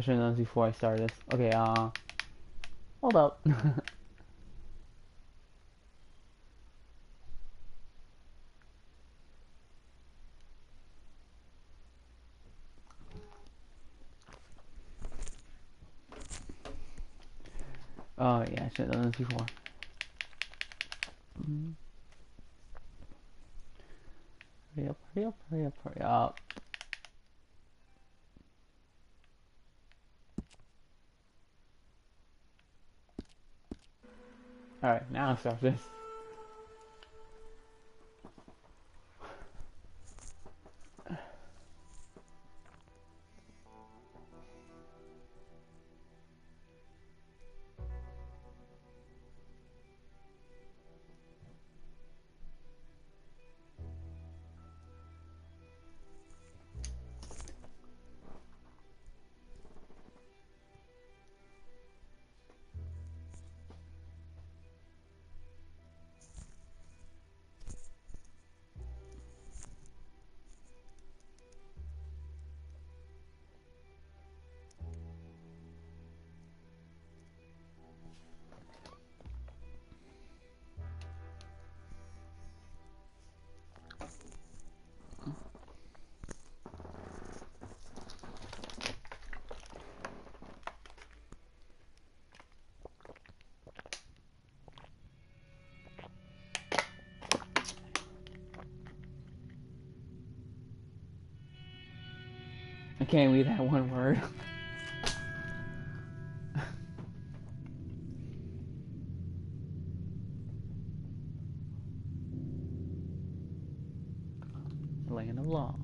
I should have done this before I started this. Okay, hold up. Oh yeah, I should have done this before. Hurry up, hurry up, hurry up, hurry up. Alright, now start this. I can't read that one word. Land of Laws.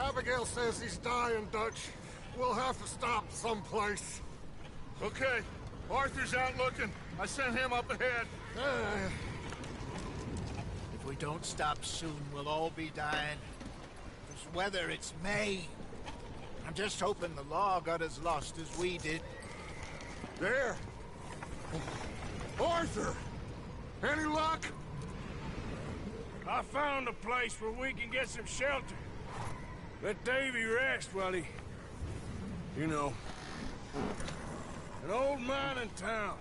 Abigail says he's dying, Dutch. We'll have to stop someplace. Okay. Arthur's out looking. I sent him up ahead. If we don't stop soon, we'll all be dying. This weather, it's May. I'm just hoping the law got as lost as we did. There. Arthur! Any luck? I found a place where we can get some shelter. Let Davy rest while he... You know. An old mining town.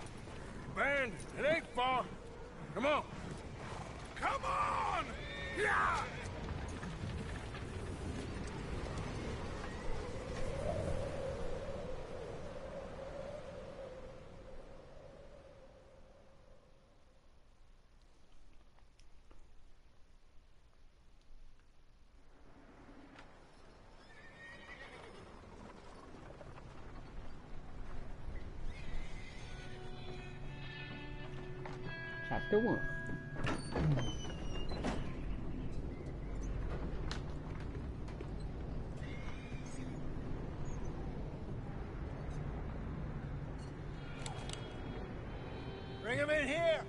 Abandoned. It ain't far. Come on. Come on! Yeah! Chapter 1. Bring him in here!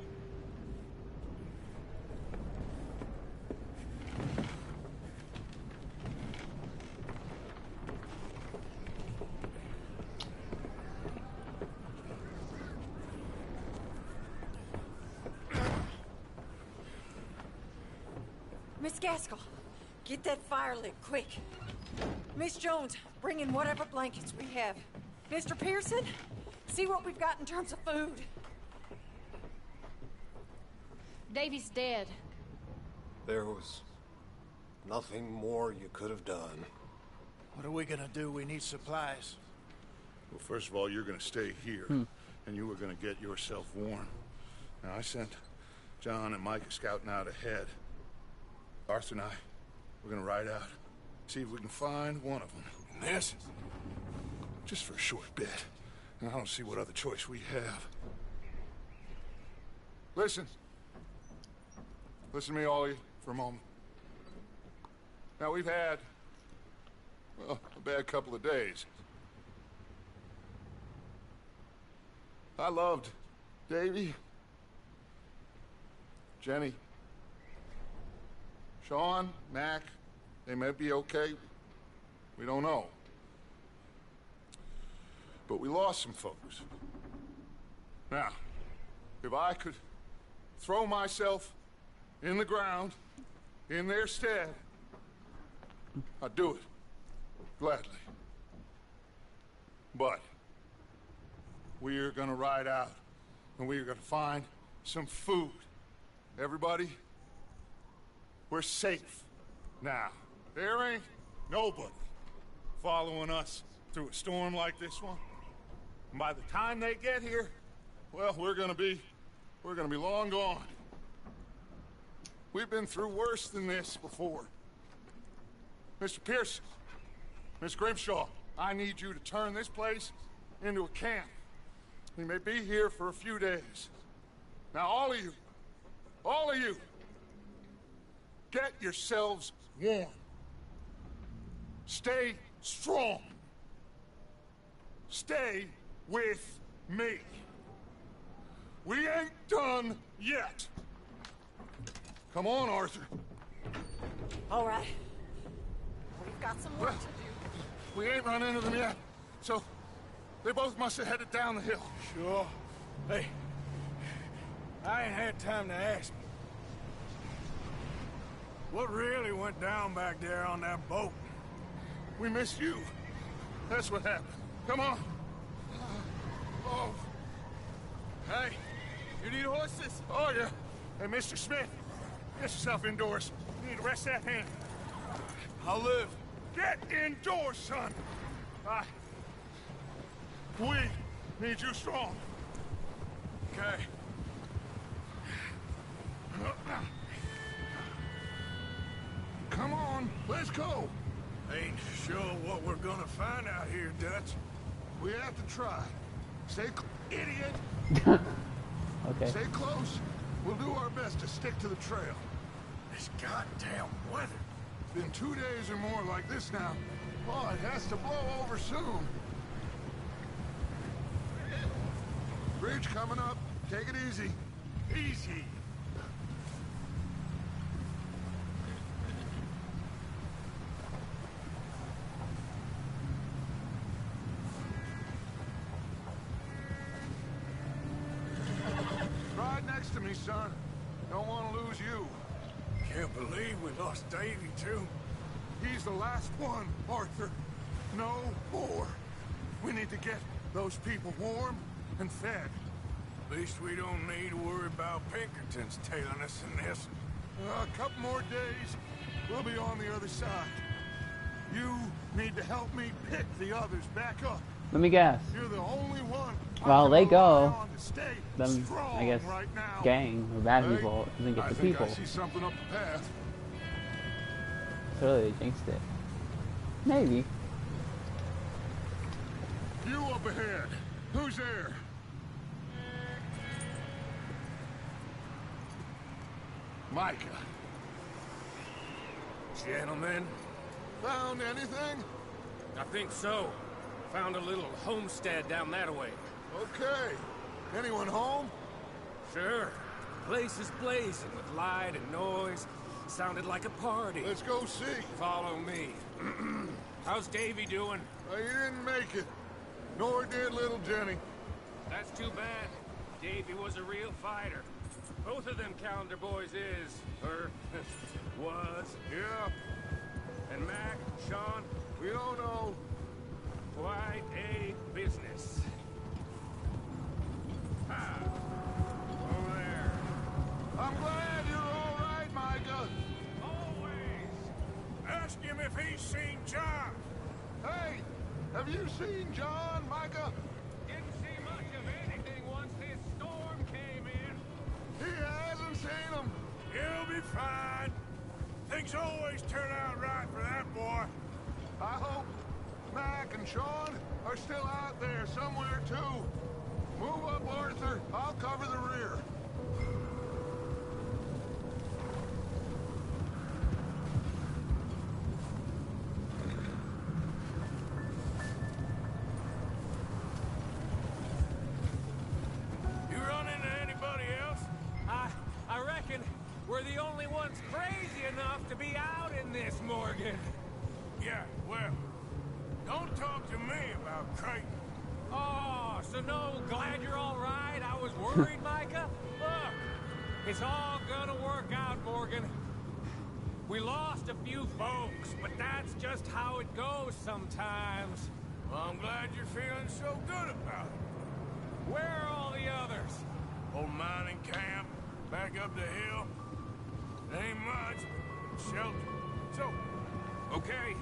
Miss Gaskell, get that fire lit, quick. Miss Jones, bring in whatever blankets we have. Mr. Pearson, see what we've got in terms of food. Davy's dead. There was nothing more you could have done. What are we gonna do? We need supplies. Well, first of all, you're gonna stay here, and you were gonna get yourself warm. Now, I sent John and Mike scouting out ahead. Arthur and I, we're gonna ride out, see if we can find one of them. And this, just for a short bit. And I don't see what other choice we have. Listen. Listen to me, all of you, for a moment. Now, we've had, well, a bad couple of days. I loved Davy, Jenny, Sean, Mac. They may be okay. We don't know. But we lost some folks. Now, if I could throw myself in the ground in their stead, I'd do it. Gladly. But we are gonna ride out, and we are gonna find some food. Everybody, we're safe now. There ain't nobody following us through a storm like this one. And by the time they get here, well, we're gonna be long gone. We've been through worse than this before. Mr. Pearson, Miss Grimshaw, I need you to turn this place into a camp. We may be here for a few days. Now, all of you, get yourselves warm. Stay strong. Stay with me. We ain't done yet. Come on, Arthur. All right. We've got some work to do. We ain't run into them yet, so they both must have headed down the hill. Sure. Hey, I ain't had time to ask. What really went down back there on that boat? We missed you. That's what happened. Come on. Oh. Hey, you need horses? Oh, yeah. Hey, Mr. Smith, get yourself indoors. You need to rest that hand. I'll live. Get indoors, son. We need you strong. Okay. Come on, let's go. Ain't sure what we're gonna find out here, Dutch. We have to try. Idiot. Okay. Stay close. We'll do our best to stick to the trail. This goddamn weather. It's been 2 days or more like this now. Oh, it has to blow over soon. Bridge coming up. Take it easy. Easy. Ride next to me, son. Don't want to lose you. Can't believe we lost Davy, too. He's the last one, Arthur. No more. We need to get those people warm and fed. At least we don't need to worry about Pinkertons tailing us in this. A couple more days, we'll be on the other side. You need to help me pick the others back up. Let me guess. You're the only one. Well, they go. Them, I guess, right now. gang or bad Hey, people doesn't get I the think people. I see something up the path. Clearly they jinxed it. Maybe. You up ahead. Who's there? Micah. Gentlemen, Found anything? I think so. Found a little homestead down that way. Okay. Anyone home? Sure. Place is blazing with light and noise. Sounded like a party. Let's go see. Follow me. How's Davy doing? He didn't make it. Nor did little Jenny. That's too bad. Davy was a real fighter. Both of them calendar boys is, or was. Yeah, And Mac, Sean, we don't Ask him if he's seen John. Hey, have you seen John, Micah? Didn't see much of anything once this storm came in. He hasn't seen him. He'll be fine. Things always turn out right for that boy. I hope Mac and Sean are still out there somewhere, too. Move up, Arthur. I'll cover the rear. You run into anybody else? I reckon we're the only ones crazy enough to be out in this, Morgan. Yeah, well, don't talk to me about Creighton. Oh, so no, glad you're all right. I was worried, Micah. Look, it's all gonna work out, Morgan. We lost a few folks, but that's just how it goes sometimes. Well, I'm glad you're feeling so good about it. Where are all the others? Old mining camp, back up the hill. Ain't much, shelter. So, Okay,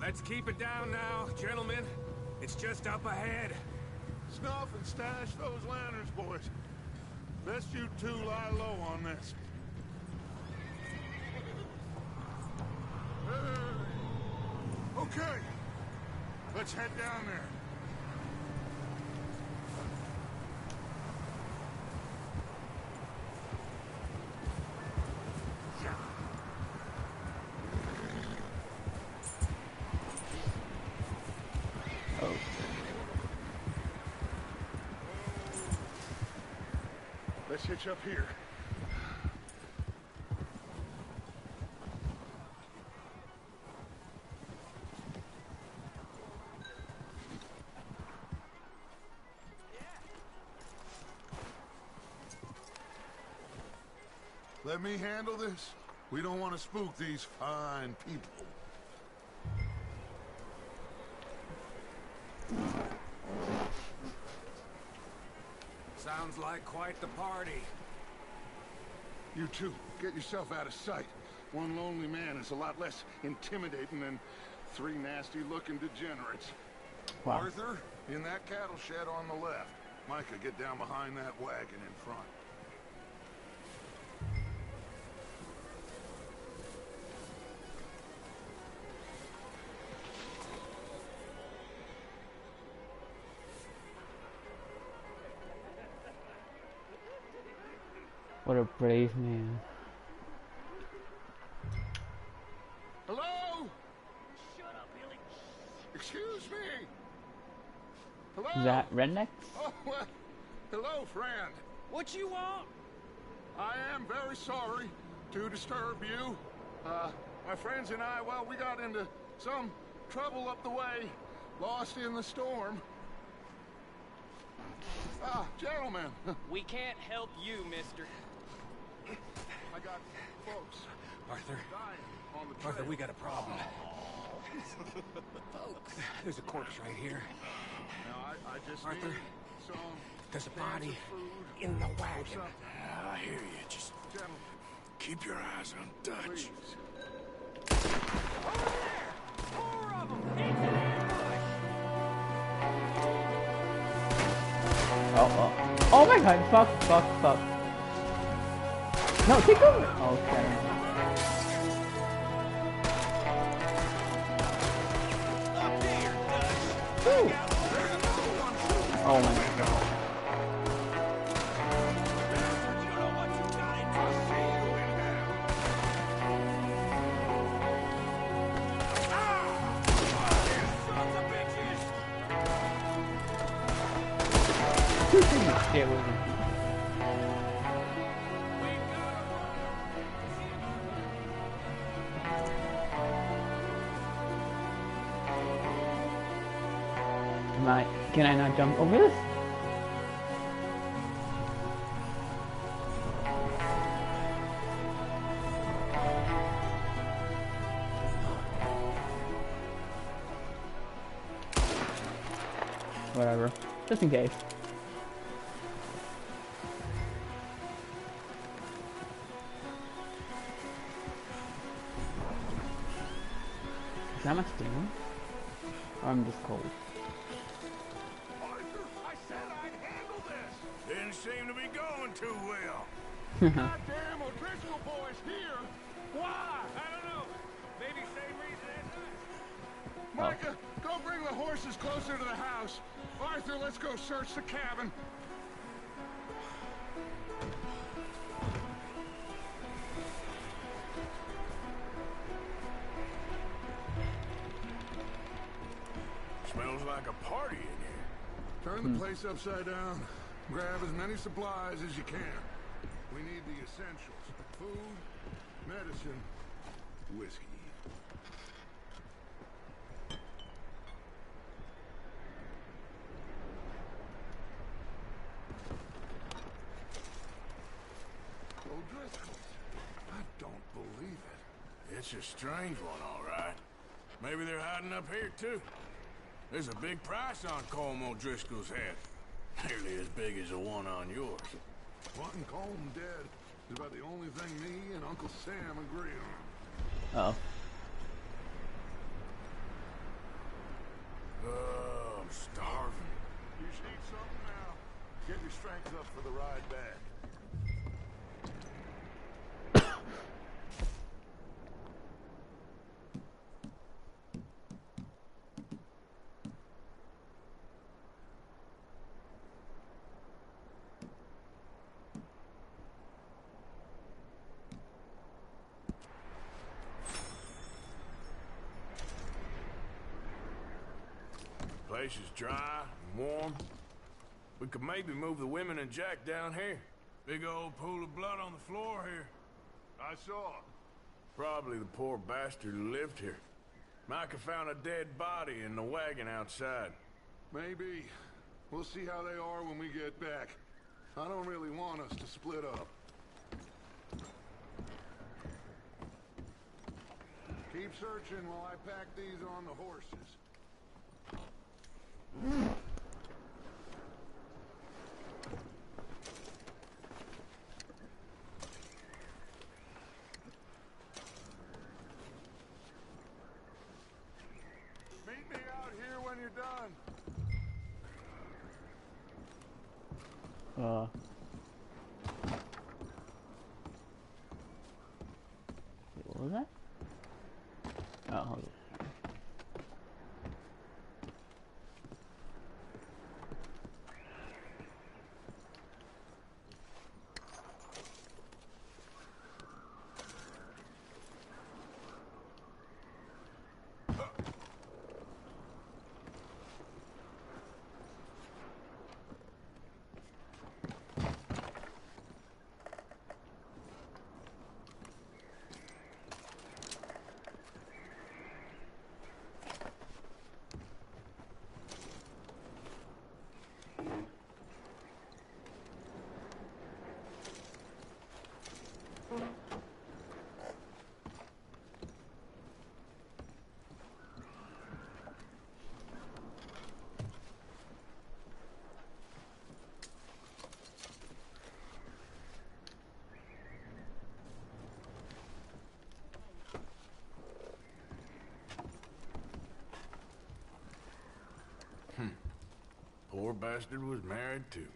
let's keep it down now, gentlemen. It's just up ahead. Snuff and stash those lanterns, boys. Best you two lie low on this. Okay, let's head down there. Oh. Let's hitch up here. Let me handle this. We don't want to spook these fine people. Sounds like quite the party. You two, get yourself out of sight. One lonely man is a lot less intimidating than three nasty-looking degenerates. Wow. Arthur, in that cattle shed on the left. Micah, get down behind that wagon in front. What a brave man. Hello? Shut up, Billy. Excuse me. Hello? Is that rednecks? Oh, well, hello, friend. What you want? I am very sorry to disturb you. My friends and I, well, we got into some trouble up the way, lost in the storm. Ah, gentlemen. We can't help you, mister. I got folks Arthur, dying on the trail. Arthur, we got a problem. Folks. There's a corpse right here. Now, I just Arthur, need some there's a cans body of food in the or wagon. something. I hear you. Just Gentlemen, keep your eyes on Dutch. please. Over there! 4 of them! It's an ambush! Oh my god, fuck. No, take over! Okay. Up here, Dutch. Woo. Oh my god. You don't know what you got into. Sons of bitches! Shit with me. Can I not jump over this? Whatever. Just in case. that much damage? Or I'm just cold. Arthur, I said I'd handle this. Didn't seem to be going too well. Goddamn O'Driscoll boys here! Why? I don't know. Maybe same reason as us. Micah, go bring the horses closer to the house. Arthur, let's go search the cabin. Smells like a party in here. Turn the place upside down. Grab as many supplies as you can. We need the essentials. Food, medicine, whiskey. O'Driscoll's. I don't believe it. It's a strange one, all right. Maybe they're hiding up here, too. There's a big price on Colm O'Driscoll's head. Nearly as big as the one on yours. Wanting Colm dead is about the only thing me and Uncle Sam agree on. Uh-oh. Oh, I'm starving. You should eat something now. Get your strength up for the ride back. Place is dry and warm. We could maybe move the women and Jack down here. Big old pool of blood on the floor here. I saw. Probably the poor bastard who lived here. Micah found a dead body in the wagon outside. Maybe. We'll see how they are when we get back. I don't really want us to split up. Keep searching while I pack these on the horses. Meet me out here when you're done. Wait, what was that? Oh, hold on. Poor bastard was married too.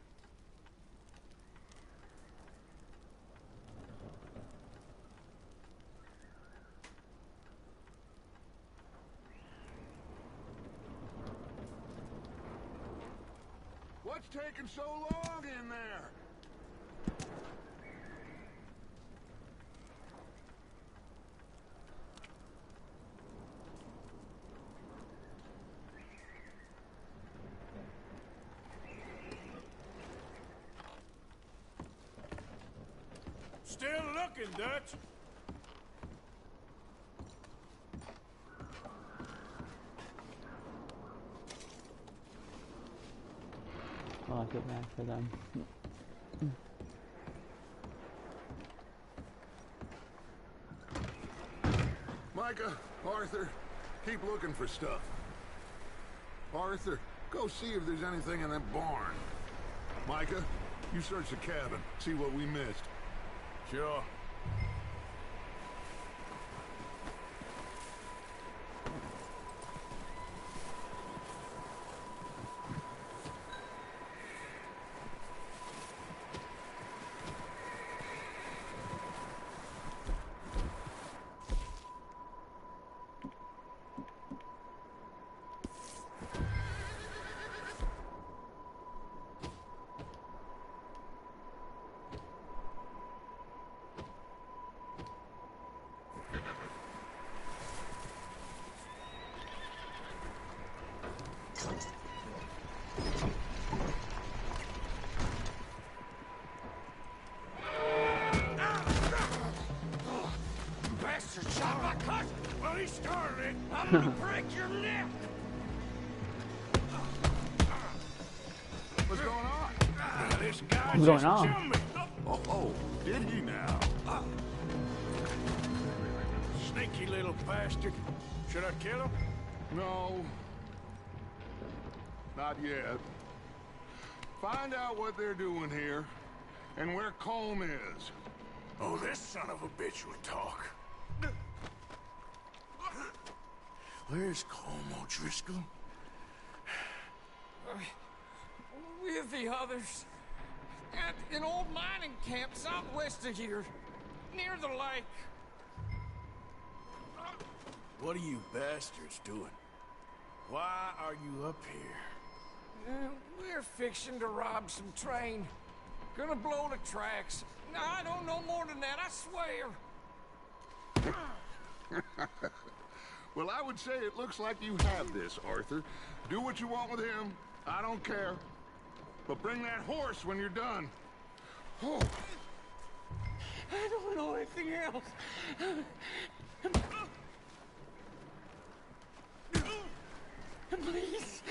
What's taking so long in there? Still looking, Dutch. Oh, I get mad for them. Micah, Arthur, keep looking for stuff. Arthur, go see if there's anything in that barn. Micah, you search the cabin, see what we missed. Sure. me started, I'm gonna break your neck. What's going on? This guy What's going just on? jumped me. Oh, did he now? Sneaky little bastard. Should I kill him? No. Not yet. Find out what they're doing here, and where Colm is. Oh, this son of a bitch will talk. Where's Colm O'Driscoll? With the others. At an old mining camp southwest of here. Near the lake. What are you bastards doing? Why are you up here? We're fixing to rob some train. Gonna blow the tracks. No, I don't know more than that, I swear. Well, I would say it looks like you have this, Arthur. Do what you want with him. I don't care. But bring that horse when you're done. Oh. I don't know anything else. Please.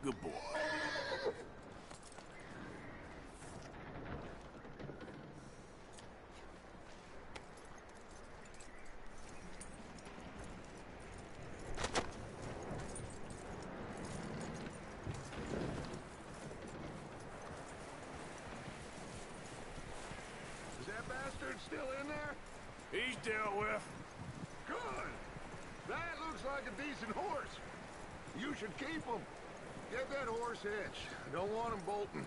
Good boy. Is that bastard still in there? He's dealt with. Good. That looks like a decent horse. You should keep him. Get that horse hitched. Don't want him bolting.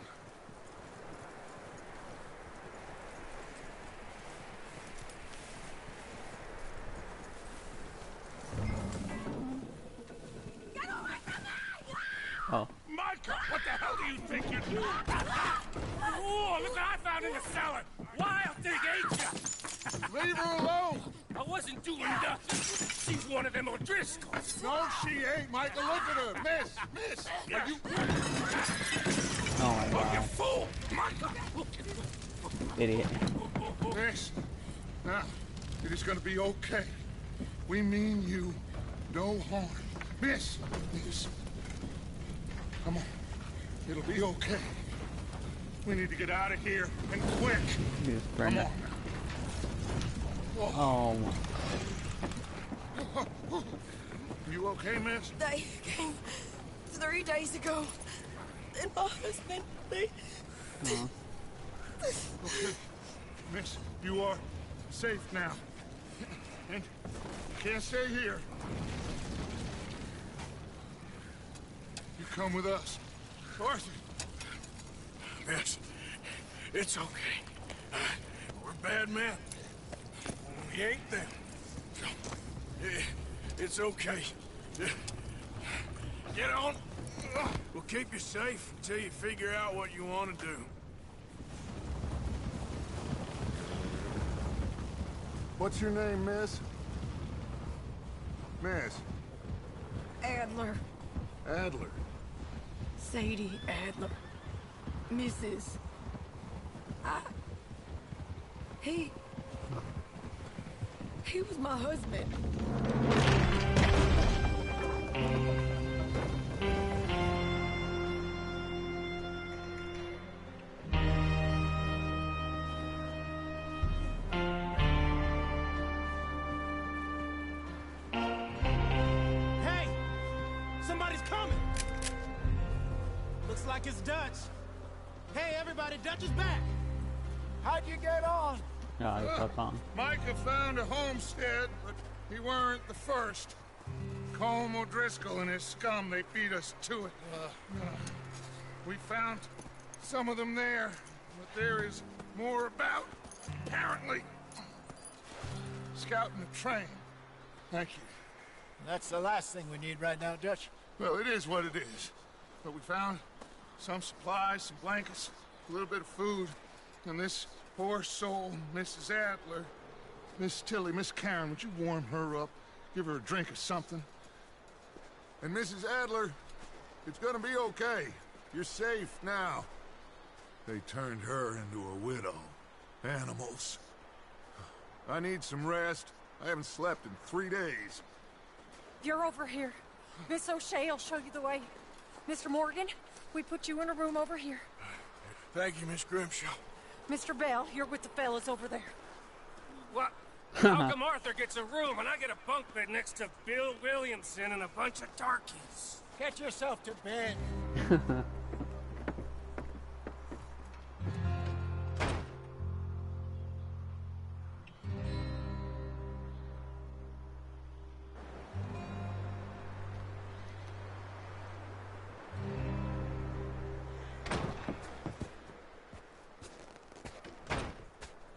Oh. Micah, what the hell do you think you're doing? Oh, look what I found in the cellar. Wild thing, ain't ya? Leave her alone. I wasn't doing nothing. She's one of them O'Driscolls. No, she ain't, Michael. Look at her. Miss. Are you... Oh my You god. fool! Micah! Idiot. Miss. Now, it is gonna be okay. We mean you no harm. Miss. Come on. It'll be okay. We need to get out of here, and quick. Yes, Come Brenda. on. Oh. You okay, miss? They came 3 days ago. And my husband, they... Okay. Miss, you are safe now. And you can't stay here. You come with us. Arthur. Miss, it's okay. We're bad men. We ain't them. It's okay. Get on. We'll keep you safe until you figure out what you want to do. What's your name, miss? Miss. Adler. Adler. Sadie Adler. Mrs. He was my husband. Hey! Somebody's coming! Looks like it's Dutch. Hey, everybody, Dutch is back! How'd you get on? No, I thought on. Micah found a homestead, but he weren't the first. Colm O'Driscoll and his scum, they beat us to it. We found some of them there. what there is more about. Apparently. Scouting the train. Thank you. That's the last thing we need right now, Dutch. Well, it is what it is. But we found some supplies, some blankets, a little bit of food, and this poor soul, Mrs. Adler, Miss Tilly, Miss Karen, would you warm her up? Give her a drink or something? And Mrs. Adler, it's gonna be okay. You're safe now. They turned her into a widow. Animals. I need some rest. I haven't slept in 3 days. You're over here. Miss O'Shea will show you the way. Mr. Morgan, we put you in a room over here. Thank you, Miss Grimshaw. Mr. Bell, you're with the fellas over there. What? How come Arthur gets a room and I get a bunk bed next to Bill Williamson and a bunch of darkies? Get yourself to bed.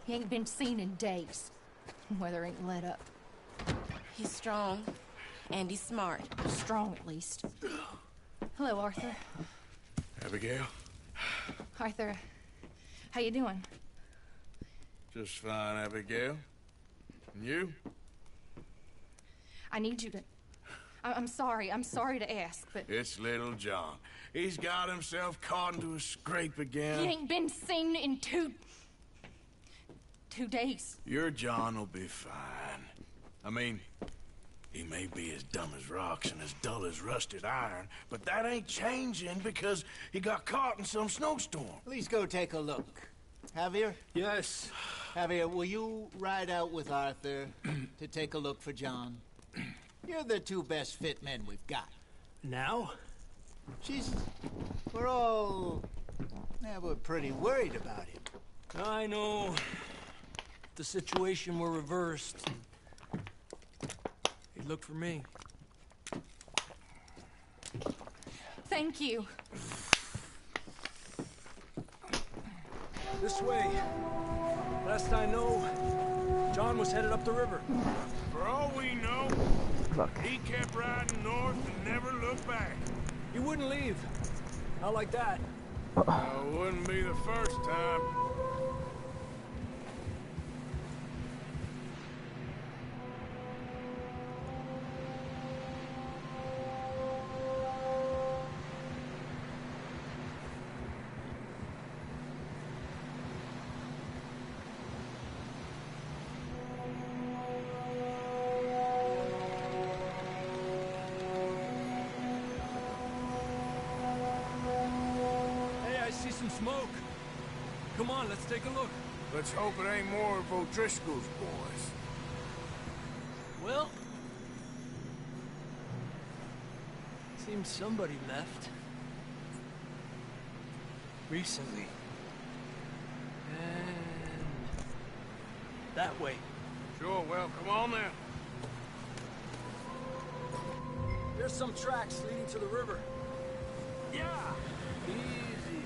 He ain't been seen in days. Weather ain't let up. He's strong, and he's smart. Strong, at least. Hello, Arthur. Abigail? Arthur, how you doing? Just fine, Abigail. And you? I need you to... I'm sorry to ask, but... It's little John. He's got himself caught into a scrape again. He ain't been seen in 2 days. Your John will be fine. I mean, he may be as dumb as rocks and as dull as rusted iron, but that ain't changing because he got caught in some snowstorm. Please go take a look. Javier? Yes. Javier, will you ride out with Arthur to take a look for John? You're the 2 best fit men we've got. Now? We're pretty worried about him. I know. If the situation were reversed, he'd look for me. Thank you. This way. Last I know, John was headed up the river. For all we know, Look. he kept riding north and never looked back. He wouldn't leave. Not like that. Wouldn't be the first time. Smoke. Come on, let's take a look. Let's hope it ain't more of O'Driscoll's boys. Well, seems somebody left. Recently. And that way. Sure, well, come on then. There's some tracks leading to the river. Yeah! Easy.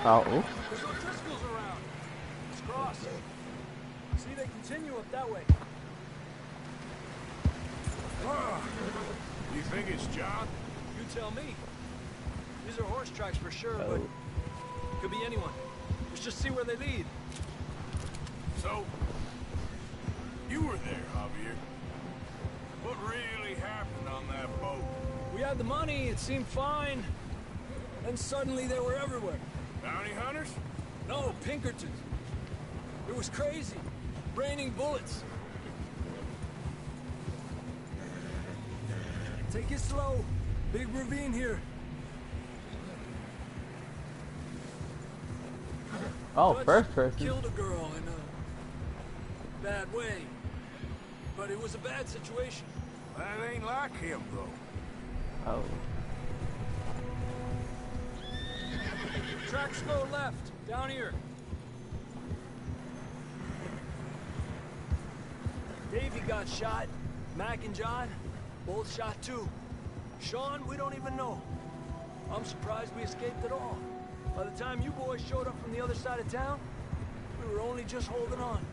Oh. There's no Driscolls around. Let's cross. See, they continue up that way. You think it's John? You tell me. These are horse tracks for sure, but could be anyone. Let's just see where they lead. So, you were there, Javier. What really happened on that boat? We had the money, it seemed fine. Then suddenly they were everywhere. Bounty hunters? No, Pinkertons. It was crazy. Raining bullets. Take it slow. Big ravine here. Oh, Dutch first person. Killed a girl in a bad way. But it was a bad situation. That ain't like him, though. Oh. Tracks go left, down here. Davey got shot. Mac and John, both shot too. Sean, we don't even know. I'm surprised we escaped at all. By the time you boys showed up from the other side of town, we were only just holding on.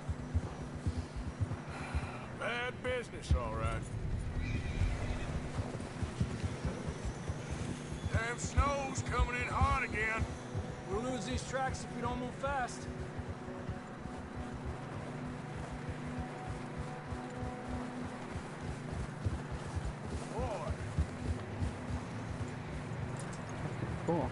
Bad business, all right. Damn snow's coming in hot again. We'll lose these tracks if we don't move fast. Boy. Cool.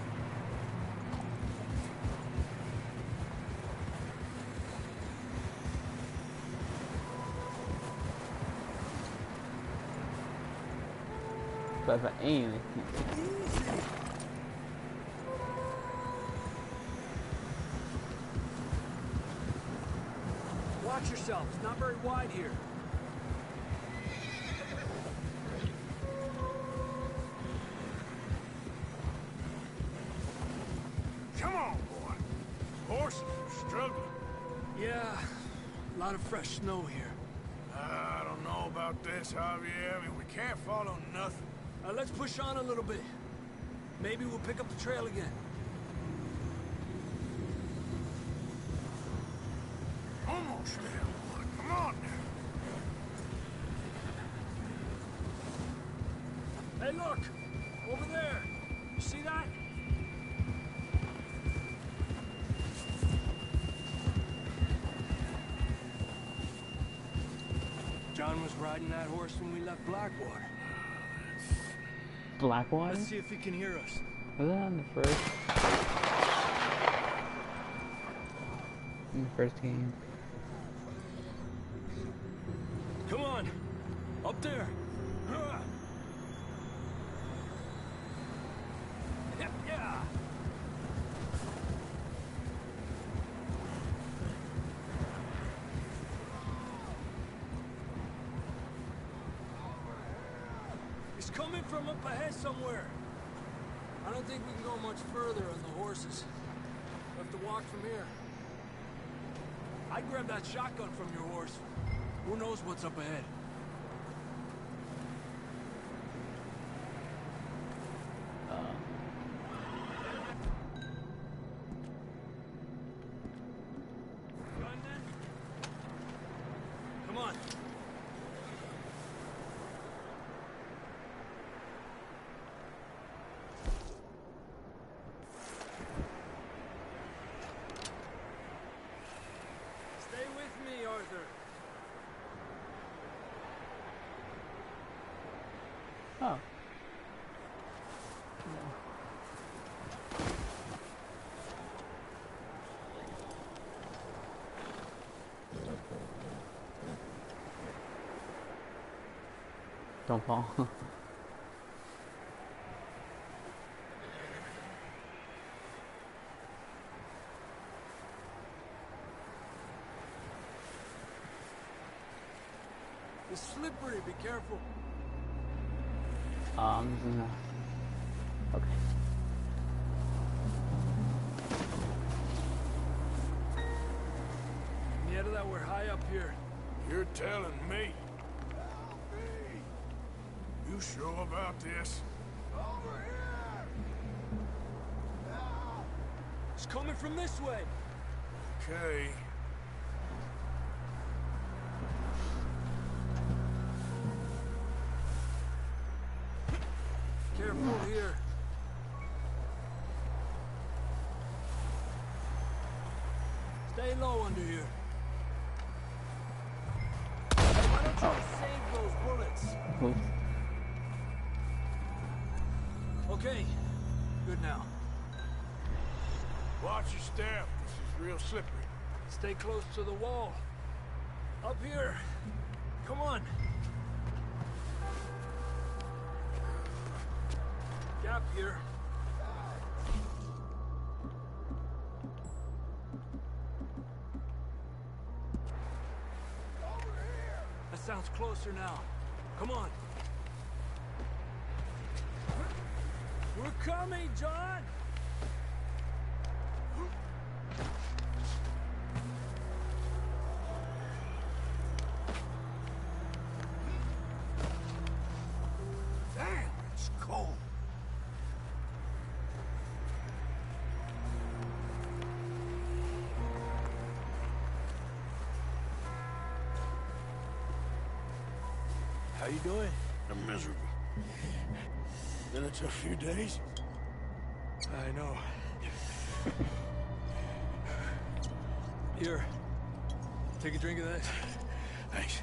But if I aim, I can't. Watch yourself. It's not very wide here. Come on, boy. Horses are struggling. Yeah, a lot of fresh snow here. I don't know about this, Javier. I mean, we can't follow nothing. Let's push on a little bit. Maybe we'll pick up the trail again. Almost there, boy. Come on now. Hey, look! Over there! You see that? John was riding that horse when we left Blackwater. Blackwater? Let's see if he can hear us. Was that on the first? In the first game. Come on! Up there! Yeah! He's coming from up ahead somewhere. I don't think we can go much further on the horses. We'll have to walk from here. I'd grab that shotgun from your horse. Who knows what's up ahead? Come on. Stay with me, Arthur. Oh. Don't fall. It's slippery, be careful. No. Okay. Near that we're high up here. You're telling me. You sure about this? Over here! It's coming from this way. Okay. Careful here. Stay low under here. Hey, why don't you save those bullets? Oops. Okay, good now. Watch your step. This is real slippery. Stay close to the wall. Up here. Come on. Gap here. That sounds closer now. Come on. We're coming, John! Damn, it's cold. How you doing? I'm miserable. Been a tough few days. I know. Here. Take a drink of that. Thanks.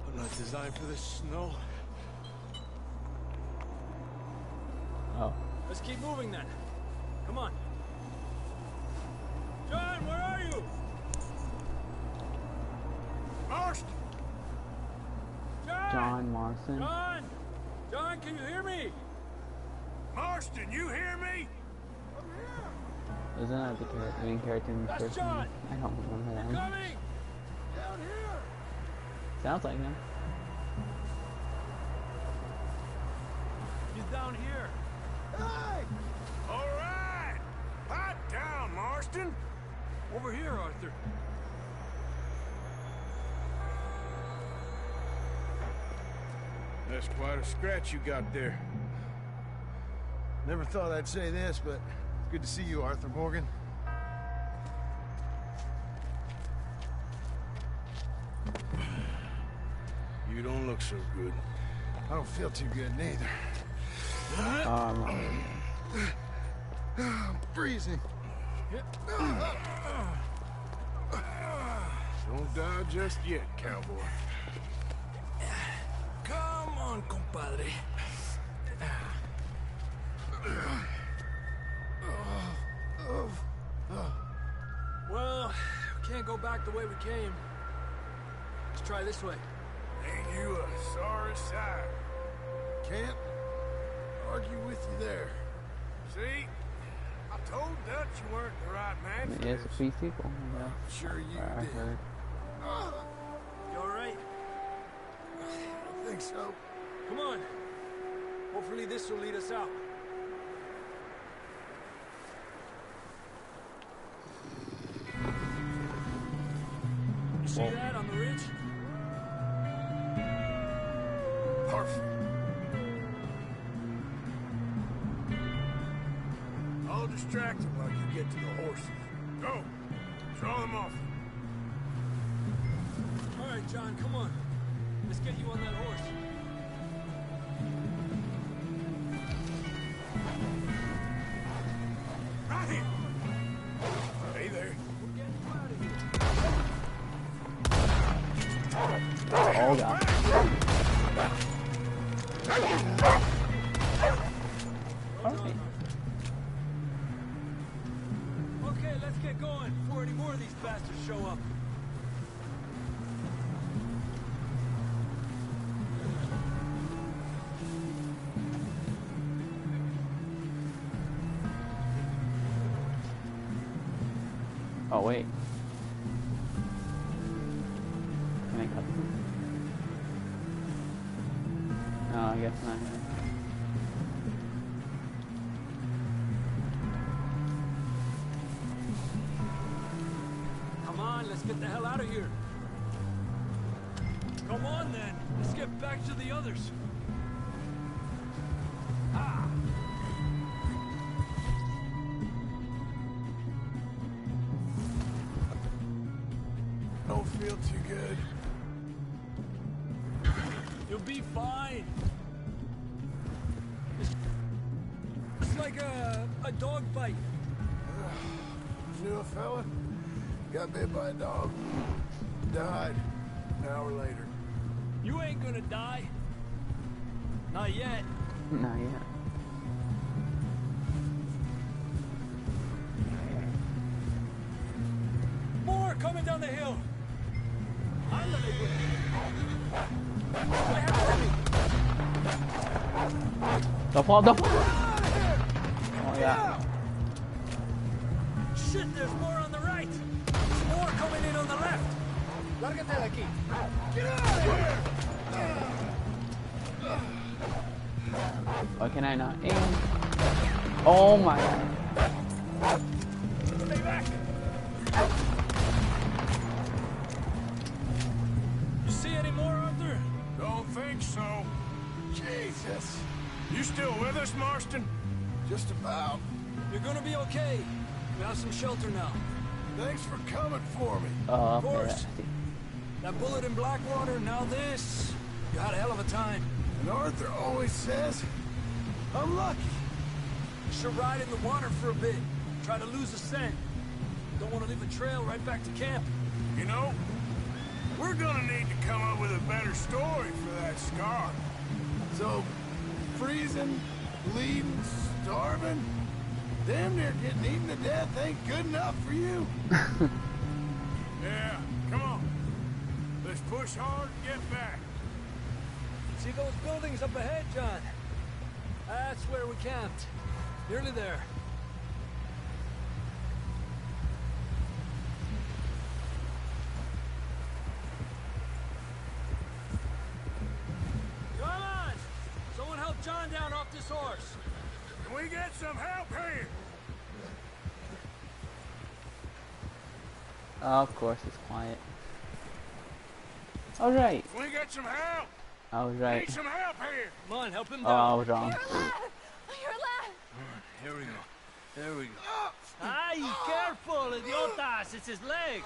I'm not designed for this snow. Oh. Let's keep moving then. Come on. John, where are you? Marston! John Marston. John! John, can you hear me? Marston, you hear me? Isn't that the main character in the That's first John. one? I don't remember that one. Coming! Down here! Sounds like him. He's down here. Hey! All right! Pipe down, Marston! Over here, Arthur. That's quite a scratch you got there. Never thought I'd say this, but good to see you, Arthur Morgan. You don't look so good. I don't feel too good, neither. I'm freezing. Don't die just yet, cowboy. Come on, compadre. Well, we can't go back the way we came. Let's try this way. Ain't you a sorry sight? Can't argue with you there. See? I told Dutch you weren't the right man for It's a this. free sequel. Yeah. Sure you I did. heard. You alright? I think so. Come on. Hopefully this will lead us out. You see that on the ridge? Perfect. I'll distract him while you get to the horses. Go. Draw them off. All right, John, come on. Let's get you on that horse. Right here. Hey there. We're getting you out of here. Oh god. Alright. Okay, let's get going before any more of these bastards show up. Oh wait. Can I cut them? No, I guess not. Come on, let's get the hell out of here. Come on, then. Let's get back to the others. Ah! Don't feel too good. You'll be fine. It's like a dog bite. Knew a fella, got bit by a dog, died an hour later. You ain't gonna die. Not yet. Not yet. More coming down the hill. Ándale, güey. Don't fall, don't fall! Oh yeah. Shit, there's more on the right. There's more coming in on the left. Lárgate de aquí. Get out of here! Why can I not aim? Oh my god. Stay back. You see any more, Arthur? Don't think so. Jesus, You still with us, Marston? just about. You're gonna be okay. We have some shelter now. Thanks for coming for me. Oh, Of okay. course. That bullet in Blackwater, now this. You had a hell of a time. And Arthur always says, I'm lucky. You should ride in the water for a bit. Try to lose the scent. Don't want to leave a trail right back to camp. You know, we're gonna need to come up with a better story for that scar. So, freezing, bleeding, starving, damn near getting eaten to death ain't good enough for you. Yeah, come on. Let's push hard and get back. See those buildings up ahead, John? That's where we camped. Nearly there. Come on! Someone help John down off this horse. Can we get some help here? Oh, of course, it's quiet. All right. Can we get some help? I was right. Need some help here. Come on, help him Oh, down. I was wrong. You're alive! You're alive! Here we go. There we go. Ay, careful, idiotas! It's his leg.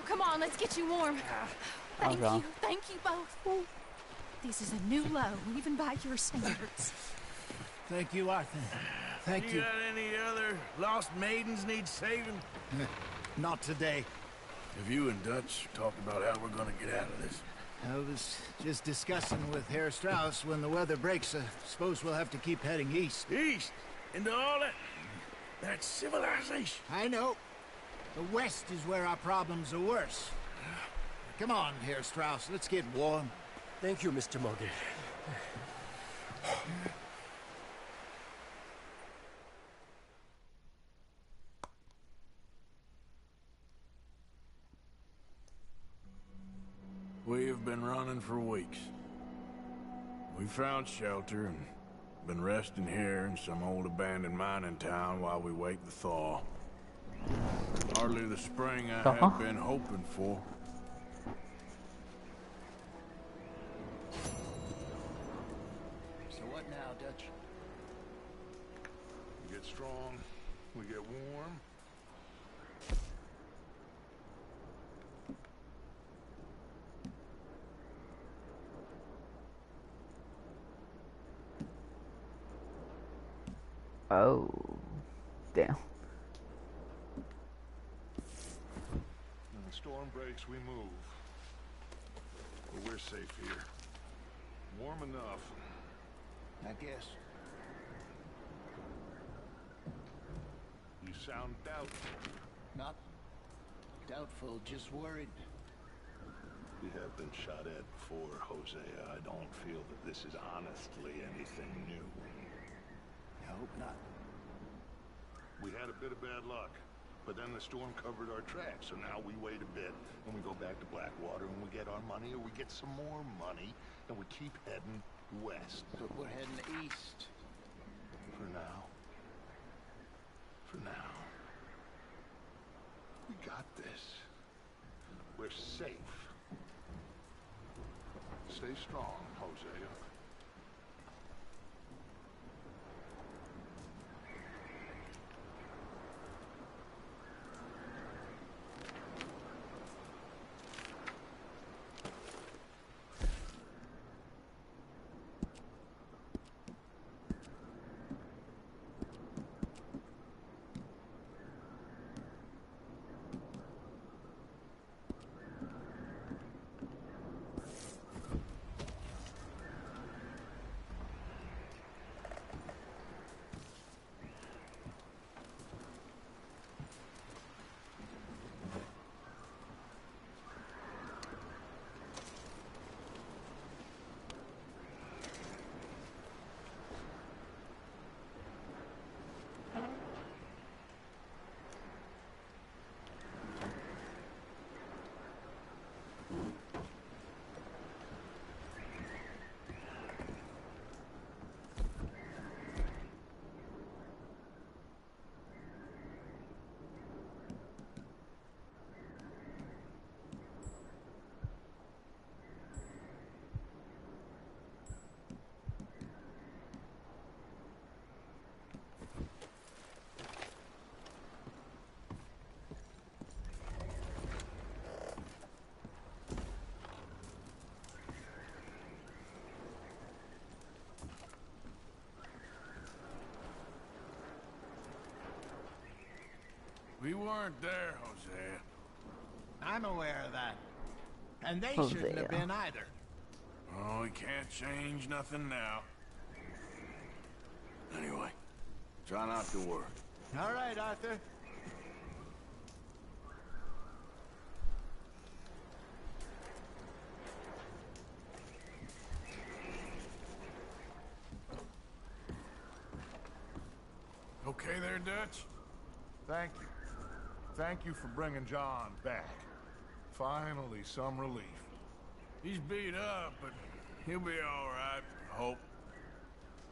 Come on, let's get you warm. Thank wrong. you. Thank you both. This is a new low, even by your standards. Thank you, Arthur. Thank you. Got any other lost maidens need saving? Not today. Have you and Dutch talked about how we're gonna get out of this? I was just discussing with Herr Strauss when the weather breaks. I suppose we'll have to keep heading east. East? Into all that civilization? I know. The west is where our problems are worse. Come on, Herr Strauss. Let's get warm. Thank you, Mr. Morgan. We have been running for weeks. We found shelter and been resting here in some old abandoned mining town while we wait the thaw. Hardly the spring I had been hoping for. So what now, Dutch? We get strong, we get warm. Oh, damn. When the storm breaks, we move. But we're safe here. Warm enough. I guess. You sound doubtful. Not doubtful, just worried. We have been shot at before, Hosea. I don't feel that this is honestly anything new. I hope not. We had a bit of bad luck, but then the storm covered our tracks, so now we wait a bit, and we go back to Blackwater, and we get our money, or we get some more money, and we keep heading west. But we're heading east. For now. For now. We got this. We're safe. Stay strong, Hosea. We weren't there, Hosea. I'm aware of that. And they Hosea. shouldn't have been either. Oh, we can't change nothing now. Anyway, try not to worry. All right, Arthur. Okay there, Dutch? Thank you. Thank you for bringing John back. Finally, some relief. He's beat up, but he'll be all right, I hope.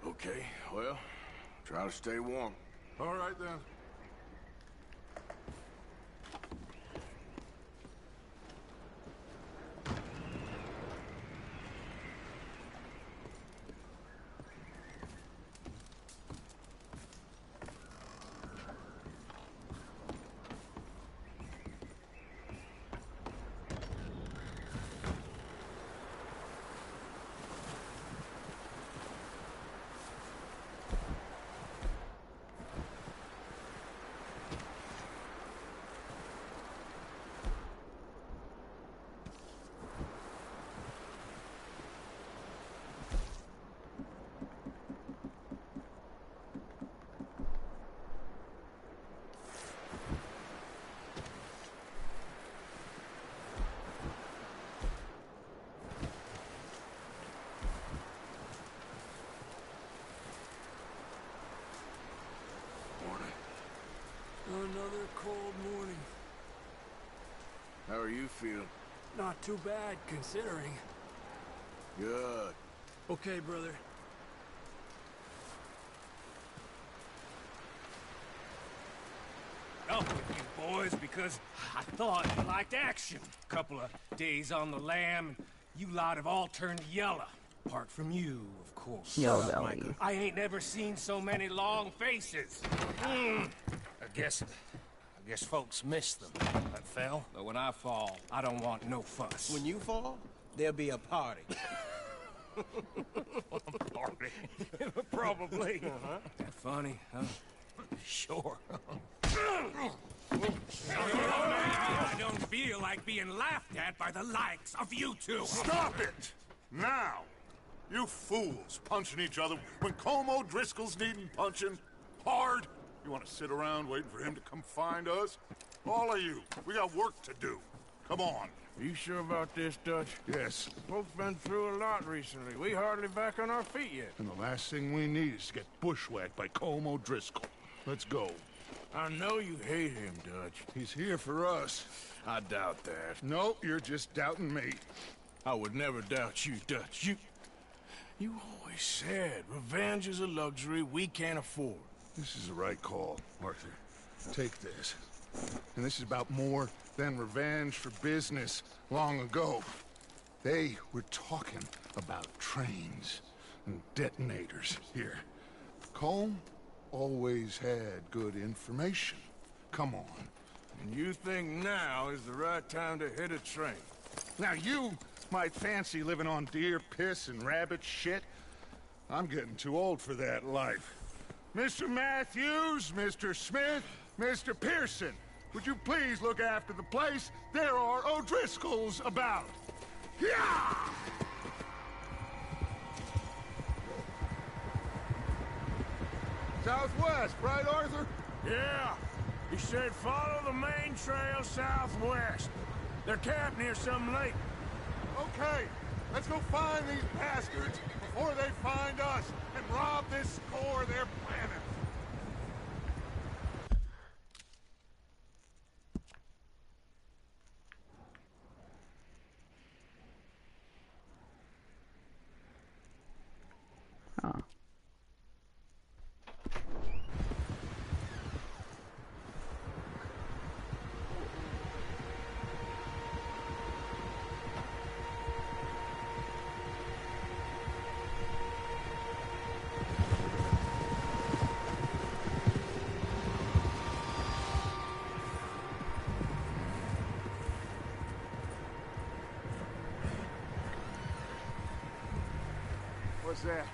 Okay, well, try to stay warm. All right, then. Another cold morning. How are you feeling? Not too bad, considering. Good. Okay, brother. Up with you boys because I thought you liked action. Couple of days on the lam, you lot have all turned yellow. Apart from you, of course. Yellow belly. I ain't never seen so many long faces. I guess folks miss them. I fell, but when I fall, I don't want no fuss. When you fall, there'll be a party. Party? Probably. That funny, huh? Sure. I don't feel like being laughed at by the likes of you two. Stop it! Now! You fools punching each other when Como Driscoll's needing punching hard. You want to sit around waiting for him to come find us? All of you, we got work to do. Come on. Are you sure about this, Dutch? Yes. Folks been through a lot recently. We hardly back on our feet yet. And the last thing we need is to get bushwhacked by Como Driscoll. Let's go. I know you hate him, Dutch. He's here for us. I doubt that. No, you're just doubting me. I would never doubt you, Dutch. You always said revenge is a luxury we can't afford. This is the right call, Arthur. Take this. And this is about more than revenge for business long ago. They were talking about trains and detonators here. Colm always had good information. Come on. And you think now is the right time to hit a train? Now you might fancy living on deer piss and rabbit shit. I'm getting too old for that life. Mr. Matthews, Mr. Smith, Mr. Pearson, would you please look after the place? There are O'Driscolls about. Yeah! Southwest, right, Arthur? Yeah. He said follow the main trail southwest. They're camped near some lake. Okay, let's go find these bastards before they find us and rob this store they're planning. Huh. What's that?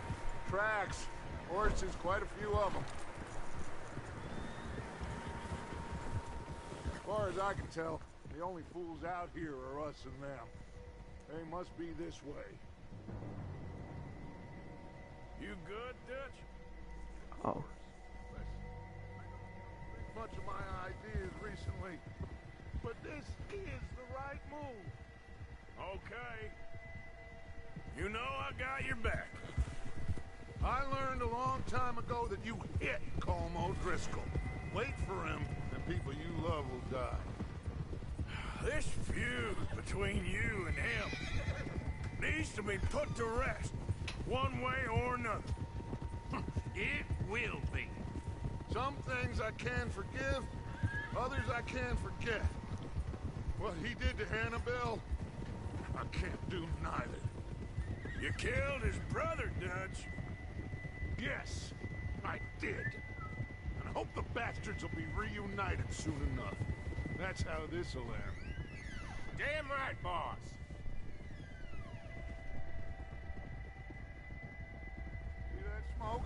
Tracks. Horses, quite a few of them. as I can tell, the only fools out here are us and them. They must be this way. You good, Dutch? Oh. Much of my ideas recently, but this is the right move. Okay. You know I got your back. I learned a long time ago that you hit Colm O'Driscoll. Wait for him, and people you love will die. This feud between you and him needs to be put to rest, one way or another. It will be. Some things I can forgive, others I can't forget. What he did to Annabelle, I can't do neither. You killed his brother, Dutch. Yes, I did. And I hope the bastards will be reunited soon enough. That's how this'll end. Damn right, boss. See that smoke?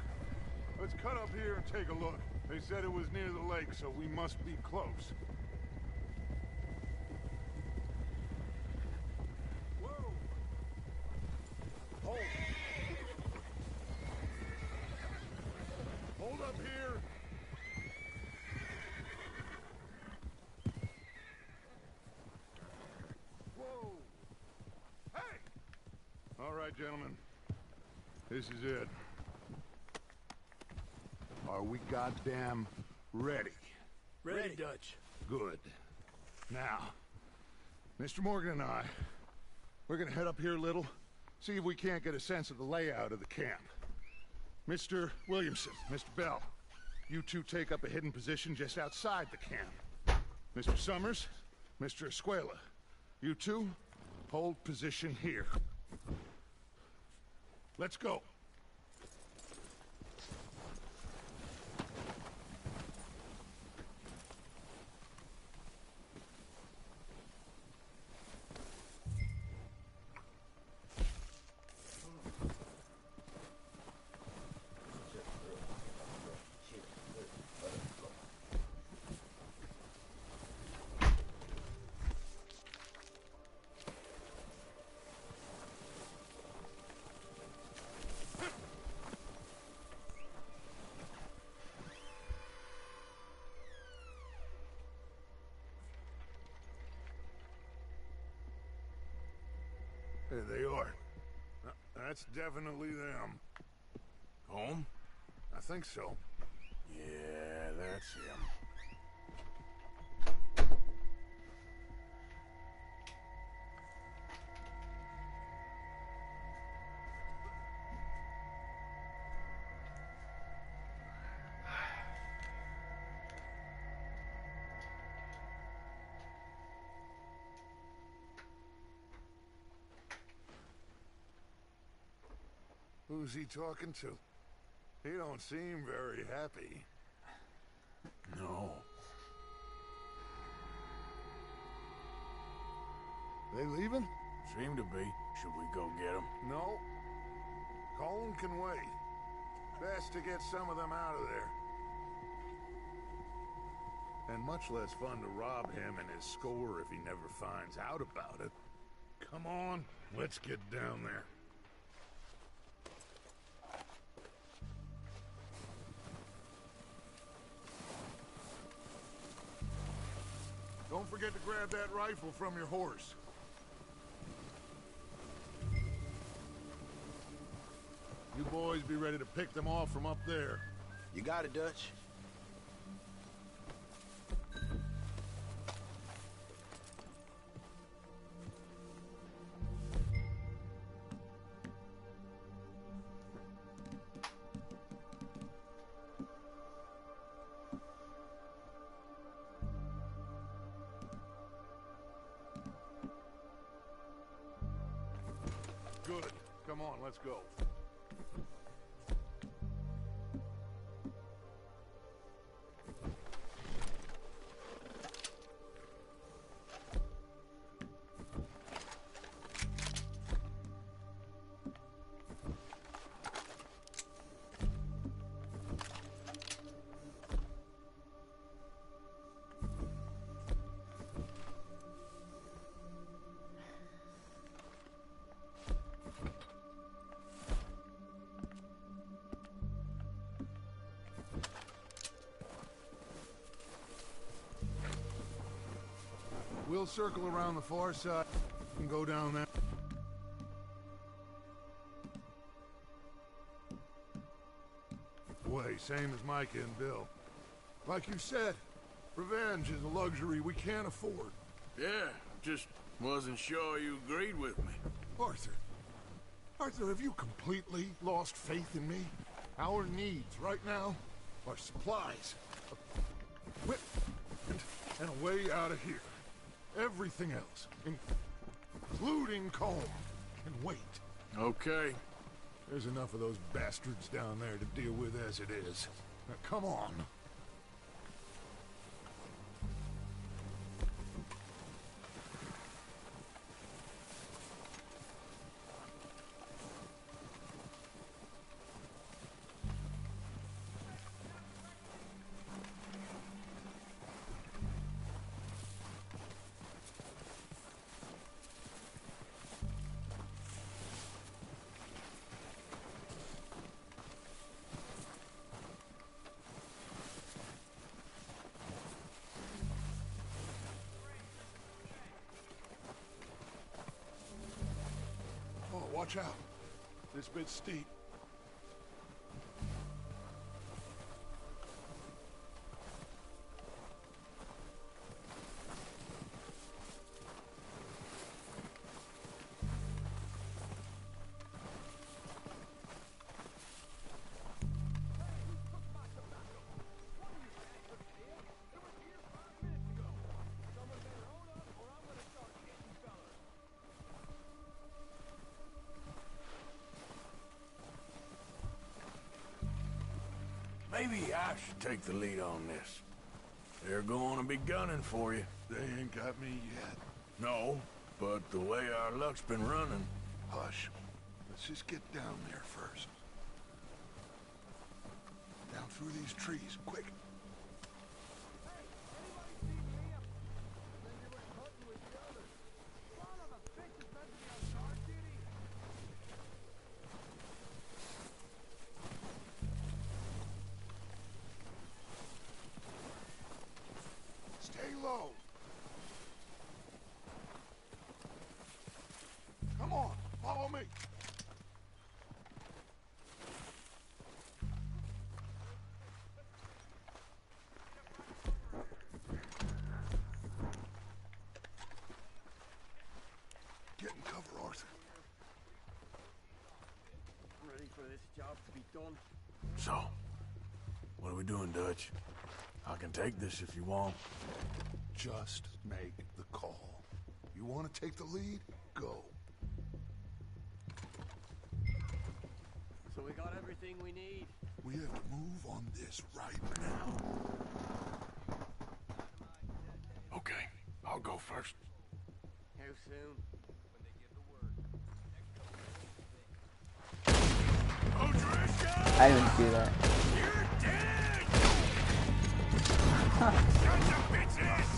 Let's cut up here and take a look. They said it was near the lake, so we must be close. Whoa! Hold. Hold up here. Whoa. Hey! All right, gentlemen. This is it. Are we goddamn ready? Ready, Dutch. Good. Now, Mr. Morgan and I, we're gonna head up here a little, see if we can't get a sense of the layout of the camp. Mr. Williamson, Mr. Bell, you two take up a hidden position just outside the camp. Mr. Summers, Mr. Escuela, you two hold position here. Let's go. There they are. That's definitely them. Home? I think so. Yeah, that's him. Who's he talking to? He don't seem very happy. No. They leaving? Seem to be. Should we go get them? No. Colin can wait. Best to get some of them out of there. And much less fun to rob him and his score if he never finds out about it. Come on, let's get down there. Don't forget to grab that rifle from your horse. You boys be ready to pick them off from up there. You got it, Dutch. Good. Come on, let's go. We'll circle around the far side and go down there. Way, same as Micah and Bill. Like you said, revenge is a luxury we can't afford. Yeah, just wasn't sure you agreed with me. Arthur. Arthur, have you completely lost faith in me? Our needs right now are supplies, equipment, and a way out of here. Everything else, including Colm, can wait. Okay. There's enough of those bastards down there to deal with as it is. Now, come on. Watch out. This bit's steep. Maybe I should take the lead on this. They're going to be gunning for you. They ain't got me yet. No, but the way our luck's been running... Hush. Let's just get down there first. Down through these trees, quick. Low. Come on, follow me. Get in cover, Arthur. Ready for this job to be done? So, what are we doing, Dutch? I can take this if you want. Just make the call. You want to take the lead? Go. So we got everything we need? We have to move on this right now. Okay, I'll go first. How soon? When they give the word. I didn't see that.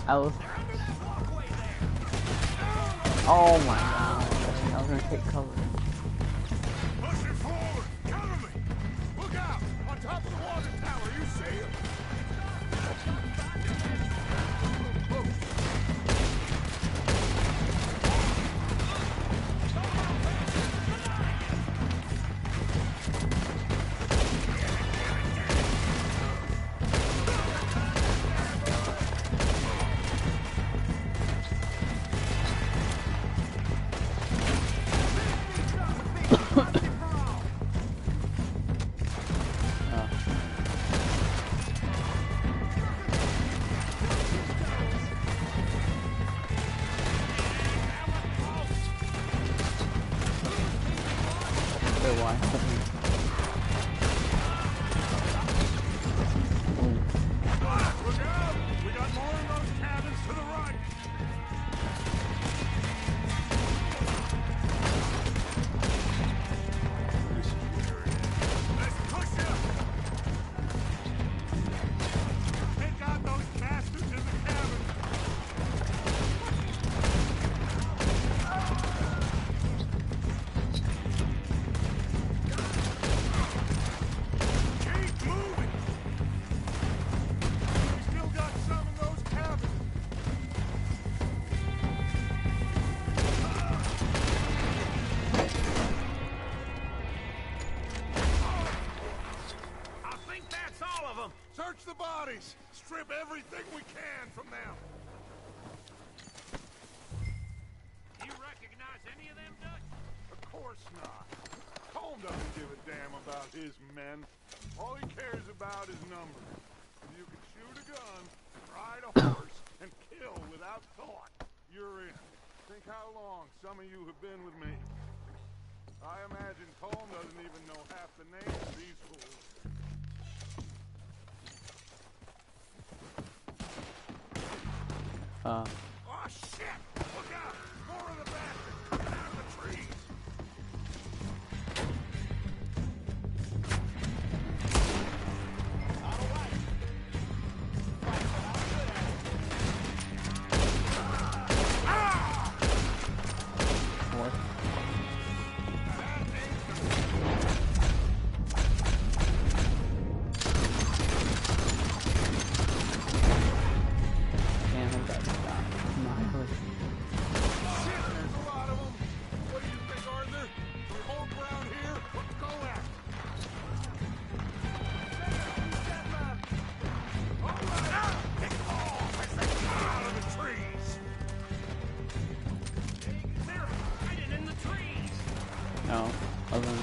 I was... Oh my god. I was gonna take cover. Pushing forward! Cover me! Look out! On top of the water tower, you see him? bodies! Strip everything we can from them! You recognize any of them, Dutch? Of course not. Colm doesn't give a damn about his men. All he cares about is numbers. If you can shoot a gun, ride a horse, and kill without thought, you're in. Think how long some of you have been with me. I imagine Colm doesn't even know half the names of these fools. Oh shit! Look out! More of the bastards! Get out of the trees! No, other than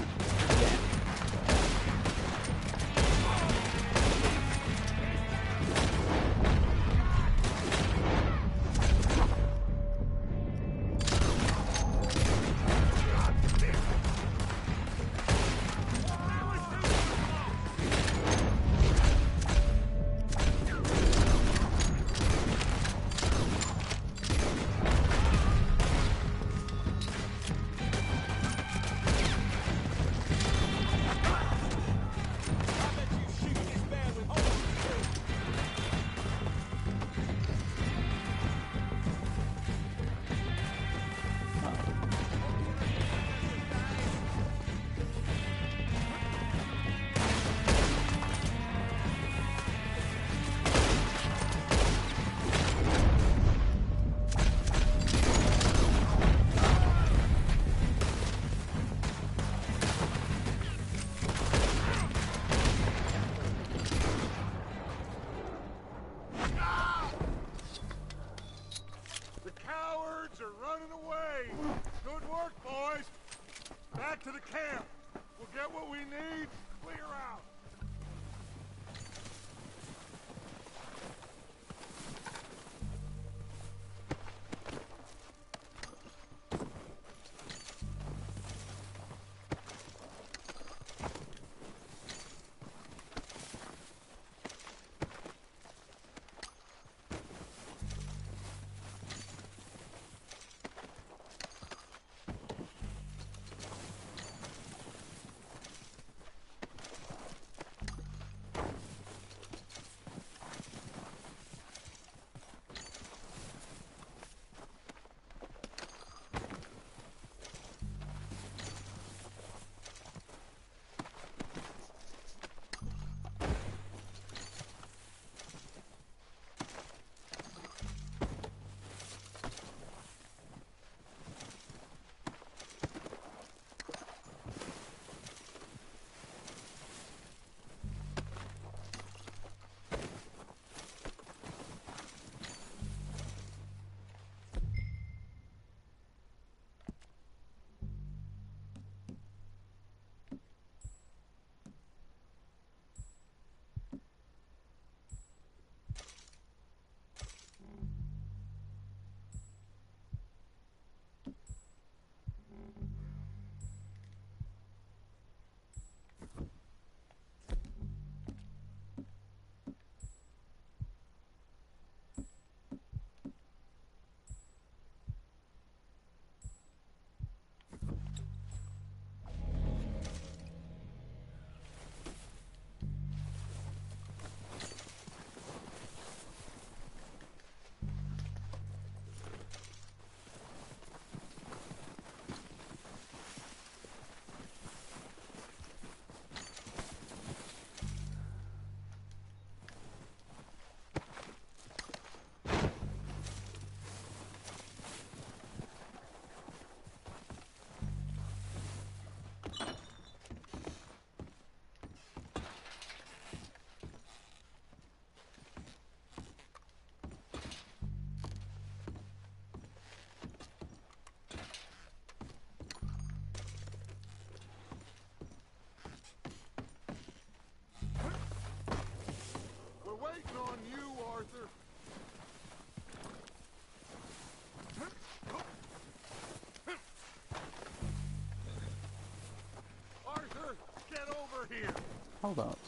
Hold up.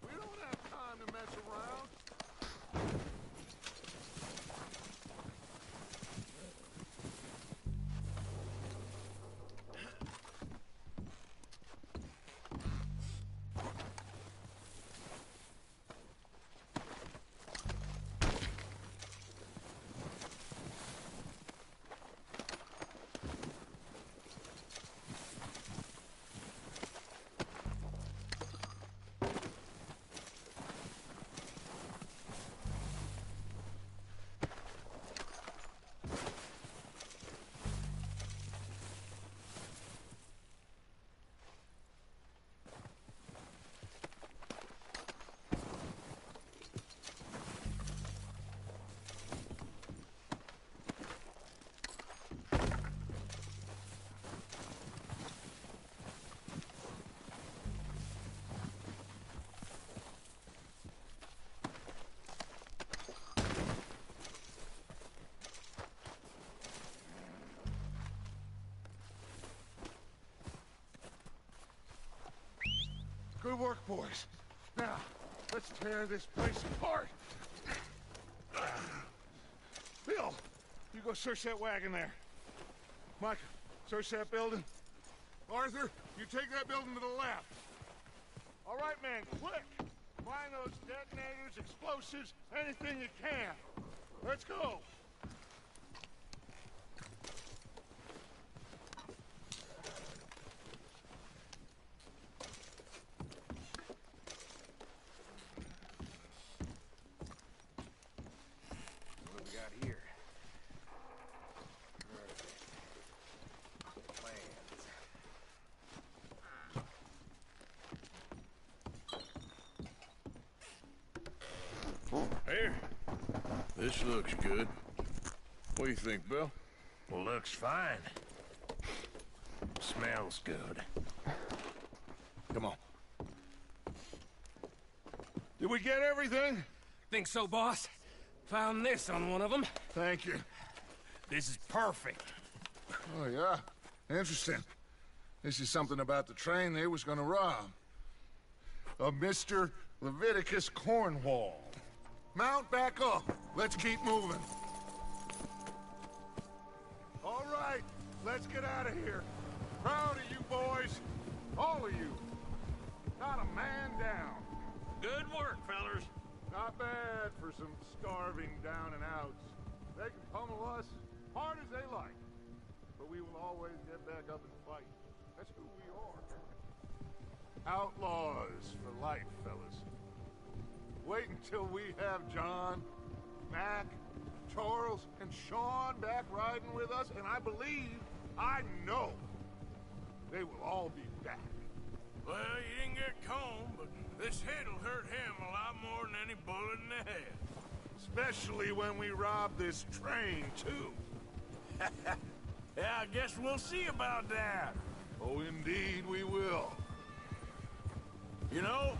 We don't have time to mess around. Good work, boys. Now, let's tear this place apart. Bill, you go search that wagon there. Mike, search that building. Arthur, you take that building to the left. All right, man, quick. Find those detonators, explosives, anything you can. Let's go. Here. This looks good. What do you think, Bill? Looks fine. Smells good. Come on. Did we get everything? Think so, boss? Found this on one of them. Thank you. This is perfect. Oh, yeah? Interesting. This is something about the train they was gonna rob. A Mr. Leviticus Cornwall. Mount back up. Let's keep moving. All right, let's get out of here. Proud of you boys. All of you. Not a man down. Good work, fellers. Not bad for some starving down and outs. They can pummel us hard as they like. But we will always get back up and fight. That's who we are. Outlaws for life, fellas. Wait until we have John, Mac, Charles, and Sean back riding with us, and I know, they will all be back. Well, you didn't get Combe, but this hit'll hurt him a lot more than any bullet in the head. Especially when we rob this train, too. Yeah, I guess we'll see about that. Oh, indeed we will. You know,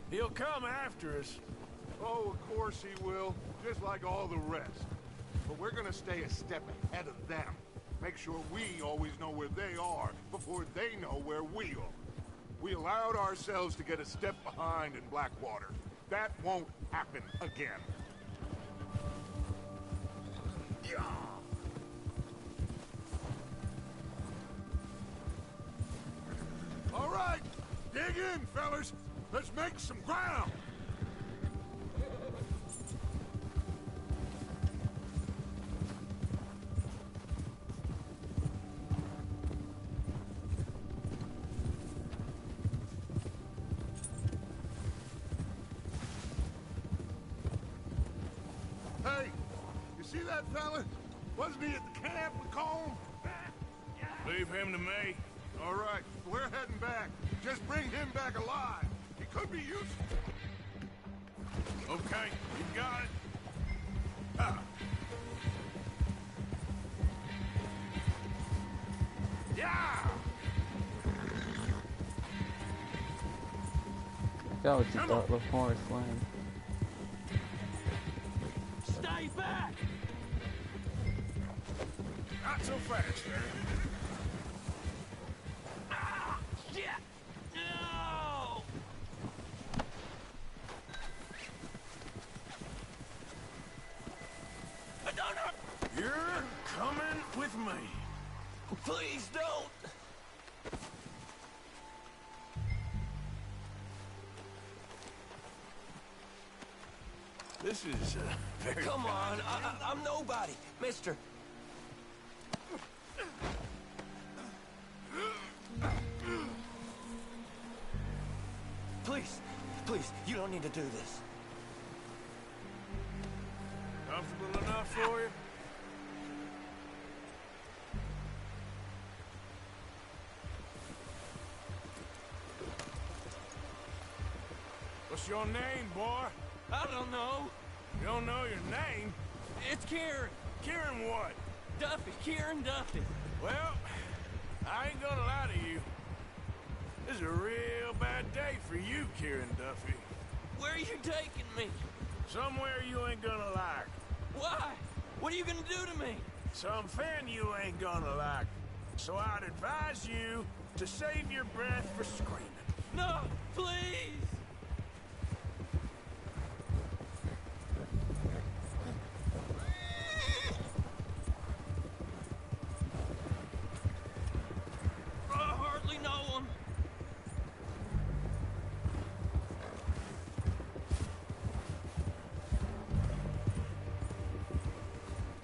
he'll come after us. Oh, of course he will, just like all the rest. But we're gonna stay a step ahead of them. Make sure we always know where they are before they know where we are. We allowed ourselves to get a step behind in Blackwater. That won't happen again. Yeah. All right, dig in, fellas. Let's make some ground. Hey, you see that fella? Wasn't he at the camp with Combe? Leave him to me. All right, we're heading back. Just bring him back alive. He could be useful. Okay, you got it. Ah. Yeah! Go to the forest land. Stay back! Not so fast, sir. Ah, shit! No! No! You're coming with me. Please don't! This is, very... Come on, I'm nobody, mister. Please, please, you don't need to do this. Comfortable enough for you? What's your name, boy? I don't know. You don't know your name? It's Kieran. Kieran what? Duffy, Kieran Duffy. Well, I ain't gonna lie to you. This is a real bad day for you, Kieran Duffy. Where are you taking me? Somewhere you ain't gonna like. Why? What are you gonna do to me? Something you ain't gonna like. So I'd advise you to save your breath for screaming. No, please! I hardly know him.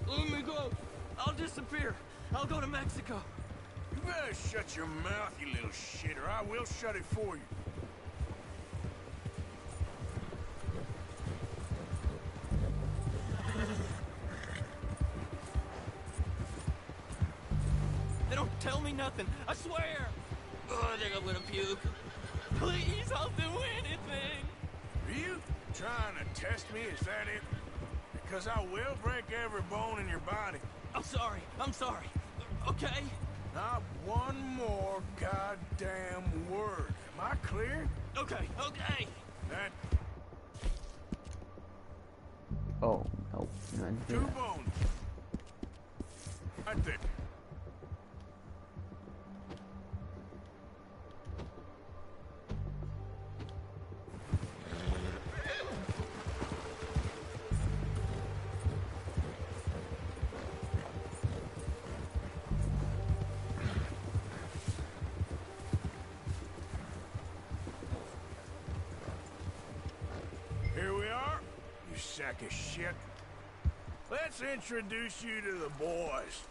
Let me go. I'll disappear. I'll go to Mexico. You better shut your mouth, you little shit, or I will shut it for you. They don't tell me nothing. I swear. Oh, I think I'm gonna puke. Please, I'll do anything. Are you trying to test me? Is that it? Because I will break every bone in your body. I'm sorry. I'm sorry. Okay? Not one more goddamn word. Am I clear? Okay, okay. That Oh, no. You didn't do two that. bones. Right there. Here we are, you sack of shit. Let's introduce you to the boys.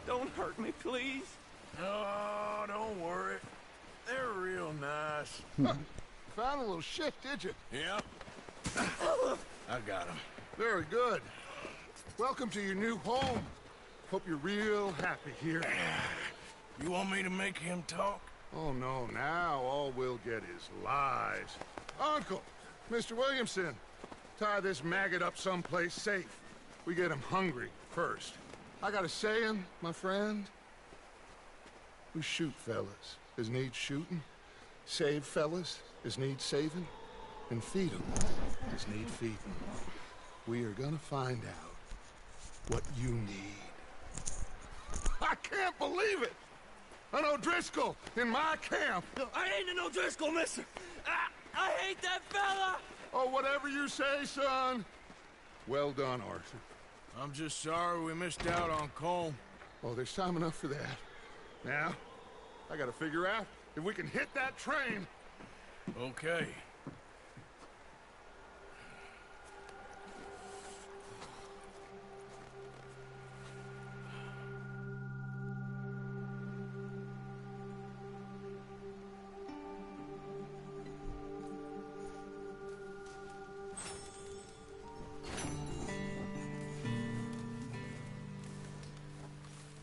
Don't hurt me, please. Oh, don't worry. They're real nice. Found a little shit, did you? Yep. I got them. Very good. Welcome to your new home. Hope you're real happy here. You want me to make him talk? Oh, no, now all we'll get is lies. Uncle, Mr. Williamson, tie this maggot up someplace safe. We get him hungry first. I got a saying, my friend. We shoot fellas as need shooting, save fellas as need saving, and feed 'em as need feeding. We are gonna find out what you need. I can't believe it! An O'Driscoll in my camp! I ain't an O'Driscoll, mister! I hate that fella! Oh, whatever you say, son. Well done, Arthur. I'm just sorry we missed out on Colm. Oh, there's time enough for that. Now, I gotta figure out if we can hit that train. Okay.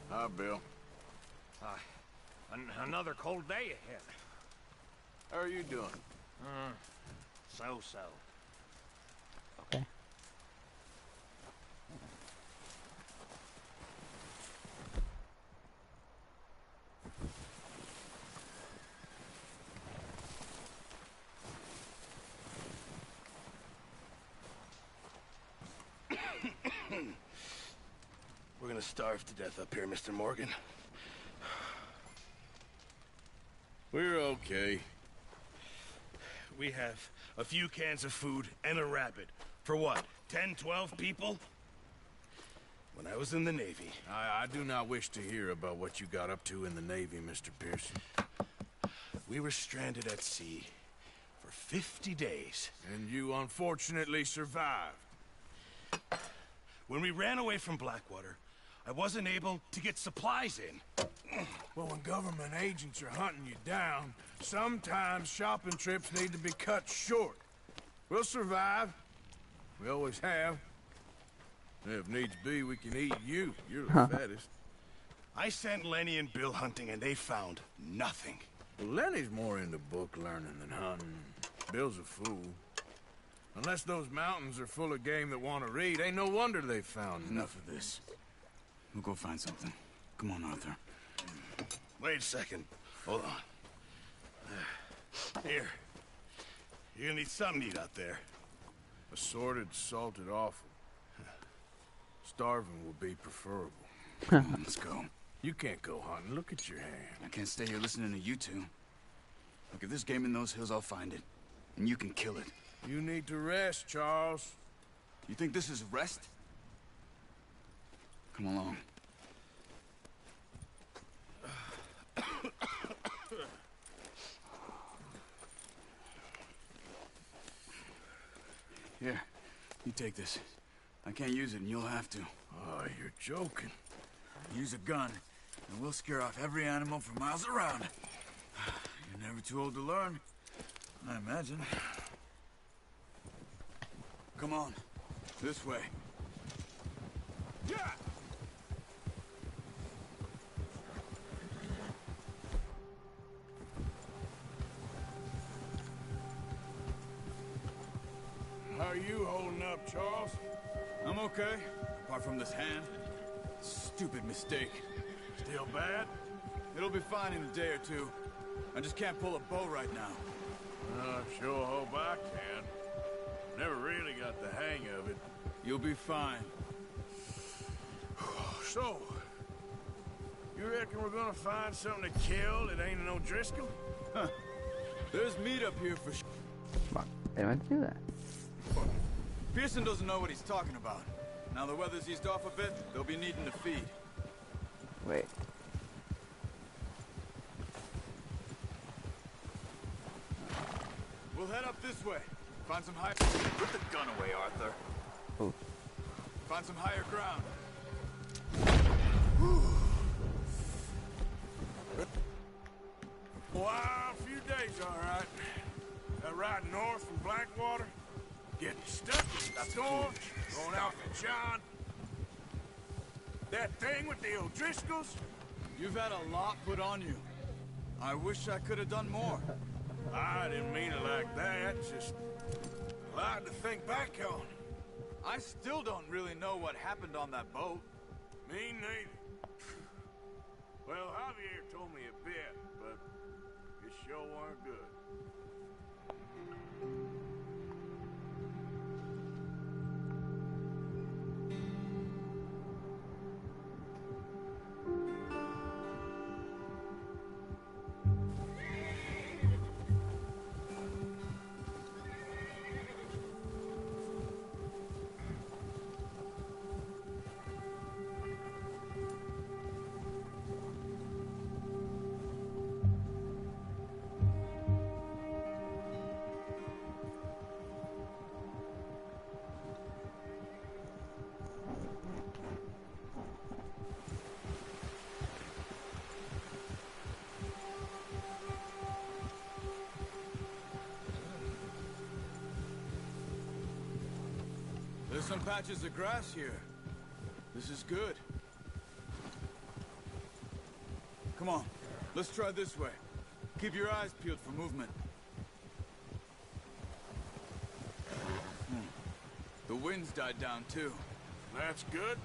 Hi, Bill. Another cold day ahead. How are you doing? So-so. Okay. starve to death up here, Mr. Morgan. We're okay. We have a few cans of food and a rabbit. For what, 10, 12 people? When I was in the Navy... I do not wish to hear about what you got up to in the Navy, Mr. Pearson. We were stranded at sea for 50 days. And you unfortunately survived. When we ran away from Blackwater, I wasn't able to get supplies in. Well, when government agents are hunting you down, sometimes shopping trips need to be cut short. We'll survive. We always have. If needs be, we can eat you. You're the fattest. I sent Lenny and Bill hunting, and they found nothing. Well, Lenny's more into book learning than hunting. Bill's a fool. Unless those mountains are full of game that want to read, ain't no wonder they found Enough of this. We'll go find something. Come on, Arthur. Wait a second. Hold on. Here. You're gonna need something to eat out there. Assorted, salted offal. Starving will be preferable. Come on, let's go. You can't go hunting. Look at your hand. I can't stay here listening to you two. Look, if there's game in those hills, I'll find it. And you can kill it. You need to rest, Charles. You think this is rest? Come along. Here, you take this. I can't use it, and you'll have to. Oh, you're joking. Use a gun, and we'll scare off every animal for miles around. You're never too old to learn, I imagine. Come on, this way. Yeah! How are you holding up, Charles? I'm okay, apart from this hand. Stupid mistake. Still bad? It'll be fine in a day or two. I just can't pull a bow right now. I sure hope I can. Never really got the hang of it. You'll be fine. So, you reckon we're gonna find something to kill that ain't an O'Driscoll? Huh. There's meat up here for sure. Fuck, they meant to do that. Pearson doesn't know what he's talking about. Now the weather's eased off a bit, they'll be needing to feed. Wait. We'll head up this way. Find some high... Put the gun away, Arthur. Oh. Find some higher ground. Wild few days, all right. That ride north from Blackwater, getting stuck in the storm, going out for John. That thing with the O'Driscolls. You've had a lot put on you. I wish I could have done more. I didn't mean it like that, just a lot to think back on. I still don't really know what happened on that boat. Me neither. Well, Javier told me a bit, but it sure weren't good. There's some patches of grass here. This is good. Come on, let's try this way. Keep your eyes peeled for movement. The wind's died down too. That's good.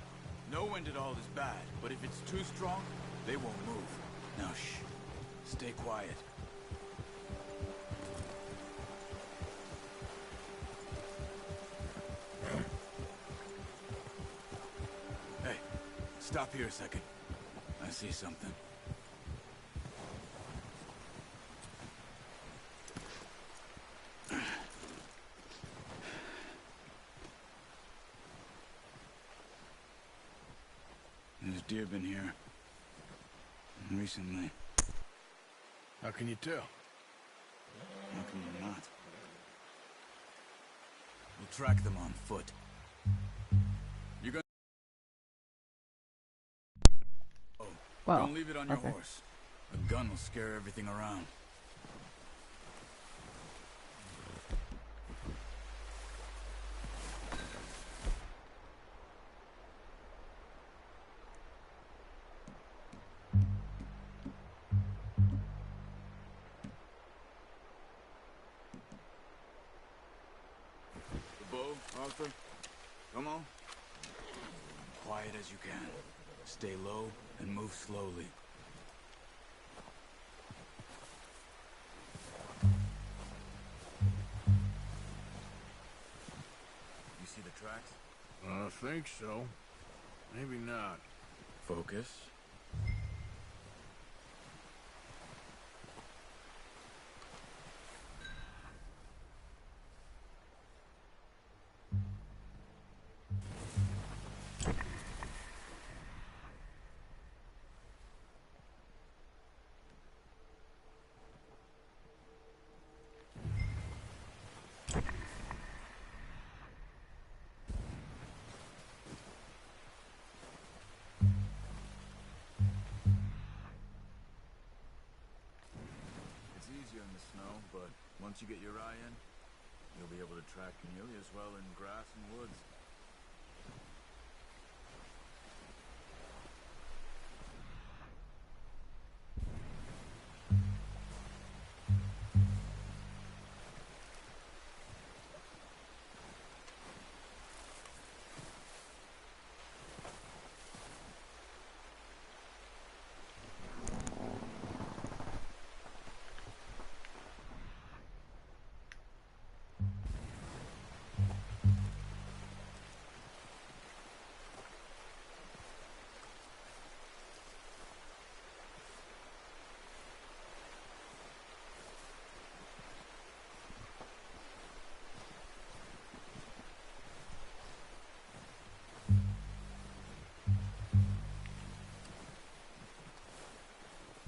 No wind at all is bad, but if it's too strong, they won't move. Now shh, stay quiet. Stop here a second. I see something. There's deer been here. Recently. How can you tell? How can you not? We'll track them on foot. You're gonna... Oh, well, don't leave it on your okay. horse. A gun will scare everything around. Arthur, come on. Quiet as you can. Stay low and move slowly. You see the tracks? I think so. Maybe not. Focus. Easier in the snow, but once you get your eye in, you'll be able to track nearly as well in grass and woods.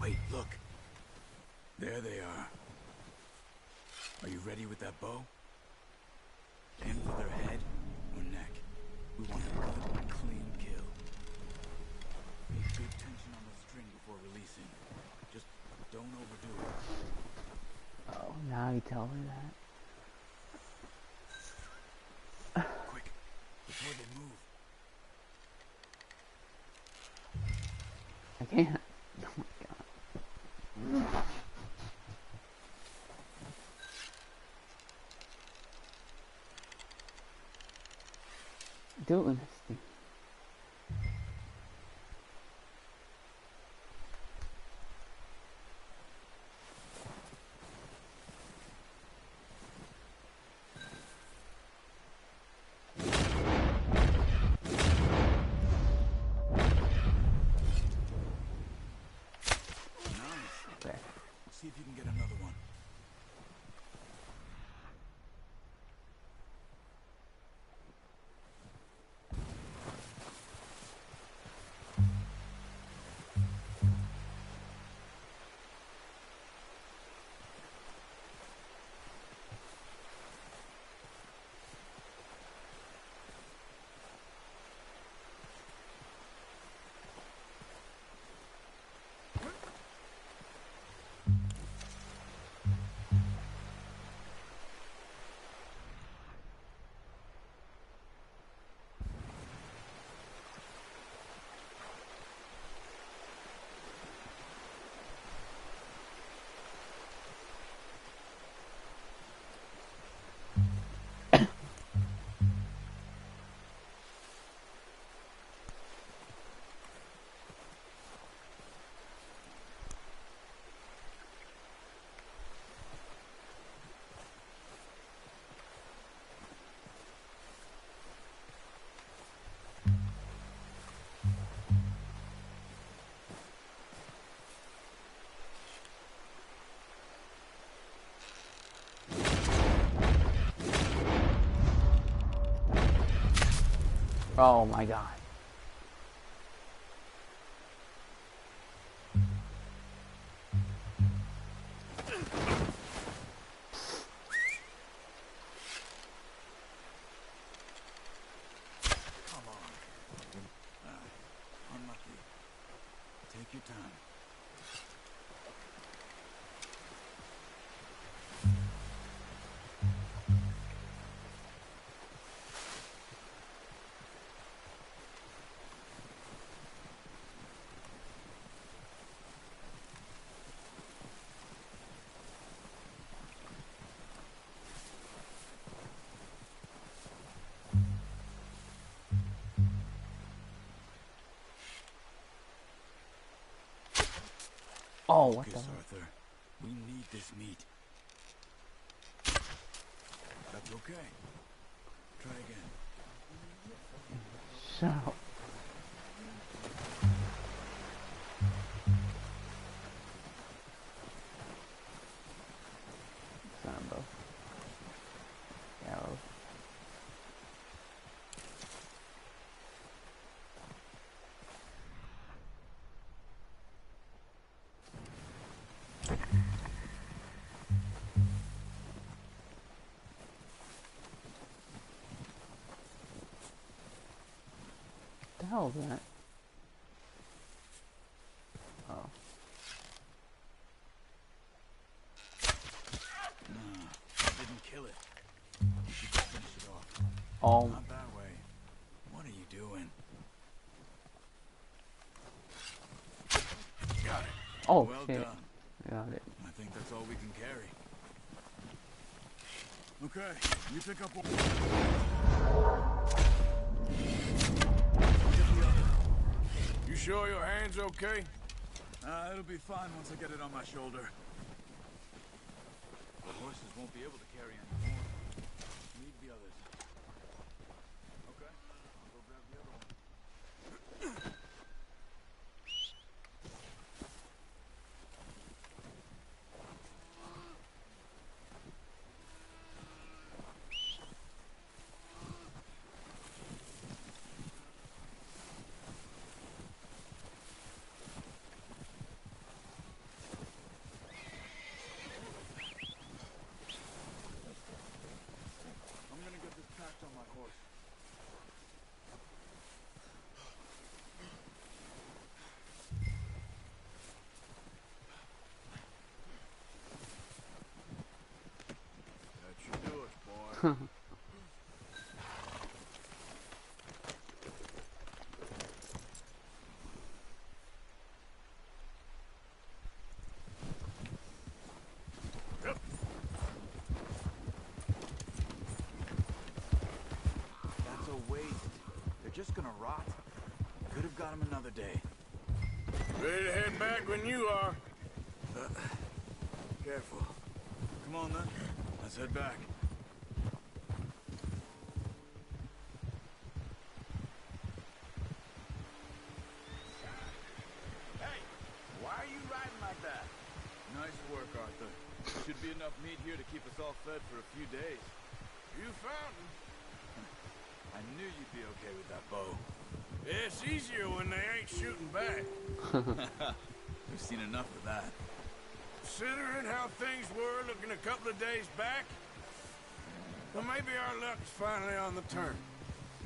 Wait, look. There they are. Are you ready with that bow? Aim for their head or neck. We want a good, clean kill. Make good tension on the string before releasing. Just don't overdo it. Oh, now you tell me that. Quick, before they move. I can't. Oh my god. Doing this thing. Nice. See if you can get another one. Oh my god. Come on. Unlucky. Take your time. Oh, what the Focus, hell? Arthur. We need this meat. That's okay. Try again. Shut up. Sambo. Arrows. What the hell is that? Oh. No, didn't kill it. You should just finish it off. Oh. Not that way. What are you doing? Got it. Oh, well shit. done. Got it. I think that's all we can carry. Okay, you pick up one. Get the other. You sure your hand's okay? It'll be fine once I get it on my shoulder. The horses won't be able to carry anymore. Leave the others. Okay, I'll go grab the other one. I'm gonna get this packed on my horse. That should do it, boy. That's a waste. They're just gonna rot. Could have got them another day. Ready to head back when you are. Careful. Come on then. Let's head back. Hey, why are you riding like that? Nice work, Arthur. Should be enough meat here to keep us all fed for a few days. You found him. I knew you'd be okay with that bow. It's easier when they ain't shooting back. We've seen enough of that. Considering how things were looking a couple of days back, well, maybe our luck's finally on the turn.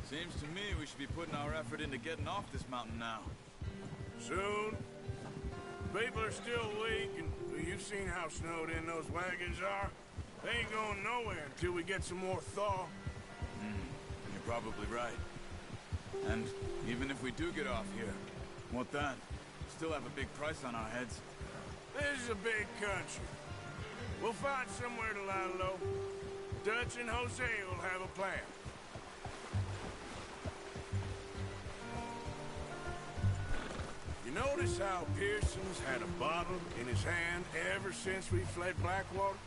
Seems to me we should be putting our effort into getting off this mountain now. Soon. People are still weak, and well, you've seen how snowed in those wagons are. They ain't going nowhere until we get some more thaw. You're probably right. And even if we do get off here, what then? Still have a big price on our heads. This is a big country. We'll find somewhere to lie low. Dutch and Jose will have a plan. You notice how Pearson's had a bottle in his hand ever since we fled Blackwater?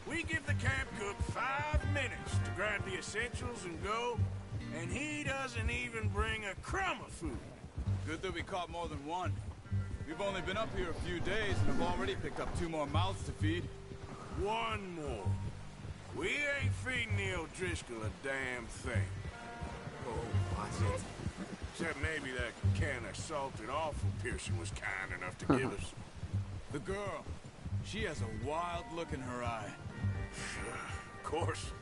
We give the camp cook 5 minutes to grab the essentials and go, and he doesn't even bring a crumb of food. Good that we caught more than one. We've only been up here a few days and have already picked up 2 more mouths to feed. 1 more. We ain't feeding the O'Driscoll a damn thing. Watch it. Except maybe that can of salted offal Pearson was kind enough to give us. The girl. She has a wild look in her eye. Of course.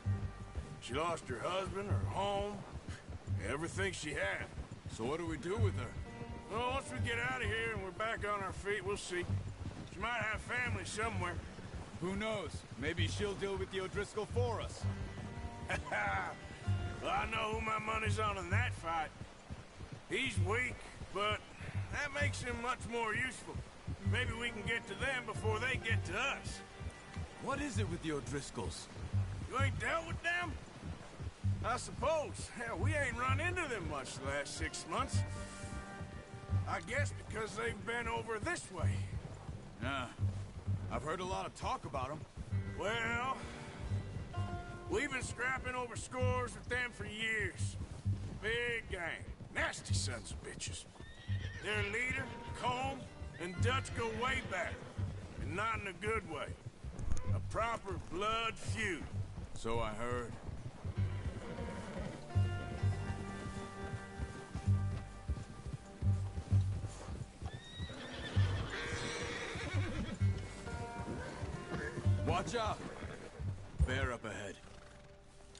She lost her husband, her home, everything she had. So what do we do with her? Well, once we get out of here and we're back on our feet, we'll see. She might have family somewhere. Who knows? Maybe she'll deal with the O'Driscoll for us. Well, I know who my money's on in that fight. He's weak, but that makes him much more useful. Maybe we can get to them before they get to us. What is it with the O'Driscolls? You ain't dealt with them? I suppose. Hell, we ain't run into them much the last 6 months. I guess because they've been over this way. Yeah. I've heard a lot of talk about them. Well, we've been scrapping over scores with them for years. Big gang. Nasty sons of bitches. Their leader, Colm, and Dutch go way back. And not in a good way. A proper blood feud. So I heard. Watch out! Bear up ahead.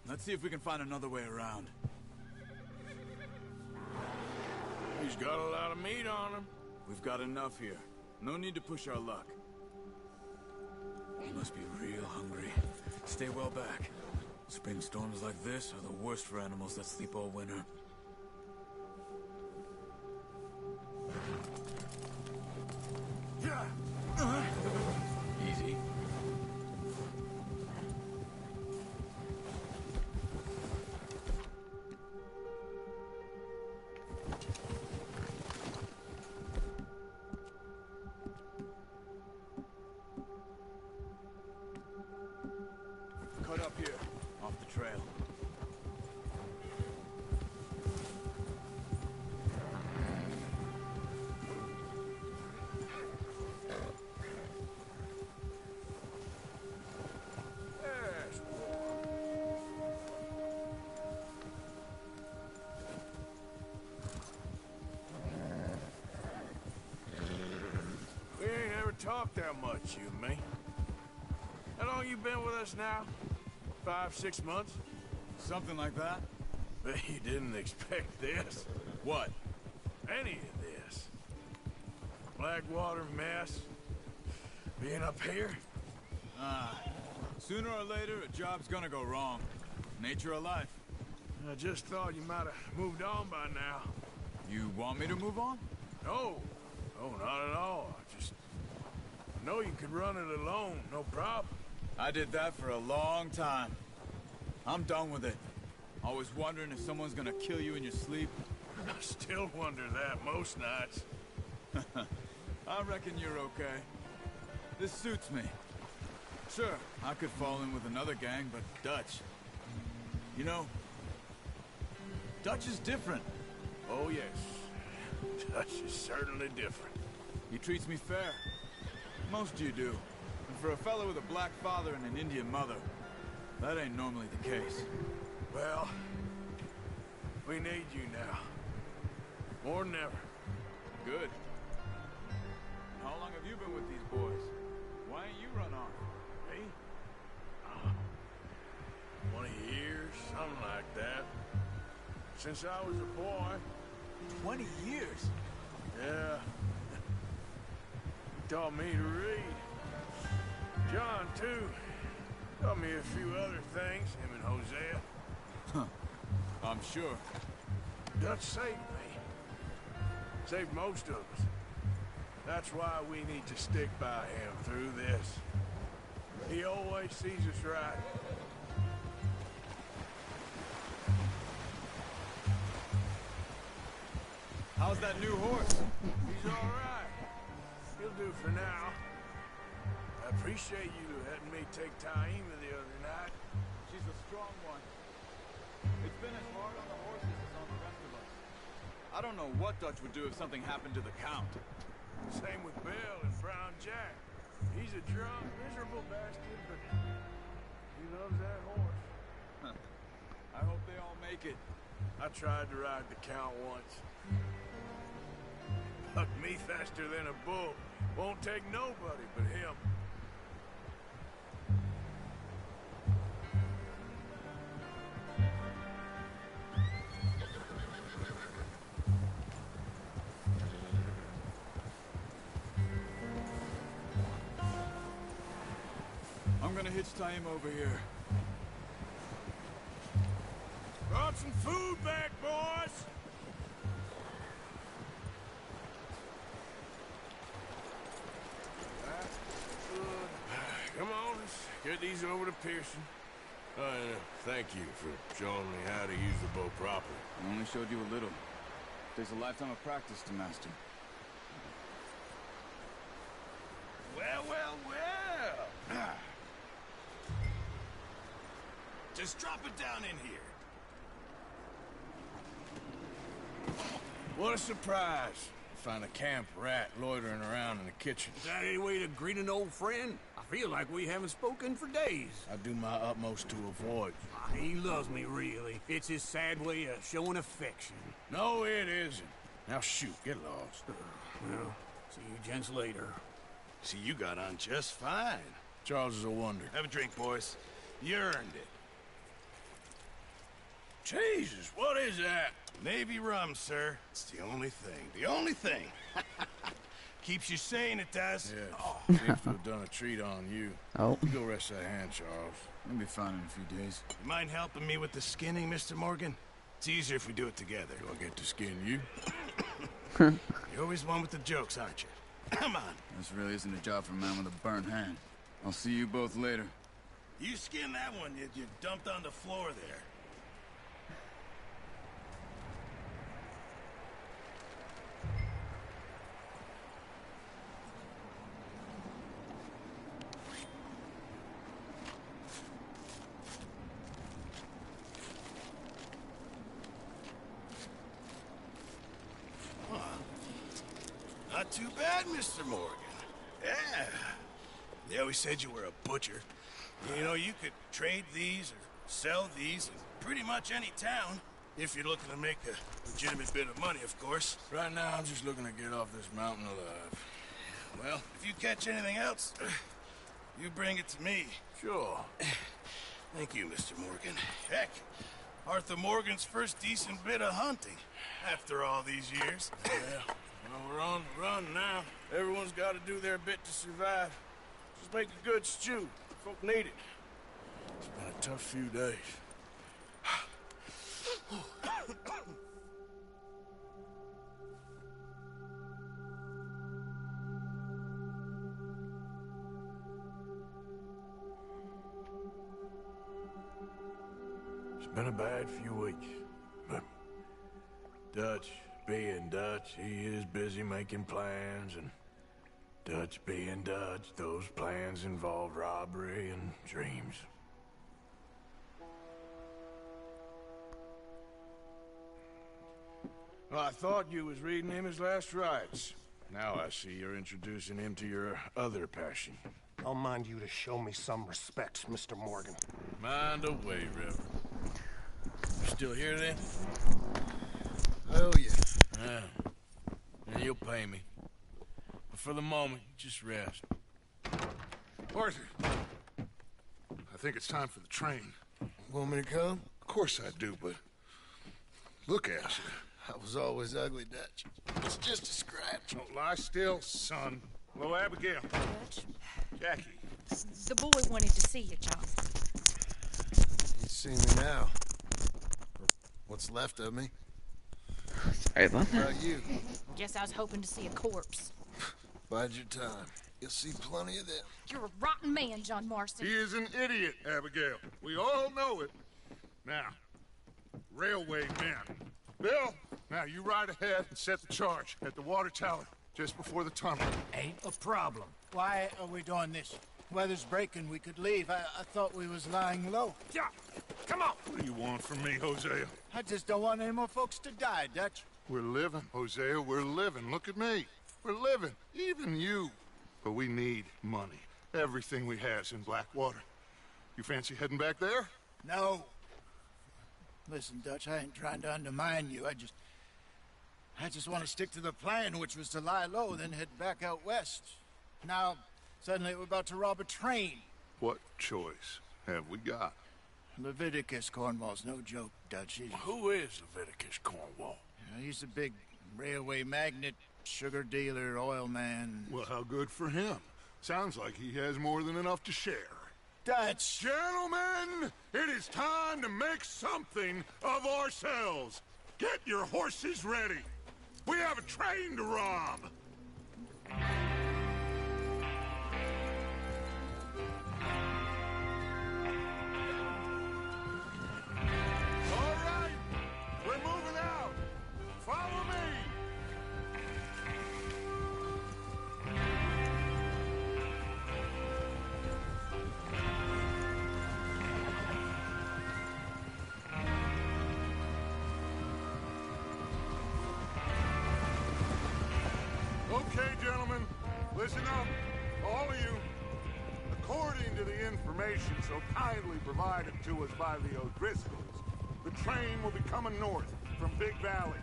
Let's see if we can find another way around. He's got a lot of meat on him. We've got enough here. No need to push our luck. He must be real hungry. Stay well back. Spring storms like this are the worst for animals that sleep all winter. Easy. Cut up here, off the trail. Yes. We ain't ever talked that much, you and me. How long you been with us now? 5, 6 months? Something like that? Bet you didn't expect this. What? Any of this. Blackwater mess. Being up here? Sooner or later, a job's gonna go wrong. Nature of life. I just thought you might have moved on by now. You want me to move on? No. No, not at all. I know you could run it alone, no problem. I did that for a long time. I'm done with it. Always wondering if someone's gonna kill you in your sleep. I still wonder that most nights. I reckon you're okay. This suits me. Sure, I could fall in with another gang, but Dutch... You know, Dutch is different. Oh, yes. Dutch is certainly different. He treats me fair. Most of you do. And for a fellow with a black father and an Indian mother, that ain't normally the case. Well, we need you now. More than ever. Good. How long have you been with these boys? Why ain't you run off? Me? 20 years, something like that. Since I was a boy. 20 years? Yeah. He taught me to read. John, too. Taught me a few other things, him and Hosea. Huh. I'm sure. Dutch saved me. Saved most of us. That's why we need to stick by him through this. He always sees us right. How's that new horse? He's all right. He'll do for now. I appreciate you letting me take Taima the other night. She's a strong one. It's been as hard on the horses as on the rest of us. I don't know what Dutch would do if something happened to the Count. Same with Bill and Brown Jack. He's a drunk, miserable bastard, but he loves that horse. I hope they all make it. I tried to ride the Count once. Hucked me faster than a bull. Won't take nobody but him. I'm gonna hitch tie him over here. Brought some food back, boys! That's good. Come on, let's get these over to Pearson. Thank you for showing me how to use the bow properly. I only showed you a little. Takes a lifetime of practice to master. Well, well, well! Just drop it down in here. What a surprise. Find a camp rat loitering around in the kitchen. Is that any way to greet an old friend? I feel like we haven't spoken for days. I do my utmost to avoid. He loves me, really. It's his sad way of showing affection. No, it isn't. Now shoot, get lost. Well, see you gents later. See, you got on just fine. Charles is a wonder. Have a drink, boys. You earned it. Jesus, what is that? Navy rum, sir. It's the only thing. The only thing. Keeps you sane, it does. Yeah. Oh. Seems to have done a treat on you. Oh. You go rest that hand, Charles. I'll be fine in a few days. You mind helping me with the skinning, Mr. Morgan? It's easier if we do it together. Do I get to skin you? You're always one with the jokes, aren't you? Come on. This really isn't a job for a man with a burnt hand. I'll see you both later. You skin that one you dumped on the floor there. Not too bad, Mr. Morgan. Yeah. They always said you were a butcher. You know, you could trade these or sell these in pretty much any town, if you're looking to make a legitimate bit of money, of course. Right now, I'm just looking to get off this mountain alive. Well, if you catch anything else, you bring it to me. Sure. Thank you, Mr. Morgan. Heck, Arthur Morgan's first decent bit of hunting, after all these years. Yeah. Well, we're on the run now. Everyone's got to do their bit to survive. Just make a good stew. Folk need it. It's been a tough few days. It's been a bad few weeks, but Dutch being Dutch, he is busy making plans, and Dutch being Dutch, those plans involve robbery and dreams. Well, I thought you was reading him his last rites. Now I see you're introducing him to your other passion. I'll mind you to show me some respect, Mr. Morgan. Mind away, Reverend. You still here then? Hell yeah. Yeah. And you'll pay me. But for the moment, just rest. Arthur, I think it's time for the train. Want me to come? Of course I do, but look at you. I was always ugly, Dutch. It's just a scratch. Don't lie still, son. Hello, Abigail. Dutch, Jackie. the boy wanted to see you, John. You see me now. What's left of me? Sorry about What about you? Guess I was hoping to see a corpse. Bide your time. You'll see plenty of them. You're a rotten man, John Marston. He is an idiot, Abigail. We all know it. Now, railway men. Bill, now you ride ahead and set the charge at the water tower just before the tunnel. Ain't a problem. Why are we doing this? Weather's breaking. We could leave. I thought we was lying low. Yeah, come on. What do you want from me, Hosea? I just don't want any more folks to die, Dutch. We're living, Hosea. We're living. Look at me. We're living. Even you. But we need money. Everything we has in Blackwater. You fancy heading back there? No. Listen, Dutch, I ain't trying to undermine you. I just want to stick to the plan, which was to lie low, then head back out west. Now, suddenly we're about to rob a train. What choice have we got? Leviticus Cornwall's no joke, Dutch. Who is Leviticus Cornwall? He's a big railway magnate, sugar dealer, oil man. Well, how good for him. Sounds like he has more than enough to share. Dutch! Gentlemen, it is time to make something of ourselves. Get your horses ready. We have a train to rob. All right, we're moving out. Follow me. Okay, gentlemen, listen up, all of you. According to the information so kindly provided to us by the O'Driscolls, the train will be coming north from Big Valley.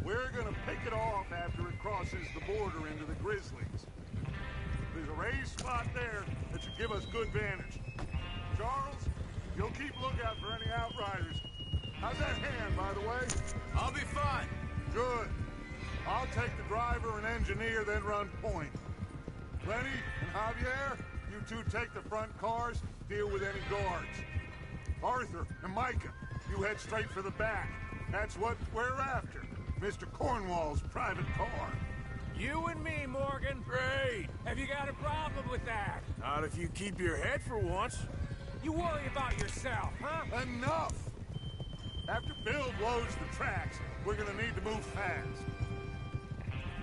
We're gonna pick it off after it crosses the border into the Grizzlies. There's a raised spot there that should give us good vantage. Charles, you'll keep lookout for any outriders. How's that hand, by the way? I'll be fine. Good. I'll take the driver and engineer, then run point. Lenny and Javier, you two take the front cars, deal with any guards. Arthur and Micah, you head straight for the back. That's what we're after. Mr. Cornwall's private car. You and me, Morgan. Great. Have you got a problem with that? Not if you keep your head for once. You worry about yourself, huh? Enough! After Bill blows the tracks, we're gonna need to move fast.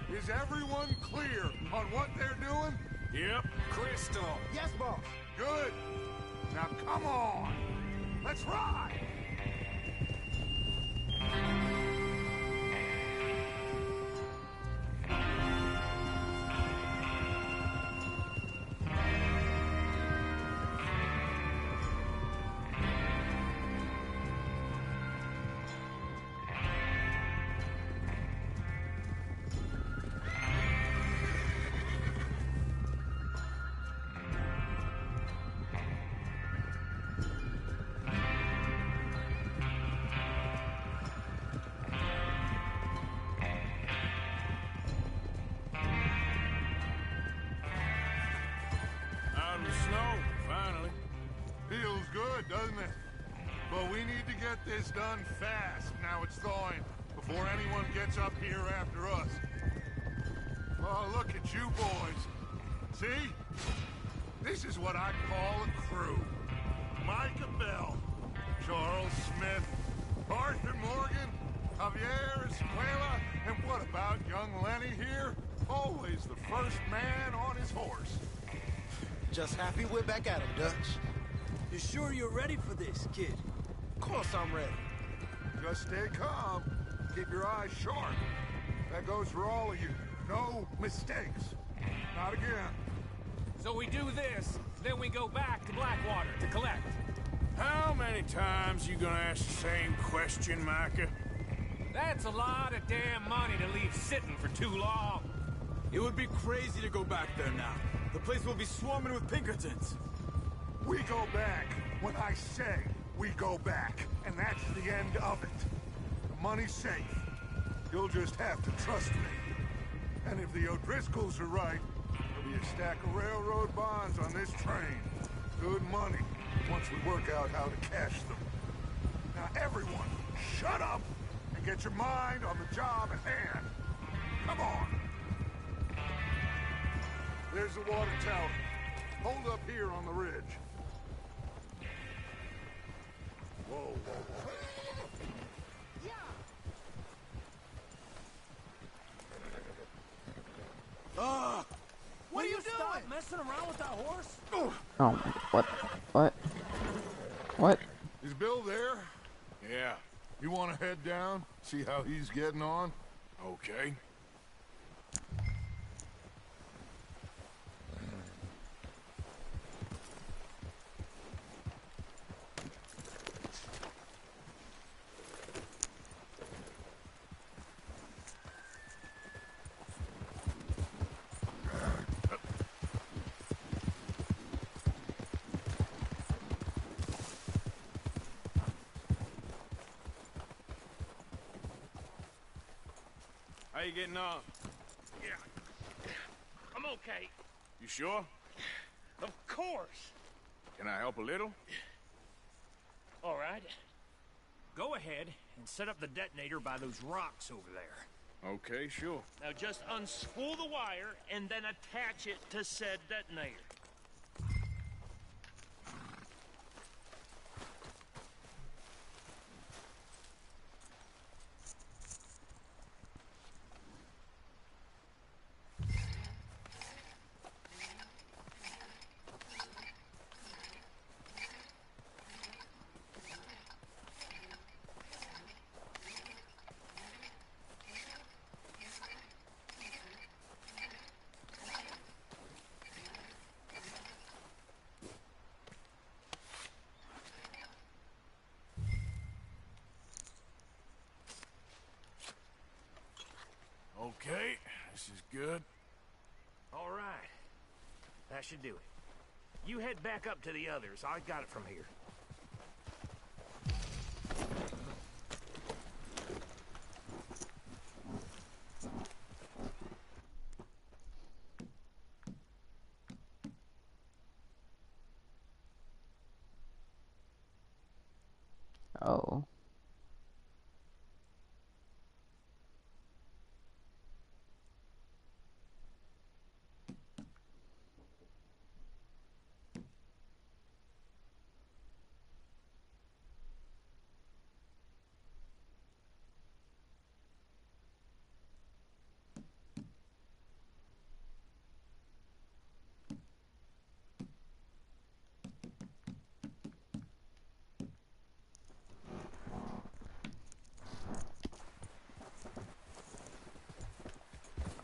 Is everyone clear on what they're doing? Yep. Crystal. Yes, boss. Good. Now come on. Let's ride. Out in the snow, finally. Feels good, doesn't it? But we need to get this done fast. Now it's thawing, before anyone gets up here after us. Oh, look at you boys. See? This is what I call a crew. Micah Bell, Charles Smith, Arthur Morgan, Javier Escuela, and what about young Lenny here? Always the first man on his horse. Just happy we're back at him, Dutch. You sure you're ready for this, kid? Of course I'm ready. Just stay calm. Keep your eyes sharp. That goes for all of you. No mistakes. Not again. So we do this, then we go back to Blackwater to collect. How many times you gonna ask the same question, Micah? That's a lot of damn money to leave sitting for too long. It would be crazy to go back there now. The place will be swarming with Pinkertons. We go back when I say we go back, and that's the end of it. The money's safe. You'll just have to trust me. And if the O'Driscolls are right, there'll be a stack of railroad bonds on this train. Good money, once we work out how to cash them. Now everyone, shut up and get your mind on the job at hand. Come on. There's the water tower. Hold up here on the ridge. Whoa, whoa, whoa. What are you doing? Stop messing around with that horse? Oh my god, what? What? What? Is Bill there? Yeah. You want to head down? See how he's getting on? Okay. you getting on? Yeah. I'm okay. You sure? Of course. Can I help a little? All right. Go ahead and set up the detonator by those rocks over there. Okay, sure. Now just unspool the wire and then attach it to said detonator. Okay, this is good. All right. That should do it. You head back up to the others. I got it from here. Oh.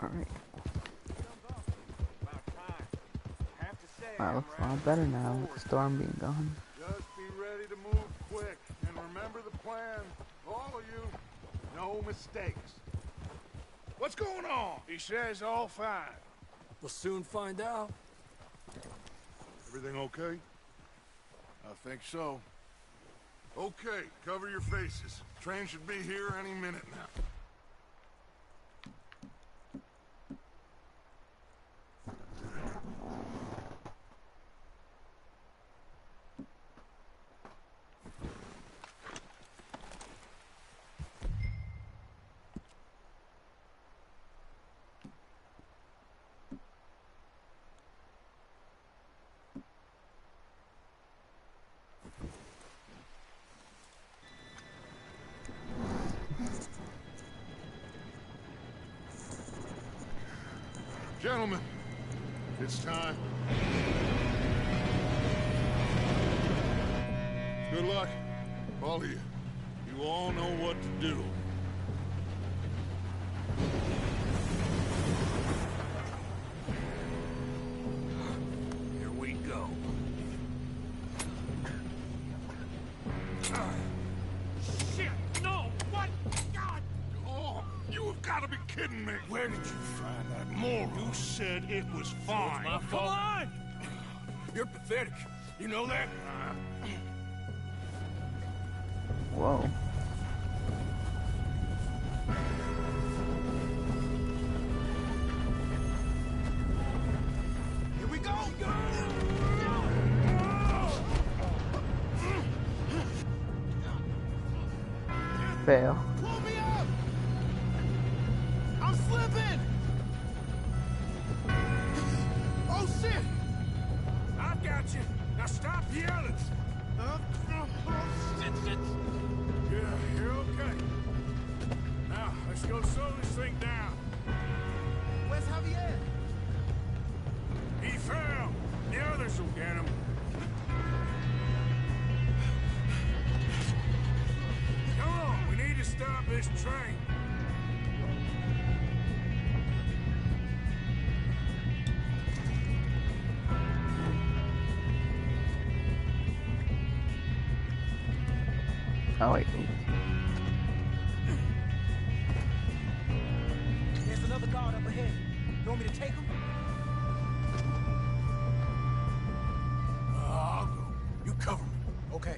Alright. That looks a lot better now with the storm being gone. Just be ready to move quick, and remember the plan. All of you, no mistakes. What's going on? He says all fine. We'll soon find out. Everything okay? I think so. Okay, cover your faces. Train should be here any minute now. Gentlemen, it's time. Good luck, all of you. You all know what to do. Here we go. Shit! No! What? God! Oh, you have got to be kidding me. Where did you find that moron? You said it was fine. My fault. Come on! You're pathetic. You know that? Whoa. Here we go! Fail. Pull me up! I'm slipping! Oh shit! I got you. Now stop yelling. Shit! Yeah, you're okay. Now, let's go slow this thing down. Where's Javier? He fell. The others will get him. Come on, we need to stop this train. Oh wait. There's another guard up ahead. You want me to take him? I'll go. You cover me. Okay.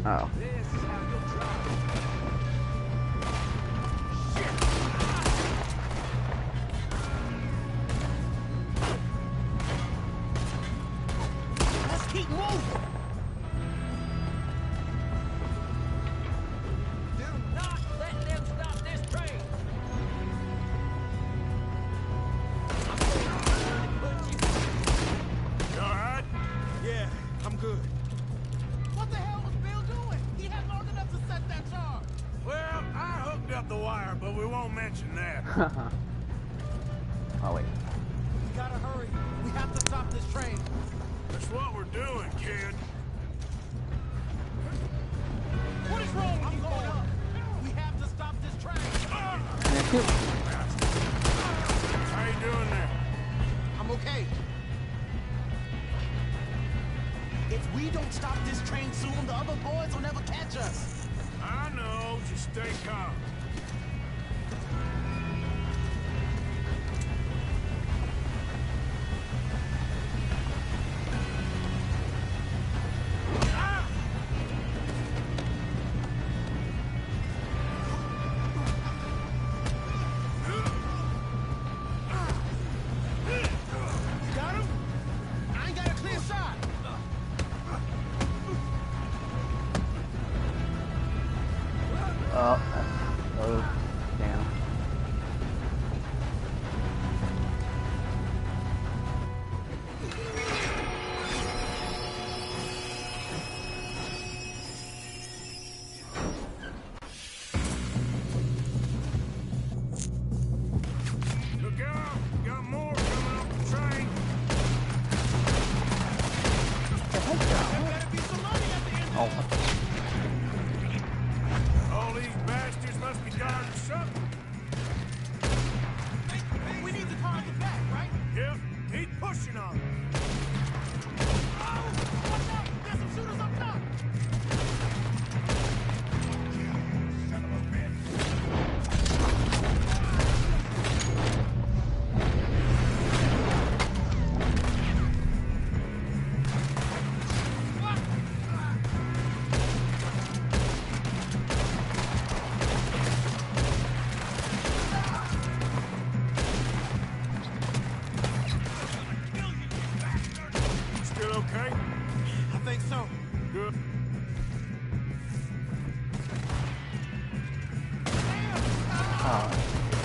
Oh. Let's keep moving. Do not let them stop this train. You alright? Yeah, I'm good. What the hell was Bill doing? He had long enough to set that charge. Well, I hooked up the wire, but we won't mention that. Oh wait. We gotta hurry. We have to stop this train. That's what we're doing, kid. What is wrong? I'm going up. We have to stop this train. How you doing there? I'm okay. If we don't stop this train soon, the other boys will never catch us. I know, just stay calm. You got him? I ain't got a clear shot. Oh, oh, damn. Look out! Got more coming off the train. Oh. All these bastards must be guarding something. We need the car at the back, right? Yep, keep pushing on it. Oh, watch out! There's some shooters up top. Son of a bitch. Still okay? I think so. Good. Oh.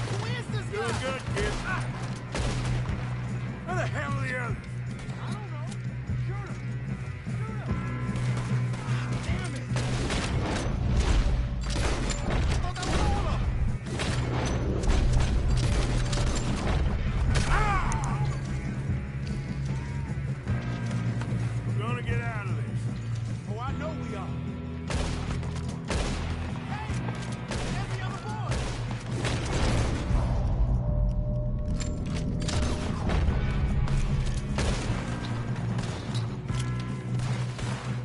Who is this Doing guy? good, kid. Where the hell are the others? I don't know. Shoot him. Shoot him. Damn it. I thought that was all of them. We're gonna get out of this. Oh, I know we are. Hey, there's the other boy.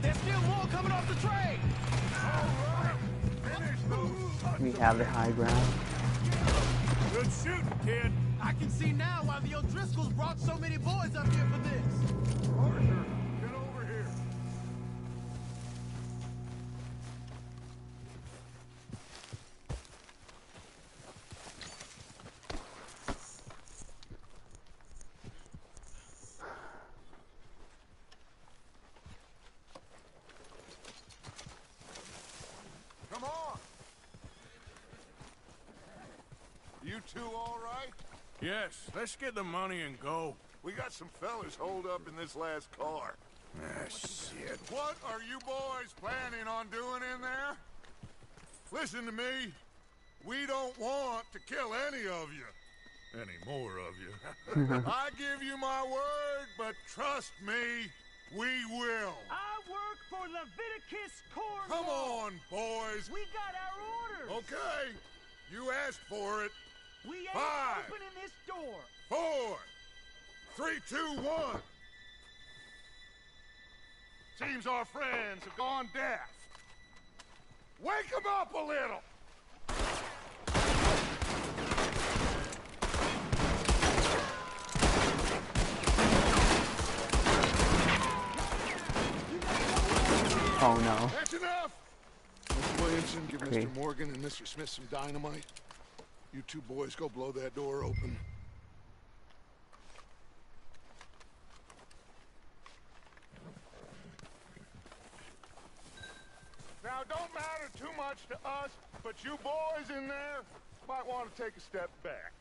There's still more coming off the train. All right, finish those. We have the high ground. Good shooting, kid. I can see now why the O'Driscolls brought so many boys up here for this. Arthur, get over here. Come on! You two all right? Yes, let's get the money and go. We got some fellas holed up in this last car. Ah, shit. What are you boys planning on doing in there? Listen to me. We don't want to kill any of you. Any more of you. I give you my word, but trust me, we will. I work for Leviticus Corps. Come on, boys. We got our orders. Okay. You asked for it. We ain't 5, opening this door. 4, 3, 2, 1. Seems our friends have gone deaf. Wake them up a little. Oh no. That's enough! Mr. Williamson, give Okay. Mr. Morgan and Mr. Smith some dynamite. You two boys go blow that door open. Now, it don't matter too much to us, but you boys in there might want to take a step back.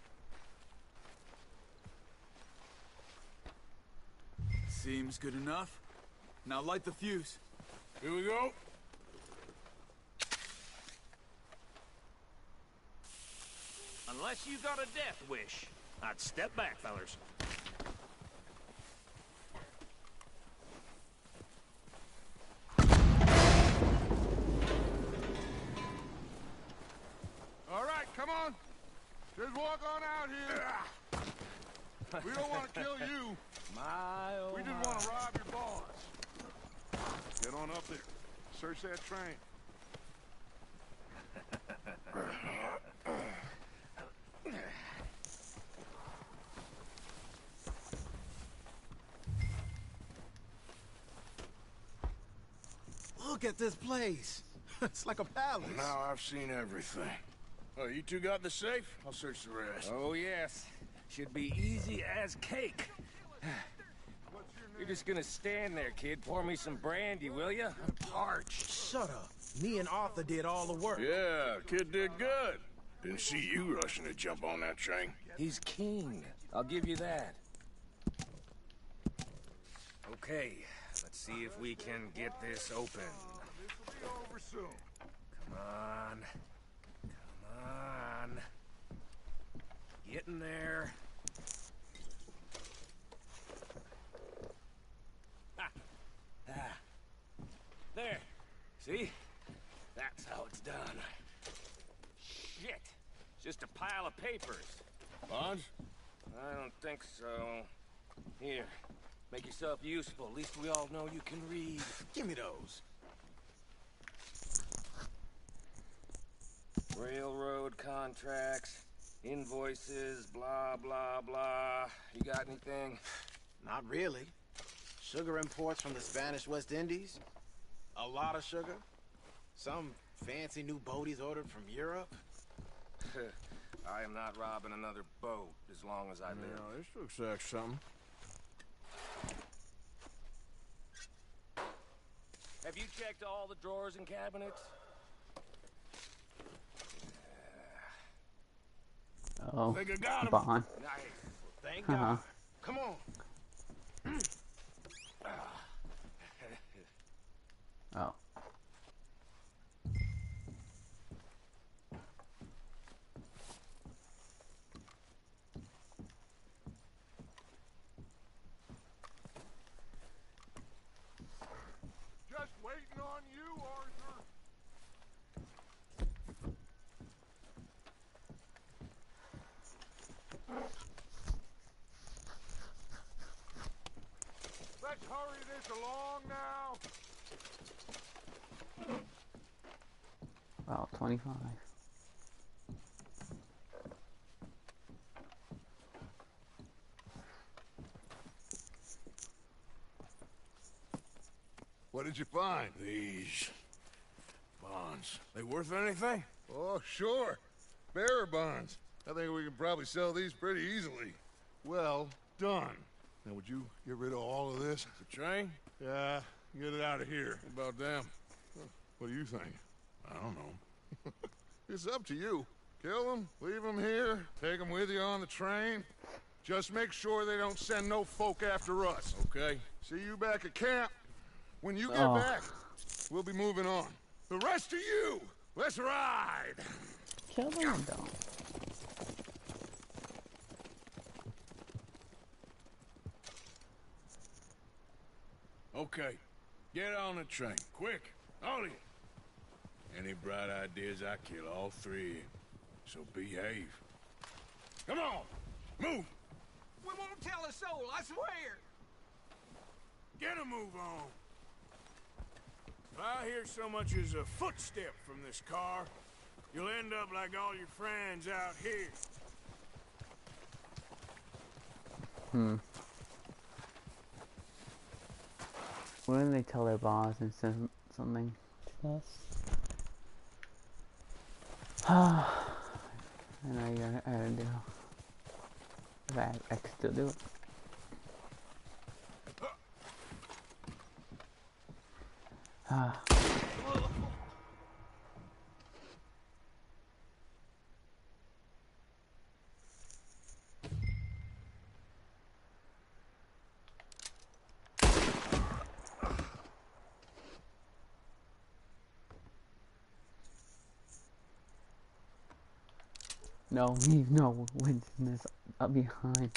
Seems good enough. Now light the fuse. Here we go. Unless you got a death wish, I'd step back, fellers. All right, come on. Just walk on out here. We don't want to kill you. We just want to rob your boss. Get on up there. Search that train. Look at this place. It's like a palace. Now I've seen everything. Oh, you two got the safe? I'll search the rest. Oh, yes. Should be easy as cake. You're just gonna stand there, kid. Pour me some brandy, will ya? I'm parched. Shut up. Me and Arthur did all the work. Yeah, kid did good. Didn't see you rushing to jump on that train. He's king. I'll give you that. Okay, let's see if we can get this open. This will be over soon. Come on. Come on. Get in there. There. See? That's how it's done. Shit. It's just a pile of papers. Bonds? I don't think so. Here. Make yourself useful. At least we all know you can read. Give me those. Railroad contracts, invoices, blah, blah, blah. You got anything? Not really. Sugar imports from the Spanish West Indies. A lot of sugar. Some fancy new boat he's ordered from Europe. I am not robbing another boat as long as I live. Yeah, this looks like something. Have you checked all the drawers and cabinets? Oh, Think I got him. Bond. Nice. Thank Uh-huh. God. Come on. Oh. Just waiting on you, Arthur. Let's hurry this along now. Wow, 25. What did you find? These bonds. They worth anything? Oh, sure. Bearer bonds. I think we can probably sell these pretty easily. Well done. Now, would you get rid of all of this? The train? Yeah, get it out of here. What about them? What do you think? I don't know. It's up to you. Kill them, leave them here, take them with you on the train. Just make sure they don't send no folk after us. Okay. See you back at camp. When you get Oh. back, we'll be moving on. The rest of you, let's ride! Kill them, though. Okay. Get on the train. Quick. All of you. Any bright ideas, I kill all three of you. So behave. Come on. Move. We won't tell a soul, I swear. Get a move on. If I hear so much as a footstep from this car, you'll end up like all your friends out here. Wouldn't they tell their boss and send something to us? I know you gotta do. If I could still do it. No, leave no witness up behind.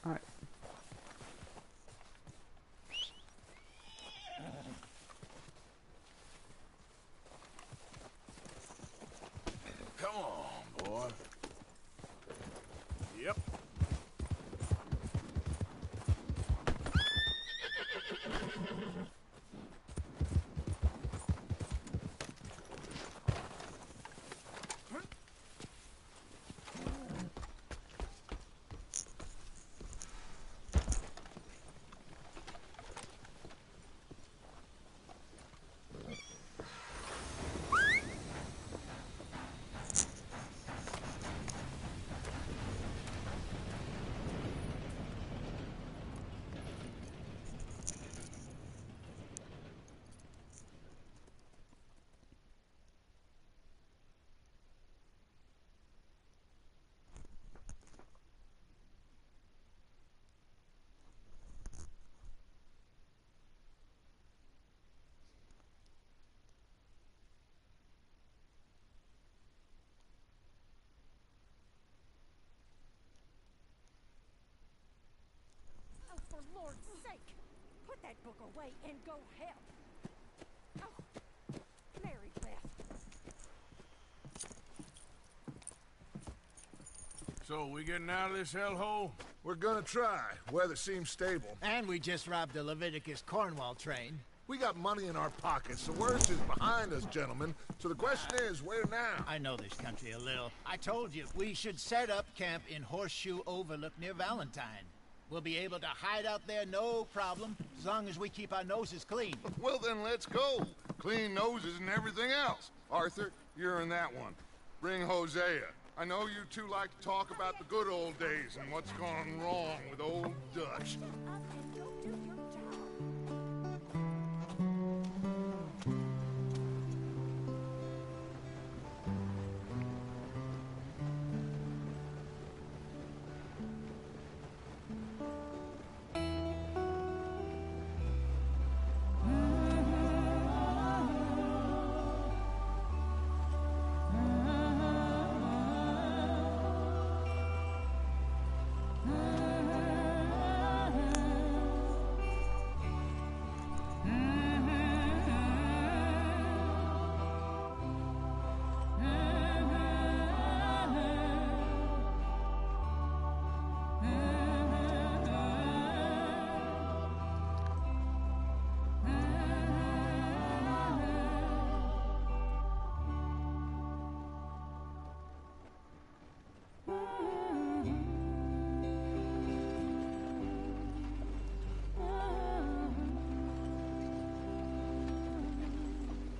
Alright. Come on, boy. Yep. Oh, for Lord's sake! Put that book away and go help! Oh, Mary Beth. So, we getting out of this hellhole? We're gonna try. Weather seems stable. And we just robbed the Leviticus Cornwall train. We got money in our pockets. The worst is behind us, gentlemen. So the question is, where now? I know this country a little. I told you, we should set up camp in Horseshoe Overlook near Valentine. We'll be able to hide out there no problem, as long as we keep our noses clean. Well, then let's go. Clean noses and everything else. Arthur, you're in that one. Bring Hosea. I know you two like to talk about the good old days and what's gone wrong with old Dutch.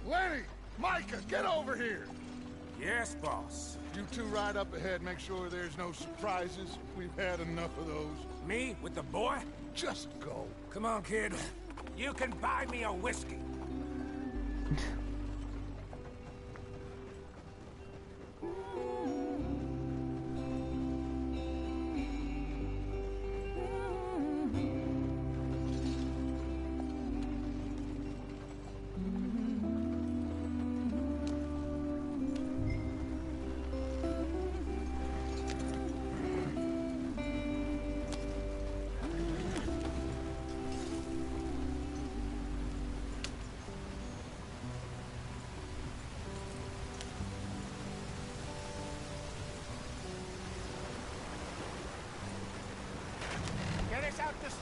Lenny! Micah, get over here! Yes, boss. You two ride up ahead, make sure there's no surprises. We've had enough of those. Me? With the boy? Just go. Come on, kid. You can buy me a whiskey.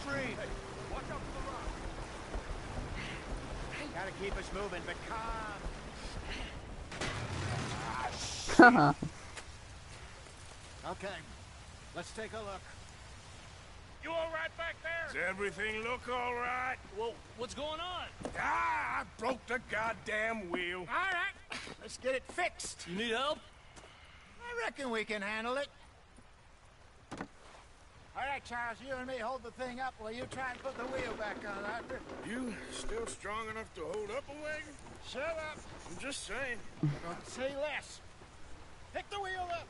stream. Hey, watch out for the rock. Gotta keep us moving, but calm. Okay, let's take a look. You all right back there? Does everything look all right? Well, what's going on? Ah, I broke the goddamn wheel. All right, let's get it fixed. You need help? I reckon we can handle it. All right, Charles, you and me hold the thing up while you try and put the wheel back on, Arthur. You still strong enough to hold up a wagon? Shut up. I'm just saying. Don't say less. Pick the wheel up.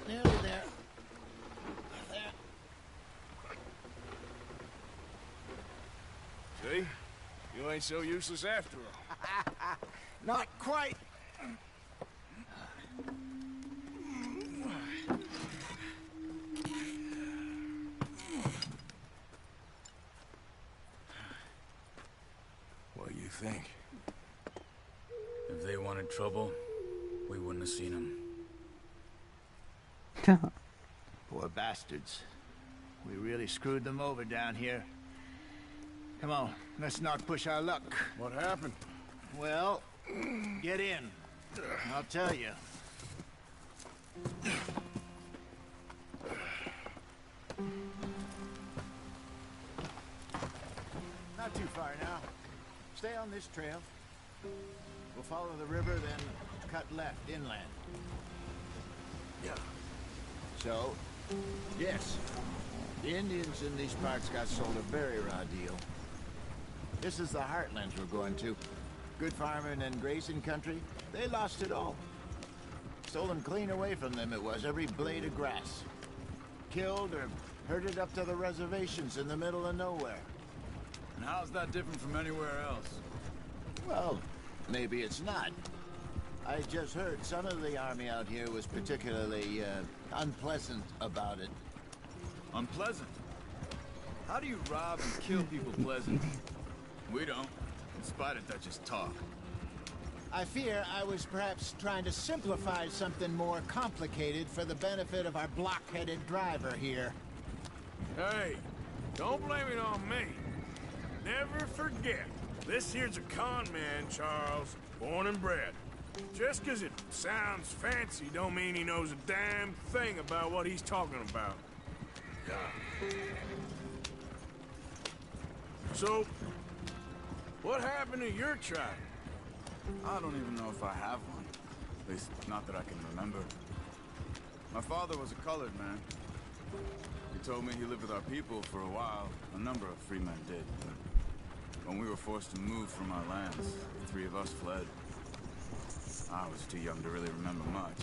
Nearly there. See? You ain't so useless after all. Not quite. What do you think? If they wanted trouble, we wouldn't have seen them. Poor bastards. We really screwed them over down here. Come on, let's not push our luck. What happened? Well, get in. I'll tell you. Not too far now. Stay on this trail. We'll follow the river, then cut left inland. Yeah. So, yes, the Indians in these parts got sold a very raw deal. This is the heartlands we're going to. Good farming and grazing country, they lost it all. Stolen clean away from them it was, every blade of grass. Killed or herded up to the reservations in the middle of nowhere. And how's that different from anywhere else? Well, maybe it's not. I just heard some of the army out here was particularly, unpleasant about it. Unpleasant? How do you rob and kill people pleasant? We don't. In spite of Dutch's talk. I fear I was perhaps trying to simplify something more complicated for the benefit of our block-headed driver here. Hey, don't blame it on me. Never forget, this here's a con man, Charles, born and bred. Just 'cause it sounds fancy don't mean he knows a damn thing about what he's talking about. So, what happened to your tribe? I don't even know if I have one. At least, not that I can remember. My father was a colored man. He told me he lived with our people for a while. A number of free men did. But when we were forced to move from our lands, the three of us fled. I was too young to really remember much.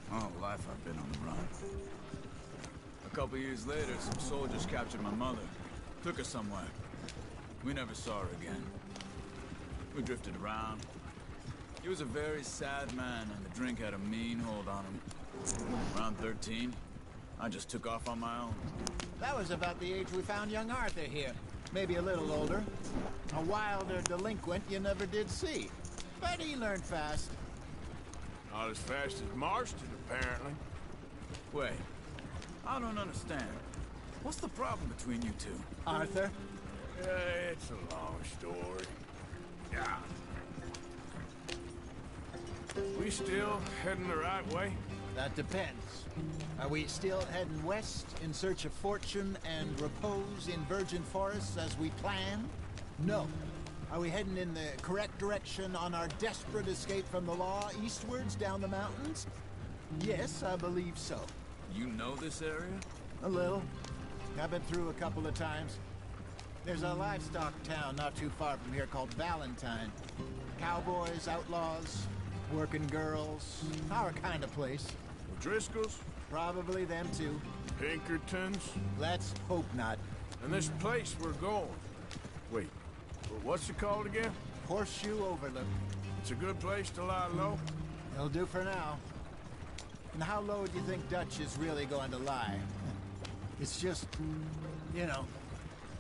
My whole life I've been on the run. A couple years later, some soldiers captured my mother. Took her somewhere. We never saw her again. We drifted around. He was a very sad man, and the drink had a mean hold on him. Around 13, I just took off on my own. That was about the age we found young Arthur here. Maybe a little older. A wilder delinquent you never did see. But he learned fast. Not as fast as Marston, apparently. Wait, I don't understand. What's the problem between you two? Arthur? It's a long story. Yeah. We still heading the right way? That depends. Are we still heading west in search of fortune and repose in virgin forests as we planned? No. Are we heading in the correct direction on our desperate escape from the law eastwards down the mountains? Yes, I believe so. You know this area? A little. I've been through a couple of times. There's a livestock town not too far from here called Valentine. Cowboys, outlaws, working girls, our kind of place. Driscoll's? Probably them too. Pinkertons? Let's hope not. And this place we're going. Wait, what's it called again? Horseshoe Overlook. It's a good place to lie low? It'll do for now. And how low do you think Dutch is really going to lie? It's just, you know,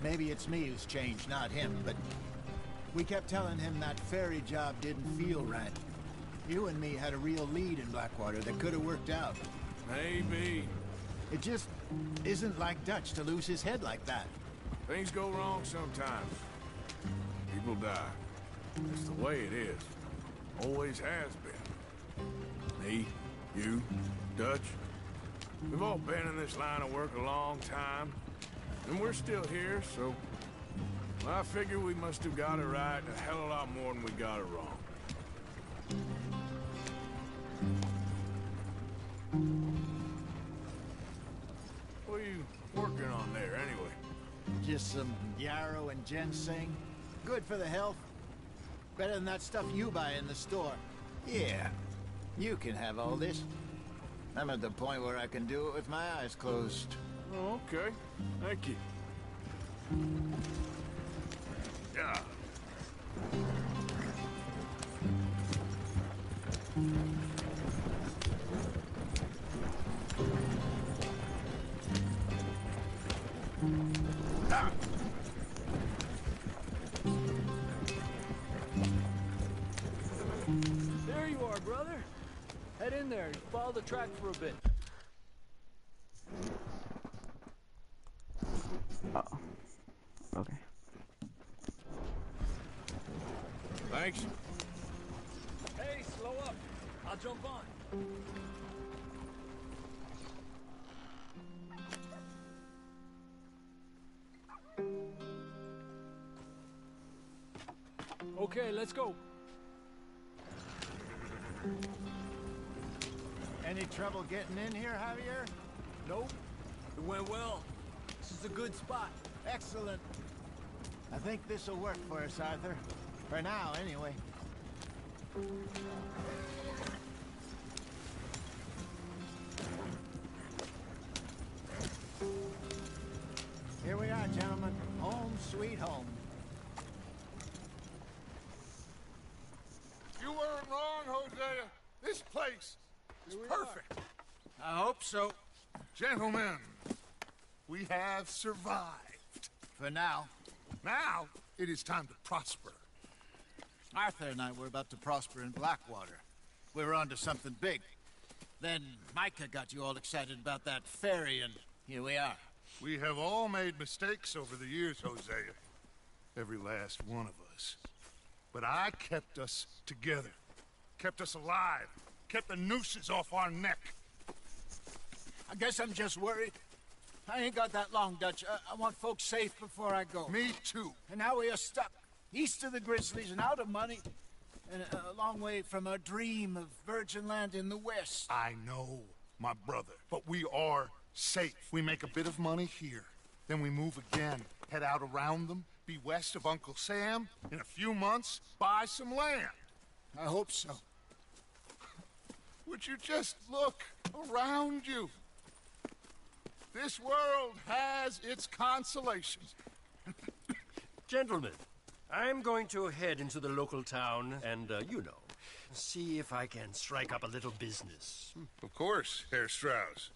maybe it's me who's changed, not him, but We kept telling him that ferry job didn't feel right. You and me had a real lead in Blackwater that could have worked out. Maybe. It just isn't like Dutch to lose his head like that. Things go wrong sometimes. People die. It's the way it is. Always has been. Me, you, Dutch. We've all been in this line of work a long time. And we're still here, so... I figure we must have got it right a hell of a lot more than we got it wrong. What are you working on there, anyway? Just some yarrow and ginseng. Good for the health. Better than that stuff you buy in the store. Yeah, you can have all this. I'm at the point where I can do it with my eyes closed. Oh, okay. Thank you. Yeah. Ah. There you are, brother. Head in there. Follow the track for a bit. Oh. Okay. Thanks. Hey, slow up. I'll jump on. Okay, let's go. Any trouble getting in here, Javier? Nope. It went well. This is a good spot. Excellent. I think this'll work for us, Arthur. For now, anyway. Here we are, gentlemen. Home sweet home. You weren't wrong, Hosea. This place is perfect. I hope so. Gentlemen, we have survived. For now. Now, it is time to prosper. Arthur and I were about to prosper in Blackwater. We were onto something big. Then Micah got you all excited about that ferry, and here we are. We have all made mistakes over the years, Hosea. Every last one of us. But I kept us together. Kept us alive. Kept the nooses off our neck. I guess I'm just worried. I ain't got that long, Dutch. I want folks safe before I go. Me too. And now we are stuck. East of the Grizzlies and out of money. And a long way from our dream of virgin land in the west. I know, my brother. But we are safe. We make a bit of money here. Then we move again. Head out around them. Be west of Uncle Sam. In a few months, buy some land. I hope so. Would you just look around you? This world has its consolations. Gentlemen, I'm going to head into the local town and, you know, see if I can strike up a little business. Of course, Herr Strauss.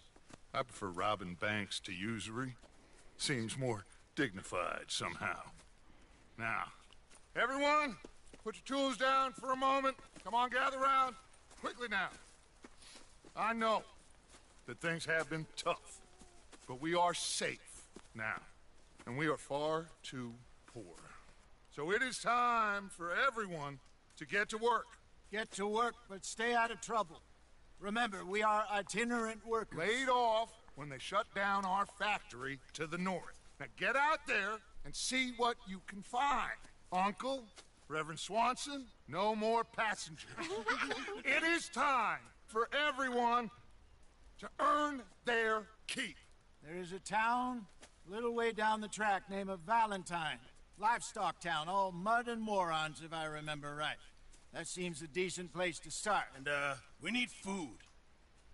I prefer robbing banks to usury. Seems more dignified somehow. Now, everyone, put your tools down for a moment. Come on, gather round. Quickly now. I know that things have been tough, but we are safe now, and we are far too poor. So it is time for everyone to get to work. Get to work, but stay out of trouble. Remember, we are itinerant workers. Laid off when they shut down our factory to the north. Now get out there and see what you can find. Uncle, Reverend Swanson, no more passengers. It is time for everyone to earn their keep. There is a town a little way down the track named Valentine. Livestock town, all mud and morons, if I remember right. That seems a decent place to start. And, we need food.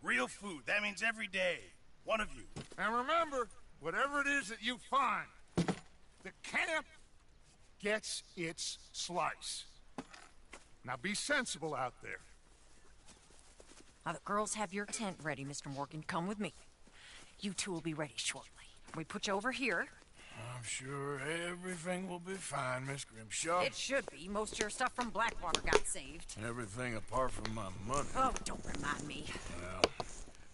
Real food. That means every day. One of you. And remember, whatever it is that you find, the camp gets its slice. Now be sensible out there. Now the girls have your tent ready, Mr. Morgan. Come with me. You two will be ready shortly. We put you over here. I'm sure everything will be fine, Miss Grimshaw. It should be. Most of your stuff from Blackwater got saved. Everything apart from my money. Oh, don't remind me. Well,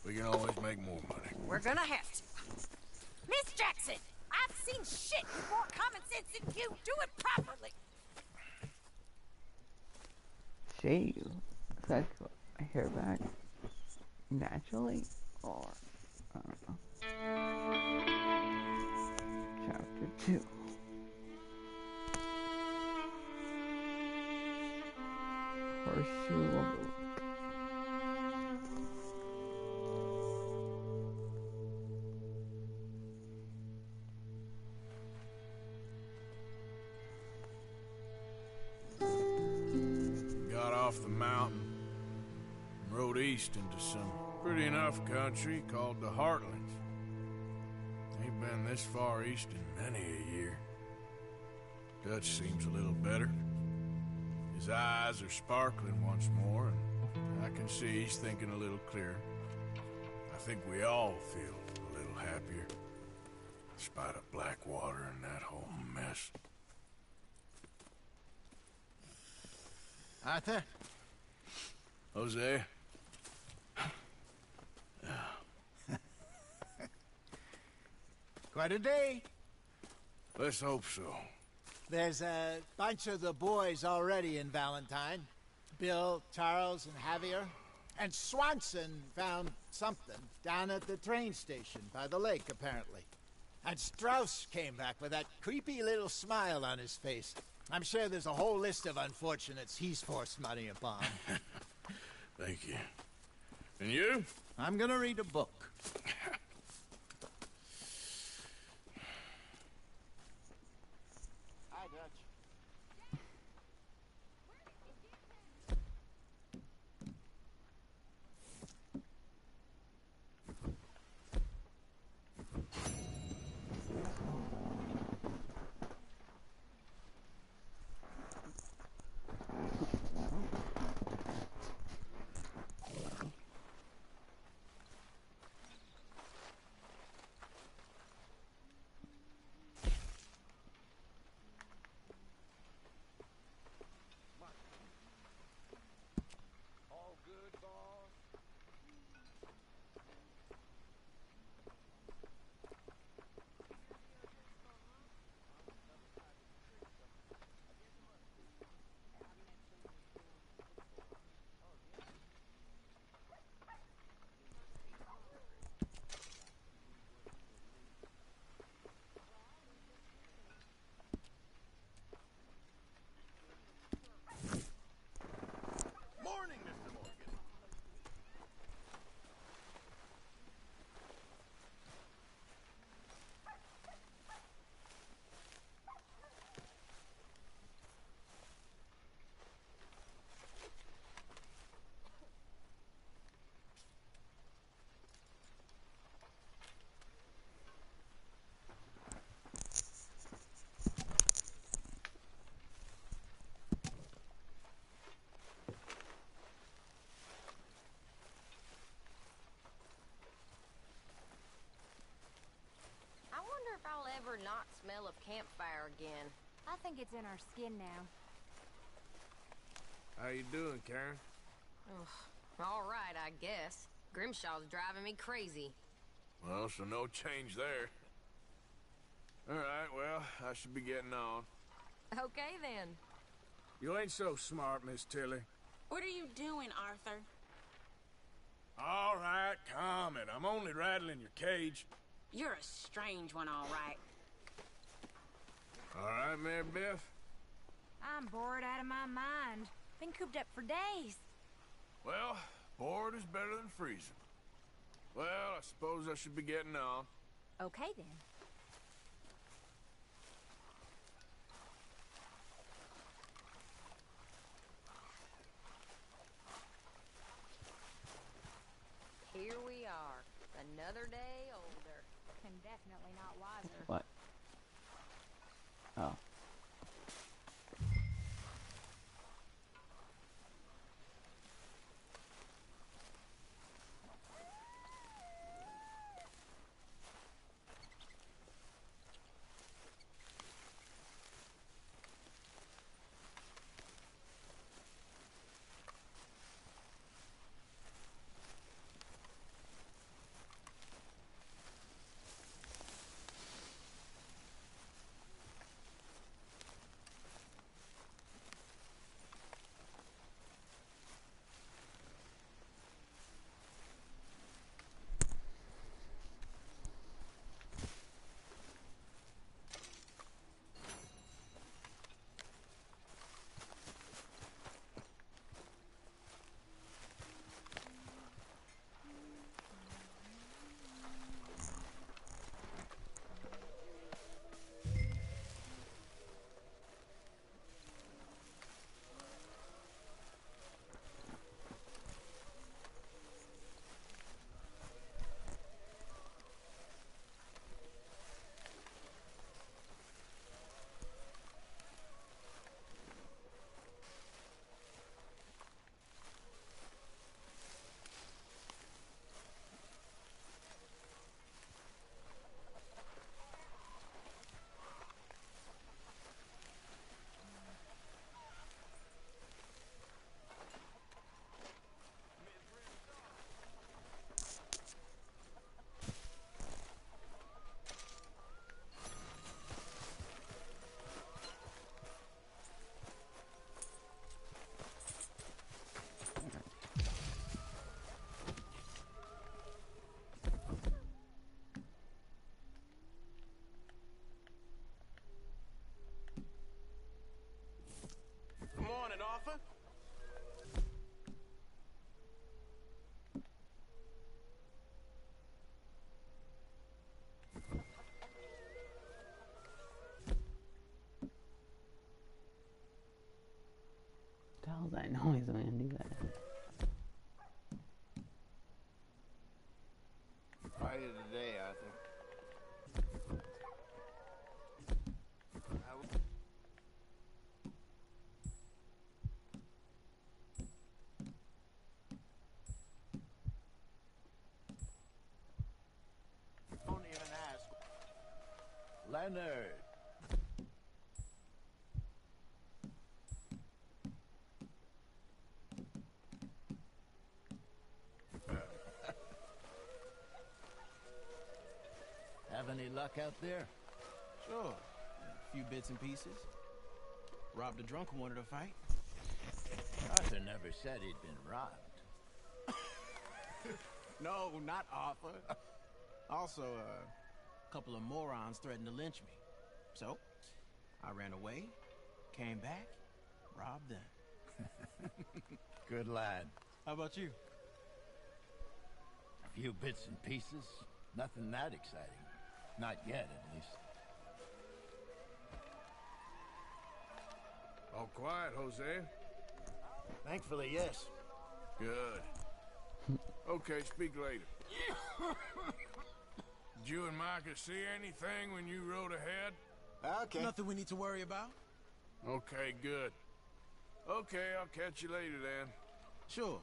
we can always make more money. We're gonna have to. Miss Jackson, I've seen shit with more common sense than you. Do it properly. Shave. That's what I hear back naturally, or I don't know. Chapter 2. Horseshoe Overlook. Got off the mountain and rode east into some pretty enough country called the Heartlands. Ain't been this far east in many a year. Dutch seems a little better. His eyes are sparkling once more, and I can see he's thinking a little clearer. I think we all feel a little happier, in spite of Blackwater and that whole mess. Arthur? Jose? Quite a day. Let's hope so. There's a bunch of the boys already in Valentine. Bill, Charles, and Javier. And Swanson found something down at the train station by the lake, apparently. And Strauss came back with that creepy little smile on his face. I'm sure there's a whole list of unfortunates he's forced money upon. Thank you. And you? I'm gonna read a book. Hi, Dutch. Morning, Mr. Morgan. I wonder if I'll ever not smell of campfire again. I think it's in our skin now. How you doing, Karen? All right, I guess. Grimshaw's driving me crazy. Well, so no change there. All right, well, I should be getting on. Okay, then. You ain't so smart, Miss Tilly. What are you doing, Arthur? All right, calm it. I'm only rattling your cage. You're a strange one, all right. All right, Mary Beth? I'm bored out of my mind. Been cooped up for days. Well, bored is better than freezing. Well, I suppose I should be getting on. Okay, then. Here we are, another day older. And definitely not wiser. What? Oh. Leonard. Have any luck out there? Sure. A few bits and pieces. Robbed a drunk who wanted to fight. Arthur never said he'd been robbed. No, not Arthur. Also, a couple of morons threatened to lynch me. So, I ran away, came back, robbed them. Good lad. How about you? A few bits and pieces. Nothing that exciting. Not yet, at least. All quiet, Jose? Thankfully, yes. Good. Okay, speak later. Did you and Micah see anything when you rode ahead? Okay. Nothing we need to worry about? Okay, good. Okay, I'll catch you later then. Sure.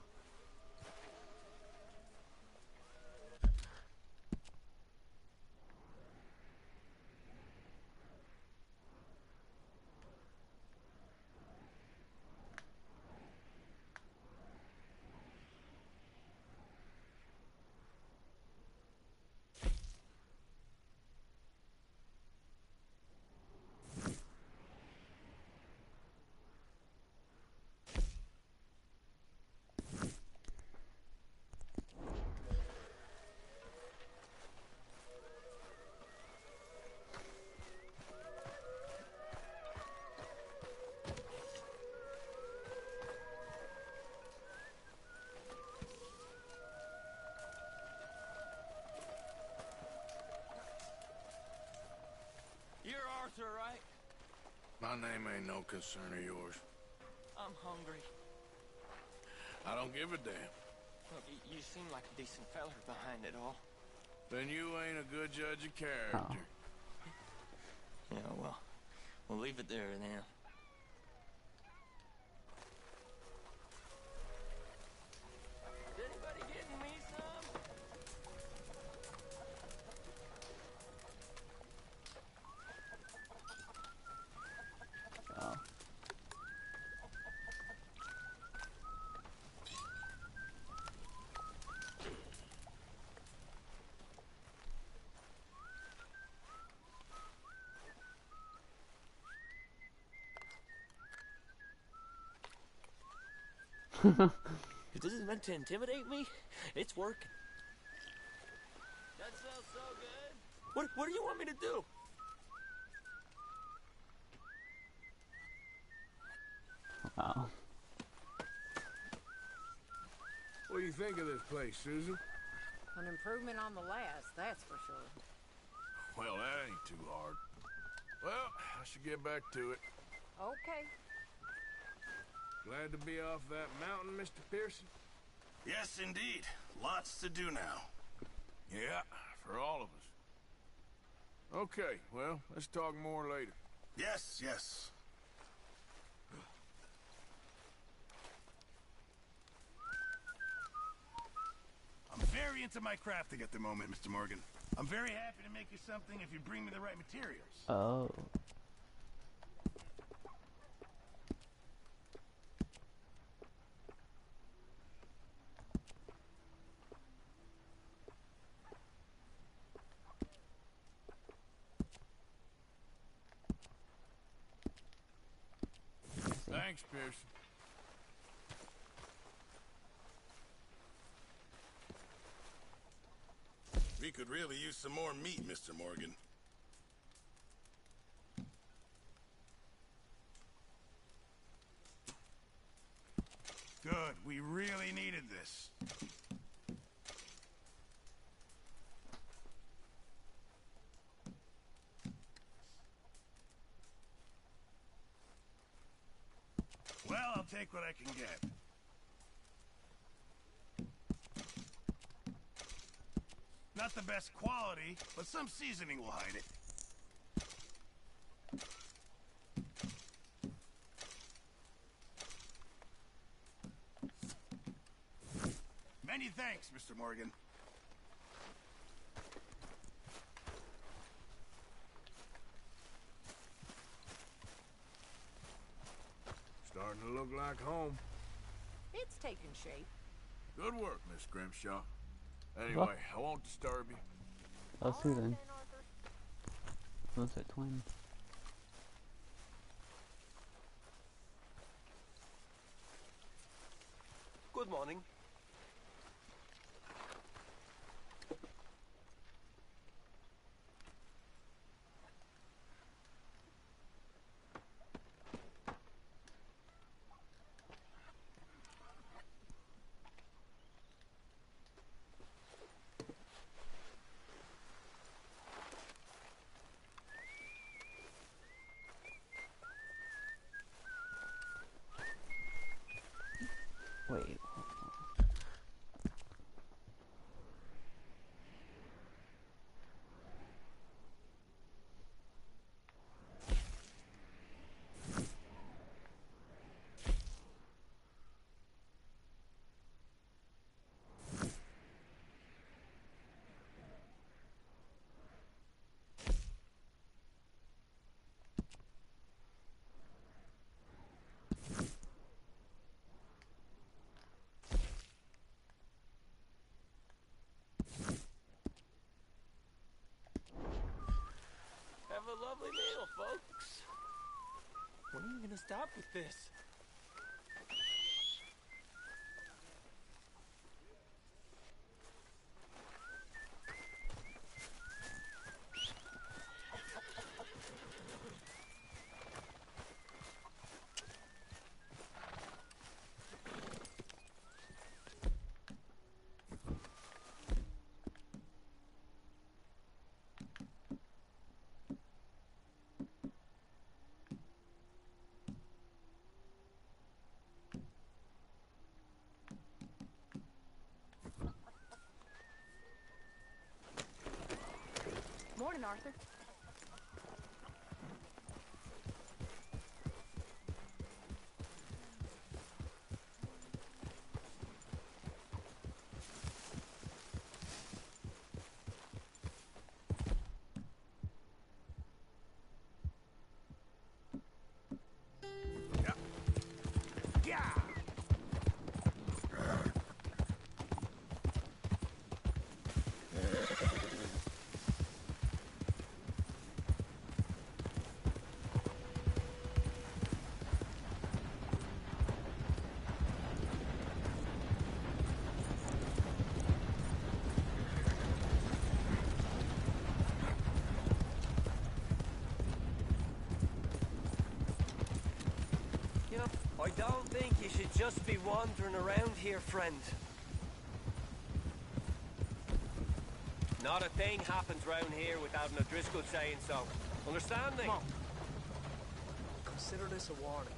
You're Arthur, right? My name ain't no concern of yours. I'm hungry. I don't give a damn. Look, you seem like a decent fella behind it all. Then you ain't a good judge of character. Yeah, well, we'll leave it there then. Is anybody getting me some? Oh. If this is meant to intimidate me, it's working. That sounds so good. What do you want me to do? Wow. What do you think of this place, Susan? An improvement on the last, that's for sure. Well, that ain't too hard. Well, I should get back to it. Okay. Glad to be off that mountain, Mr. Pearson? Yes, indeed. Lots to do now. Yeah, for all of us. Okay, well, let's talk more later. Yes, yes. I'm very into my crafting at the moment, Mr. Morgan. I'm very happy to make you something if you bring me the right materials. Oh. Thanks, Pearson. We could really use some more meat, Mr. Morgan. Good. We really needed this. Well, I'll take what I can get. Not the best quality, but some seasoning will hide it. Many thanks, Mr. Morgan. like home. It's taking shape. Good work, Miss Grimshaw. Anyway, I won't disturb you. Those two then. Those are twins. Good morning. Wait. Have a lovely meal, folks. When are you gonna stop with this? Morning, Arthur. You know, I don't think you should just be wandering around here, friend. Not a thing happens round here without an O'Driscoll saying so. Understand me? Come on. Consider this a warning.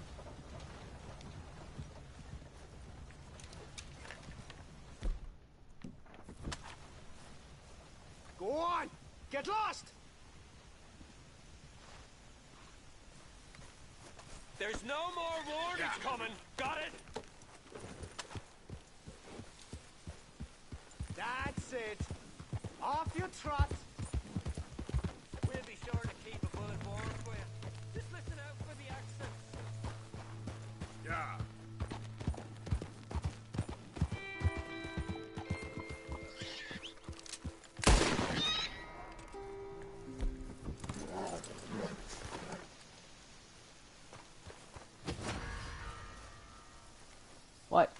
Go on! Get lost! There's no more warnings coming. Got it? That's it. Off you trot. We'll be sure to keep a bullet warm for you. Just listen out for the accents. Yeah. What?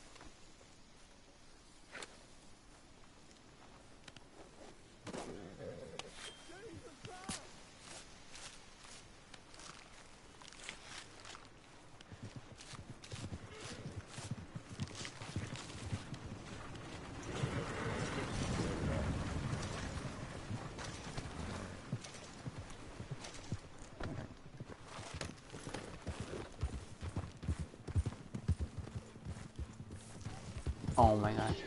Oh my gosh.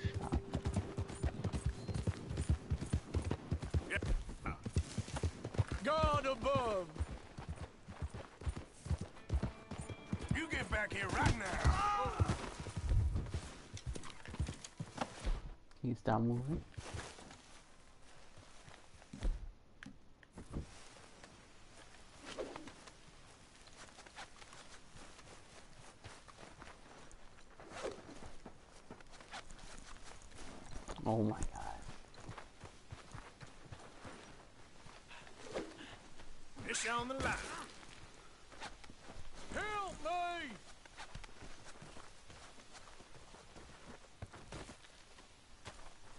God above! You get back here right now! Can you stop moving? Oh my god. Fish on the line. Help me!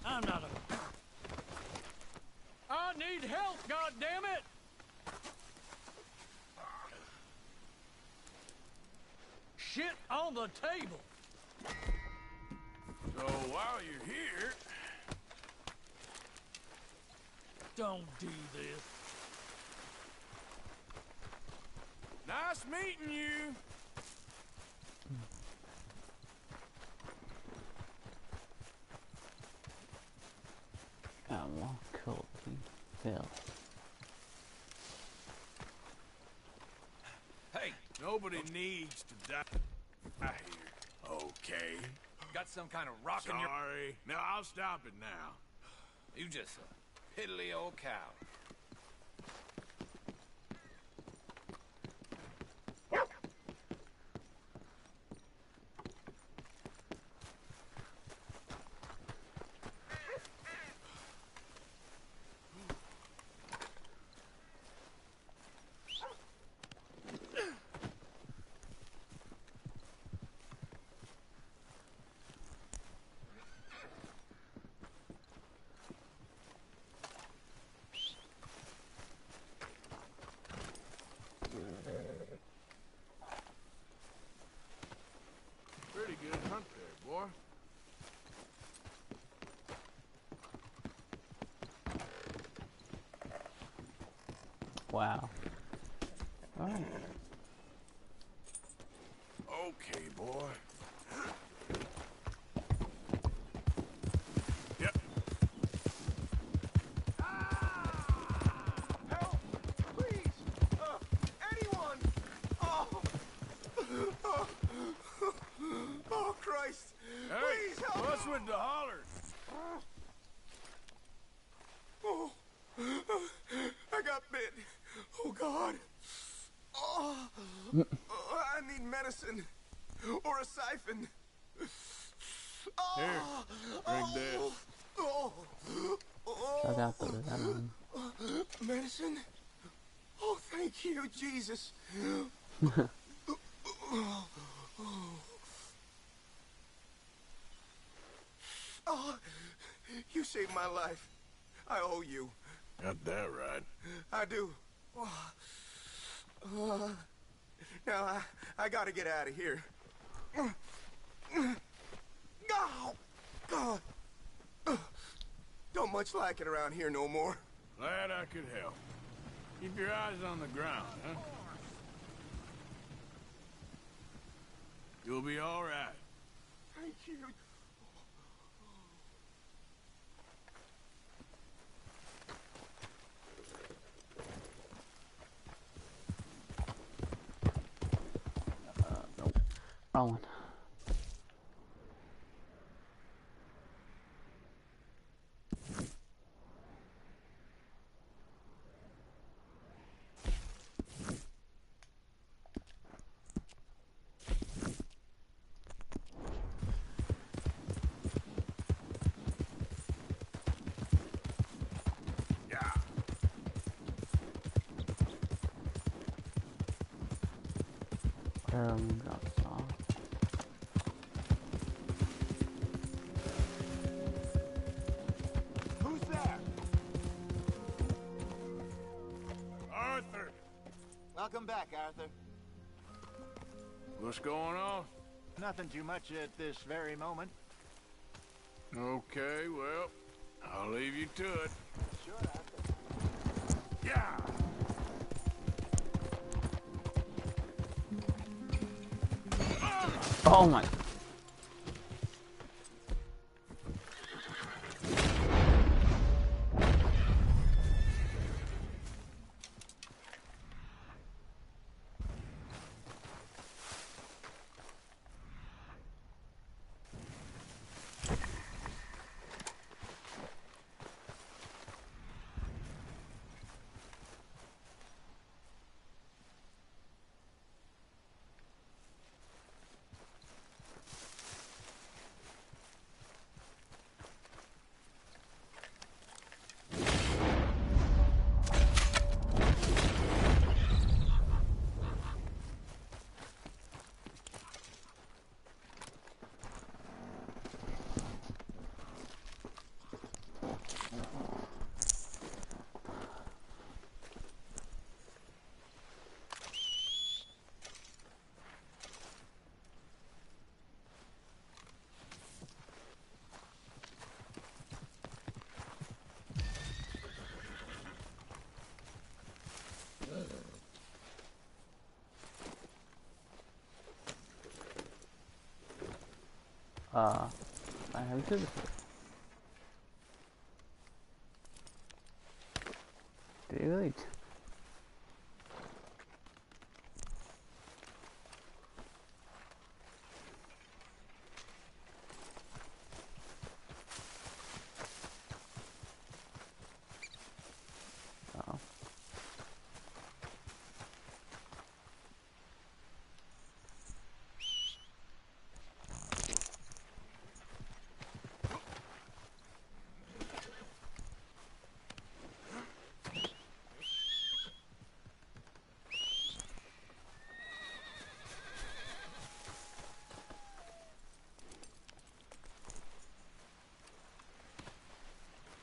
I'm not a... I need help, goddammit! Shit on the table. So while you're here... Don't do this. Nice meeting you. More cool Bill. Hey, nobody needs to die here. Okay. Got some kind of rock in your... Sorry. Now, I'll stop it now. You just a piddly old cow. Pretty good hunt there, boy. Wow. Alright. Okay, boy. Yep. Help! Please! Anyone! Oh! Oh! Oh, Christ! Hey, Please help! what's with the holler? Oh! I got bit. Oh, God. Oh! I need medicine. Or a siphon. Here, drink this. Oh! Check out the lemon. Medicine? Oh, thank you, Jesus. Oh, you saved my life. I owe you. Got that right. I do. Now, I gotta get out of here. Oh, God. Don't much like it around here no more. Glad I could help. Keep your eyes on the ground, huh? You'll be all right. Thank you. Nope. Wrong one. Drops off. Who's there? Arthur! Welcome back, Arthur. What's going on? Nothing too much at this very moment. Okay, well, I'll leave you to it. Sure, Arthur. Yeah! Oh my. I have services. Dude. Oh.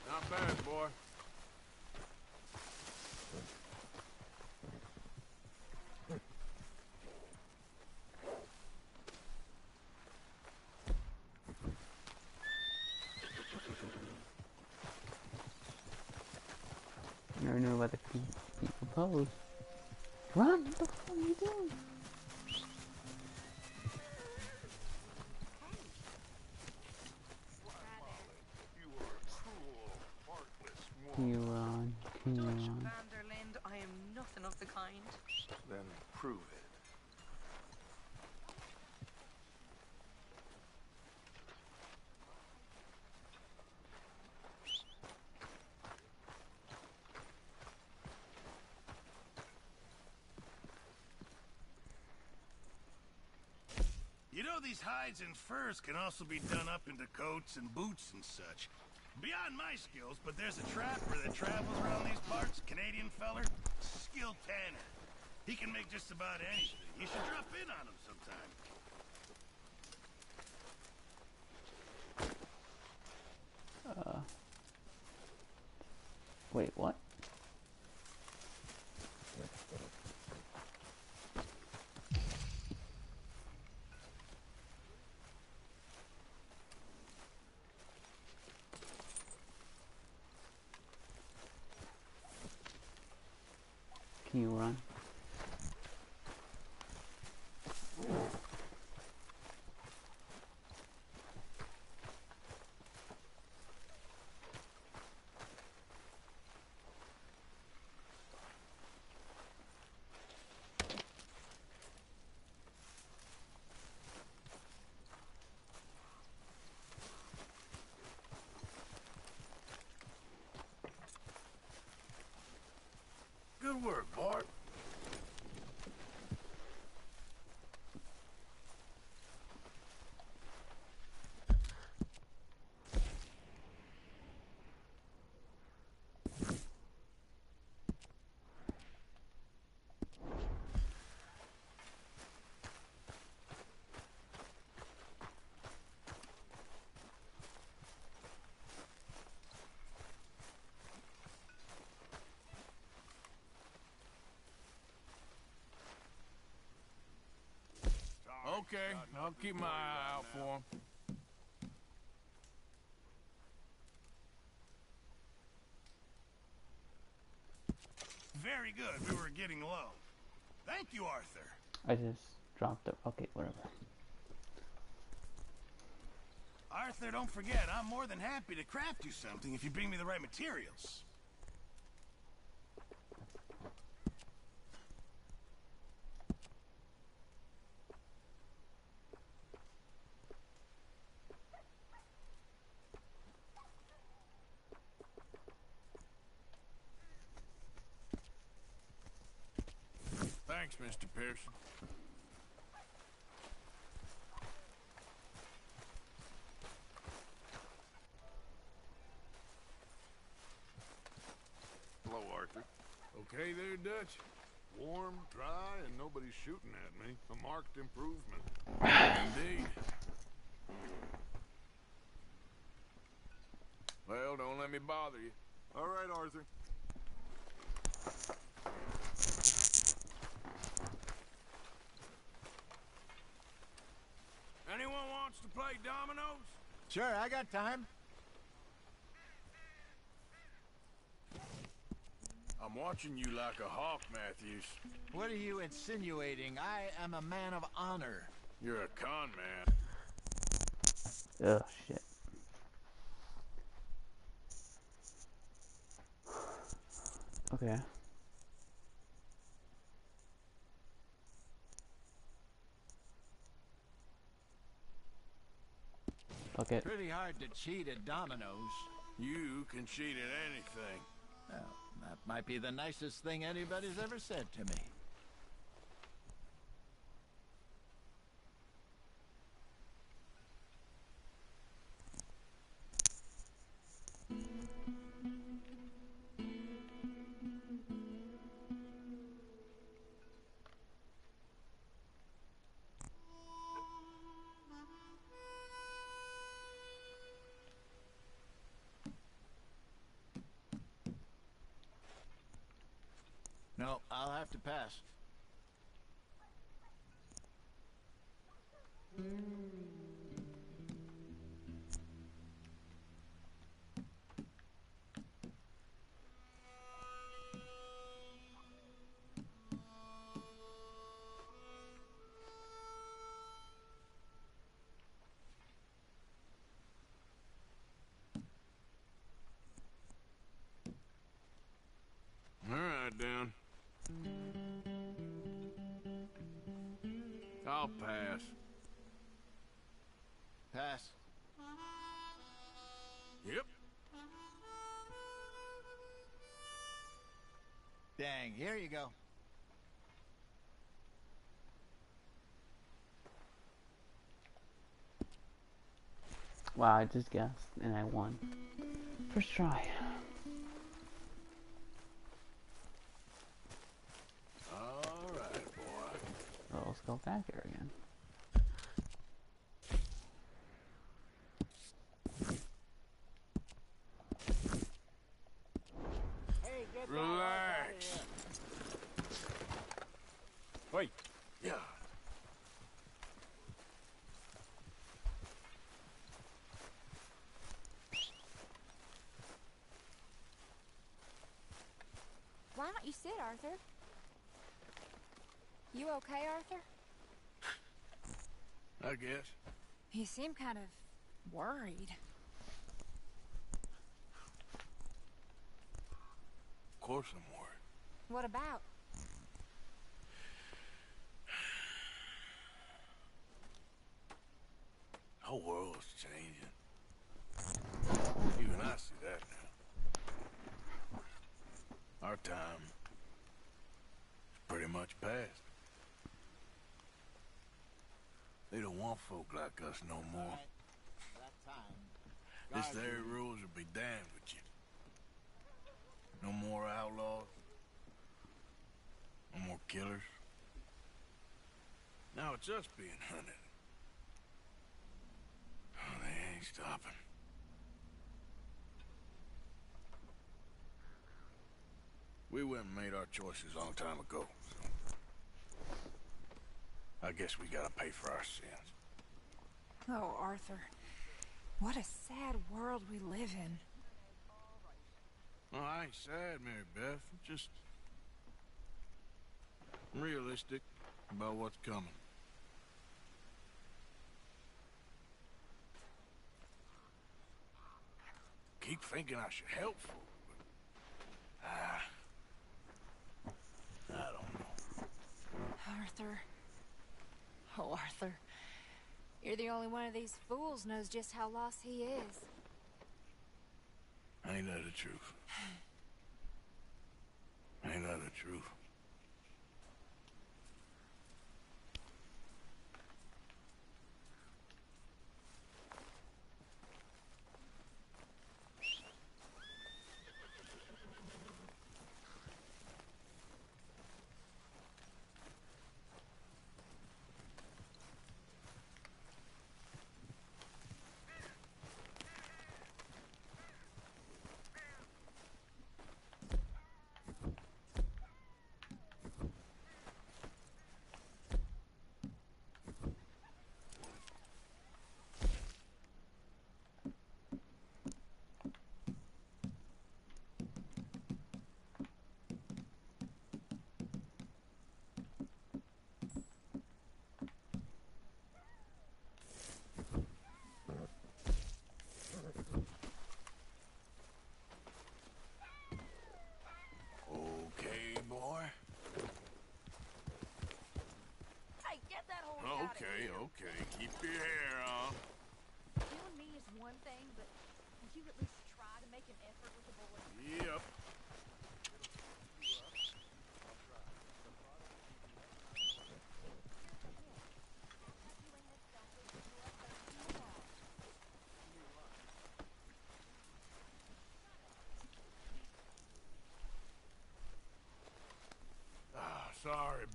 Not bad, boy. Never knew about the people pose. Run! What the fuck are you doing? Can you run? Can you run? Vanderland, I am nothing of the kind. Then prove it. You know, these hides and furs can also be done up into coats and boots and such. Beyond my skills, but there's a trapper that travels around these parts, Canadian feller, skilled tanner. He can make just about anything. You should drop in on him sometime. Wait, what? Can you run? Good work, Bart. Okay, I'll keep my eye out for him. Very good. We were getting low. Thank you, Arthur. I just dropped it. Okay, whatever. Arthur, don't forget, I'm more than happy to craft you something if you bring me the right materials. Thanks, Mr. Pearson. Hello, Arthur. Okay there, Dutch? Warm, dry, and nobody's shooting at me. A marked improvement. Indeed. Well, don't let me bother you. All right, Arthur. Anyone wants to play dominoes? Sure, I got time. I'm watching you like a hawk, Matthews. What are you insinuating? I am a man of honor. You're a con man. Oh shit. Okay. Fuck it. Pretty hard to cheat at dominoes. You can cheat at anything. Well, that might be the nicest thing anybody's ever said to me. No, I'll have to pass. All right, Dan. I'll pass. Pass. Yep. Dang, here you go. Wow, I just guessed and I won. First try. All right, boy. Oh, let's go back here again. Hey, get Relax. Wait. Yeah. Why don't you sit, Arthur? You okay, Arthur? I guess. You seem kind of worried. Of course I'm worried. What about? The whole world's changing. Even I see that now. Our time is pretty much past. They don't want folk like us no more. This there rules will be damned with you. No more outlaws. No more killers. Now it's us being hunted. Oh, they ain't stopping. We went and made our choices a long time ago, so I guess we gotta pay for our sins. Oh, Arthur. What a sad world we live in. Oh, I ain't sad, Mary Beth. Just realistic about what's coming. Keep thinking I should help folk, but I don't know. Arthur. Oh, Arthur. You're the only one of these fools knows just how lost he is. Ain't that the truth? Ain't that the truth?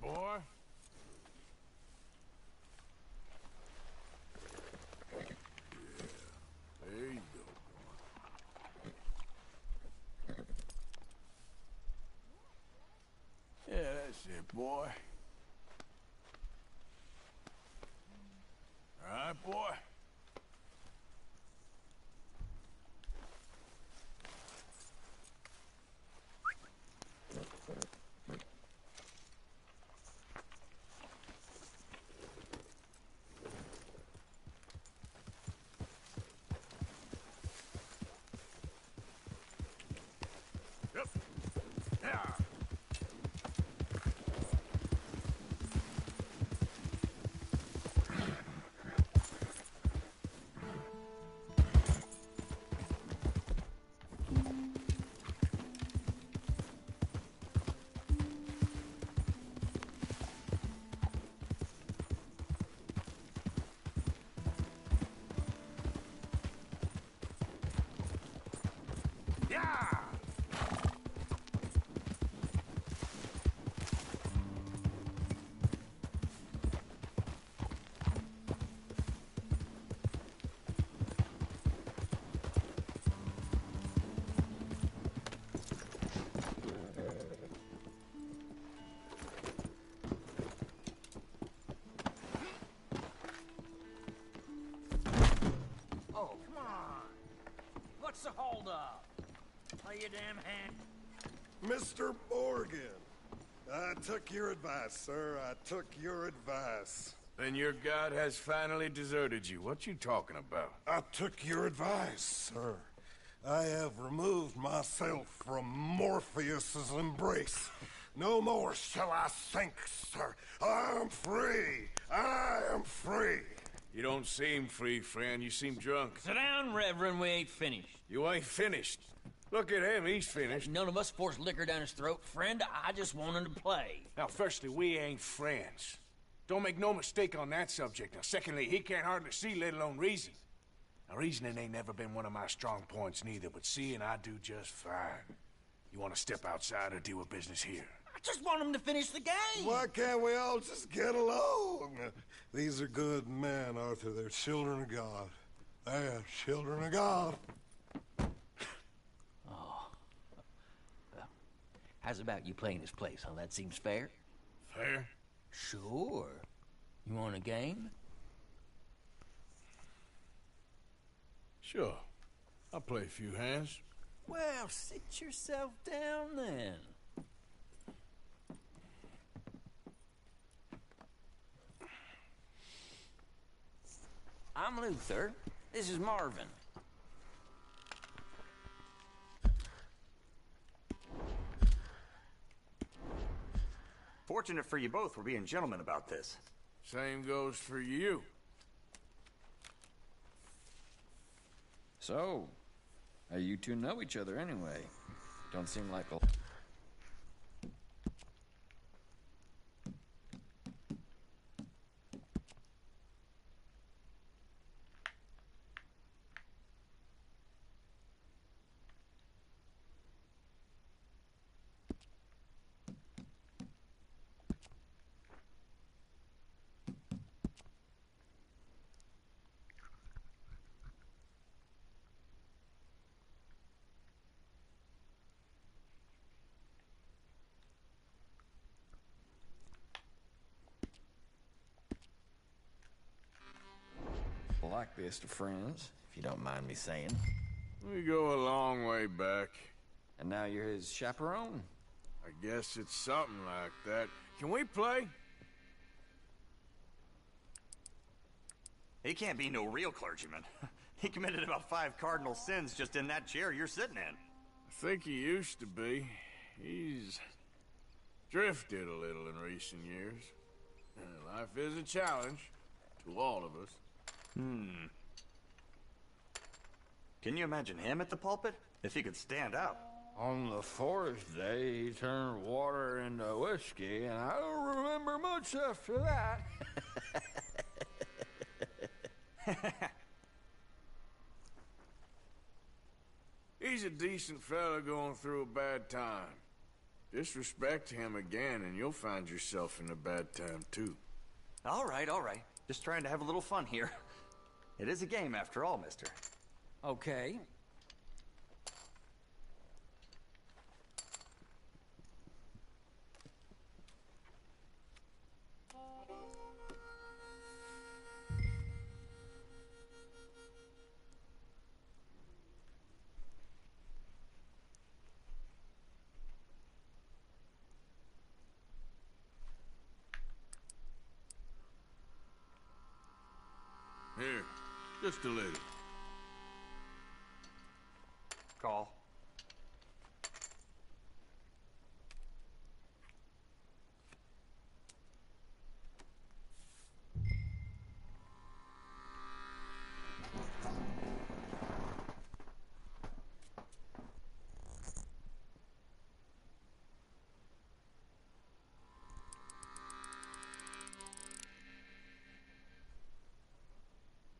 boy. There you go. Yeah, that's it, boy. All right, boy. Yep. Yeah. Yeah! Oh, come on. What's the holdup? Play your damn hand. Mr. Morgan, I took your advice, sir. I took your advice. Then your god has finally deserted you. What you talking about? I took your advice, sir. I have removed myself from Morpheus's embrace. No more shall I sink, sir. I am free. I am free. You don't seem free, friend. You seem drunk. Sit down, Reverend. We ain't finished. You ain't finished. Look at him. He's finished. None of us forced liquor down his throat, friend. I just want him to play. Now, firstly, we ain't friends. Don't make no mistake on that subject. Now, secondly, he can't hardly see, let alone reason. Now, reasoning ain't never been one of my strong points neither, but seeing I do just fine. You want to step outside or deal with business here? I just want him to finish the game. Why can't we all just get along? These are good men, Arthur. They're children of God. They're children of God. Oh. Well, how's about you playing his place, huh? That seems fair? Fair? Sure. You want a game? Sure. I'll play a few hands. Well, sit yourself down then. I'm Luther. This is Marvin. Fortunate for you both, we're being gentlemen about this. Same goes for you. So, how you two know each other anyway? Don't seem like a... Blackest of friends, if you don't mind me saying. We go a long way back. And now you're his chaperone? I guess it's something like that. Can we play? He can't be no real clergyman. He committed about 5 cardinal sins just in that chair you're sitting in. I think he used to be. He's drifted a little in recent years. Life is a challenge to all of us. Can you imagine him at the pulpit? If he could stand out. On the 4th day, he turned water into whiskey, and I don't remember much after that. He's a decent fella going through a bad time. Disrespect him again, and you'll find yourself in a bad time, too. All right, all right. Just trying to have a little fun here. It is a game after all, mister. Okay. Here, just a little. Call.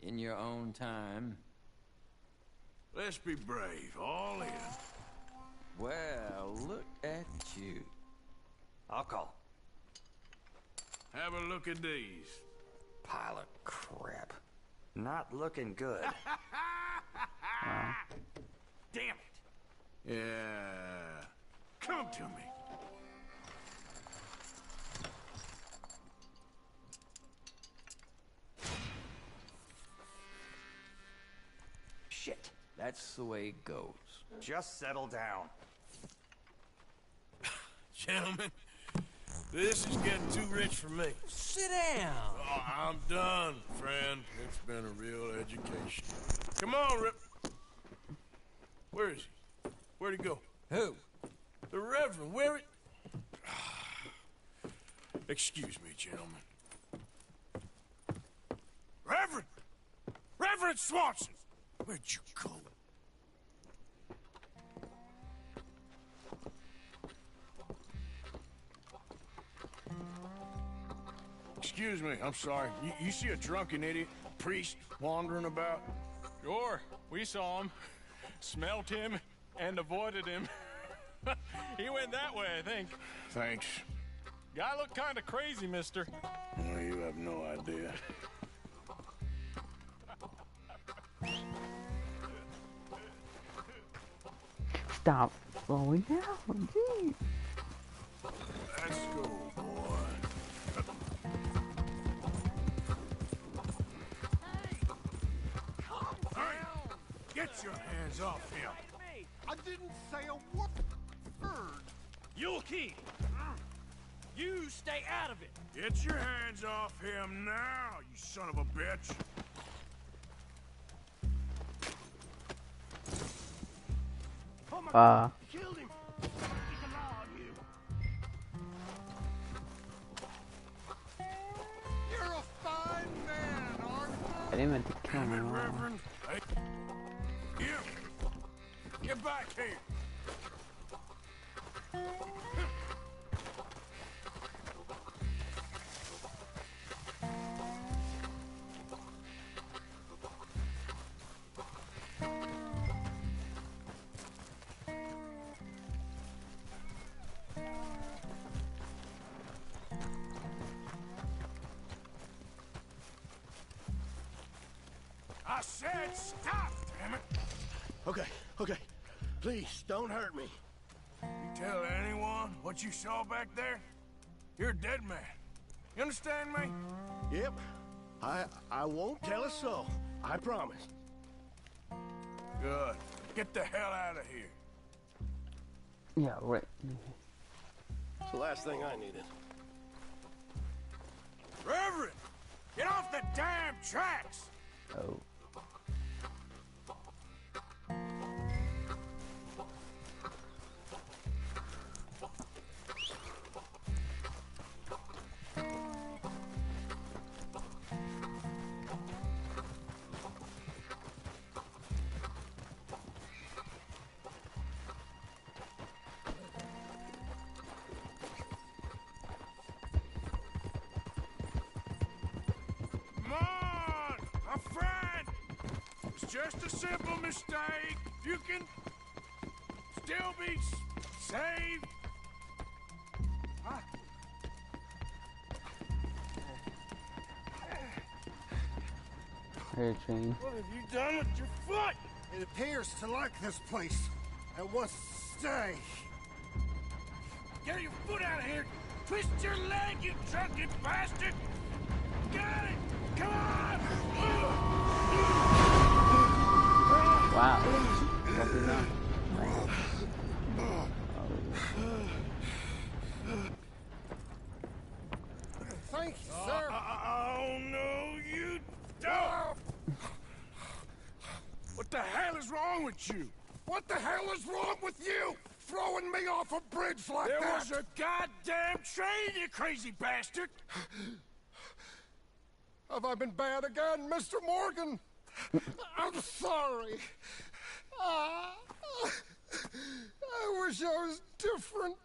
In your own time. Let's be brave, all in. Well, look at you. I'll call. Have a look at these. Pile of crap. Not looking good. Damn it. Yeah. Come to me. Shit. That's the way it goes. Just settle down. Gentlemen, this is getting too rich for me. Sit down. Oh, I'm done, friend. It's been a real education. Come on, Rip. Where is he? Where'd he go? Who? The Reverend. Where it? Excuse me, gentlemen. Reverend! Reverend Swanson! Where'd you go? Excuse me, I'm sorry. You see a drunken idiot, priest, wandering about? Sure, we saw him, smelt him, and avoided him. He went that way, I think. Thanks. Guy looked kind of crazy, mister. Oh, you have no idea. Stop slowing down, jeez. Let's go, boy. Hey, get your hands off him. I didn't say a word. You'll keep. You stay out of it. Get your hands off him now, you son of a bitch. Killed him. Keep the law on you. You're a fine man, Arthur. I didn't mean to kill him. Reverend. Hey, you. Get back here. I said stop, damn it! Okay. Please, don't hurt me. You tell anyone what you saw back there, you're a dead man. You understand me? Yep. I won't tell a soul. I promise. Good. Get the hell out of here. Yeah, right. It's the last thing I needed. Reverend! Get off the damn tracks! Oh. Come on! My friend! It's just a simple mistake. If you can still be saved, Hey, chain. What have you done with your foot? It appears to like this place and wants to stay. Get your foot out of here! Twist your leg, you drunken bastard! Got it! Come on! Wow. What's it now? Thank you, sir. Oh, no, you don't! What the hell is wrong with you? What the hell is wrong with you? Throwing me off a bridge like There that? was a goddamn train, you crazy bastard! Have I been bad again, Mr. Morgan? I'm sorry. I wish I was different.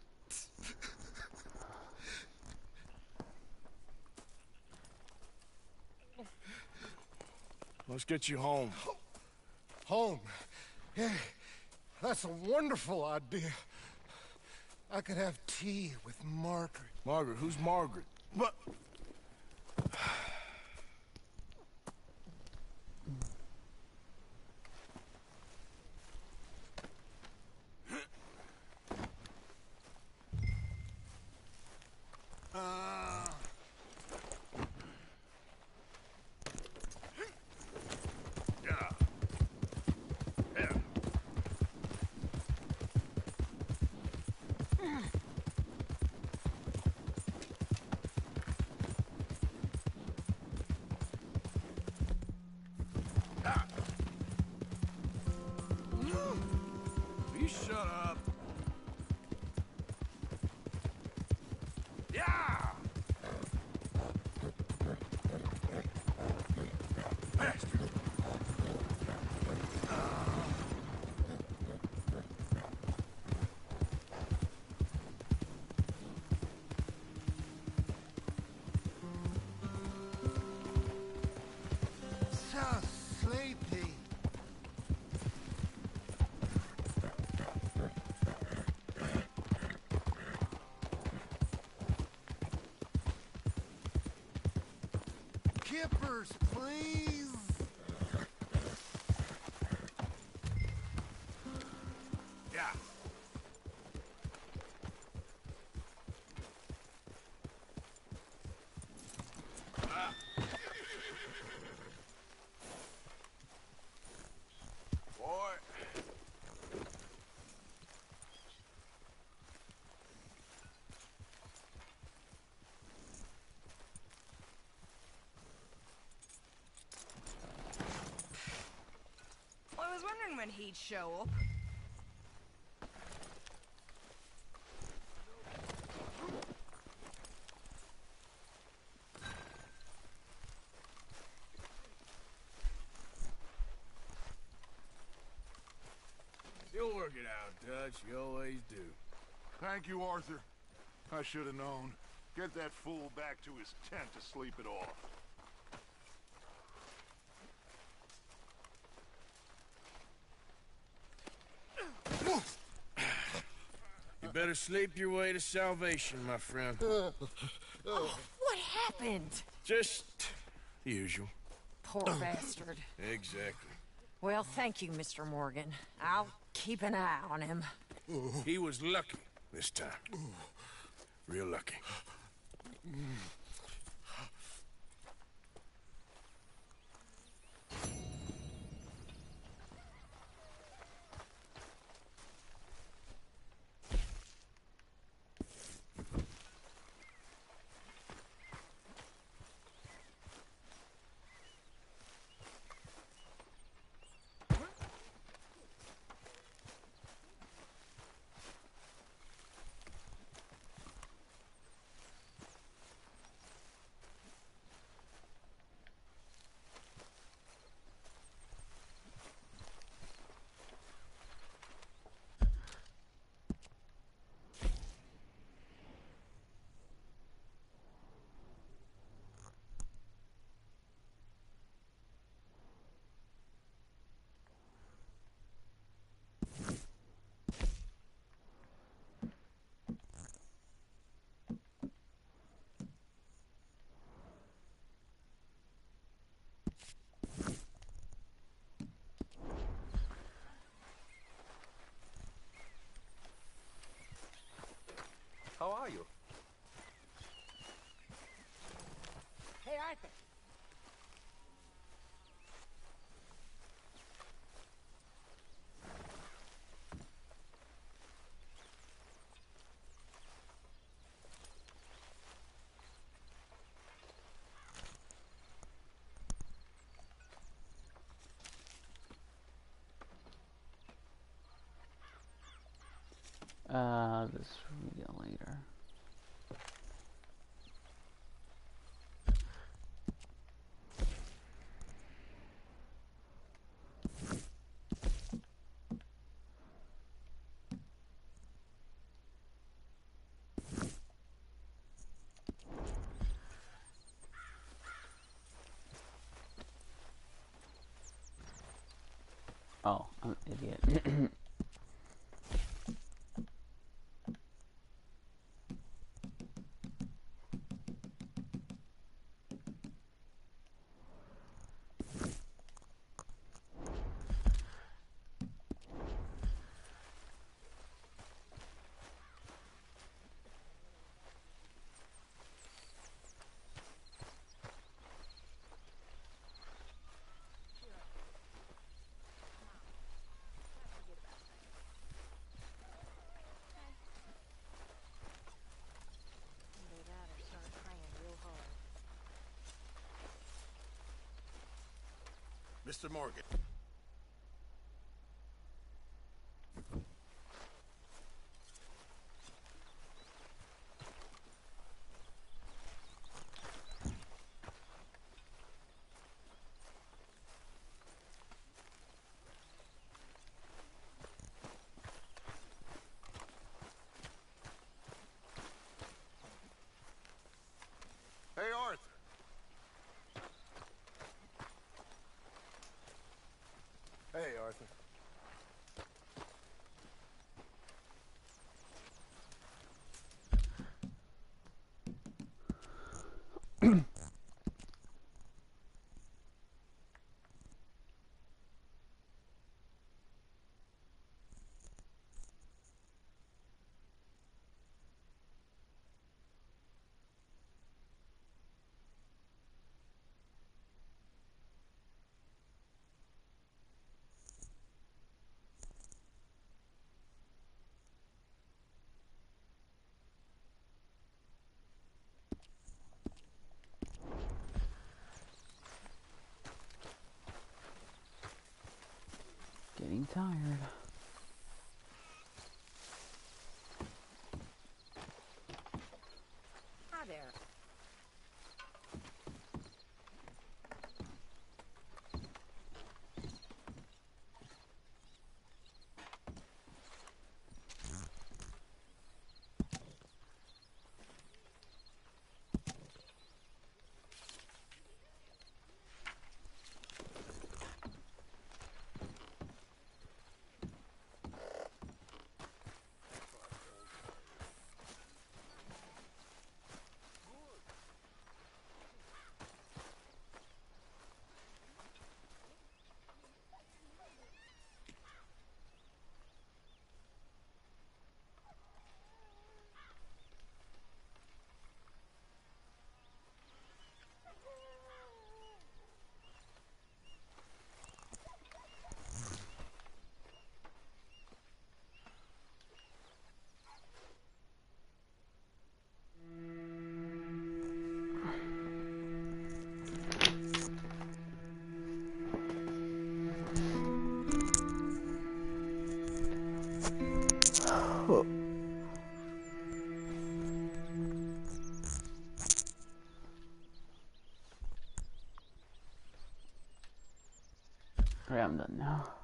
Let's get you home. Home? Yeah, that's a wonderful idea. I could have tea with Margaret. Margaret? Who's Margaret? What? You shut up. Yeah! Bastard! So sleepy. Kippers, please. Yeah. Boy. I was wondering when he'd show up. You'll work it out, Dutch. You always do. Thank you, Arthur. I should have known. Get that fool back to his tent to sleep it off. You better sleep your way to salvation, my friend. Oh, what happened? Just the usual. Poor bastard. Exactly. Well, thank you, Mr. Morgan. I'll keep an eye on him. He was lucky this time. Real lucky. you? Hey, Arthur. This we get later. Oh, I'm an idiot. Mr. Morgan. Hey, Arthur. Hey, Arthur. Getting tired. Hi there. Alright, I'm done now.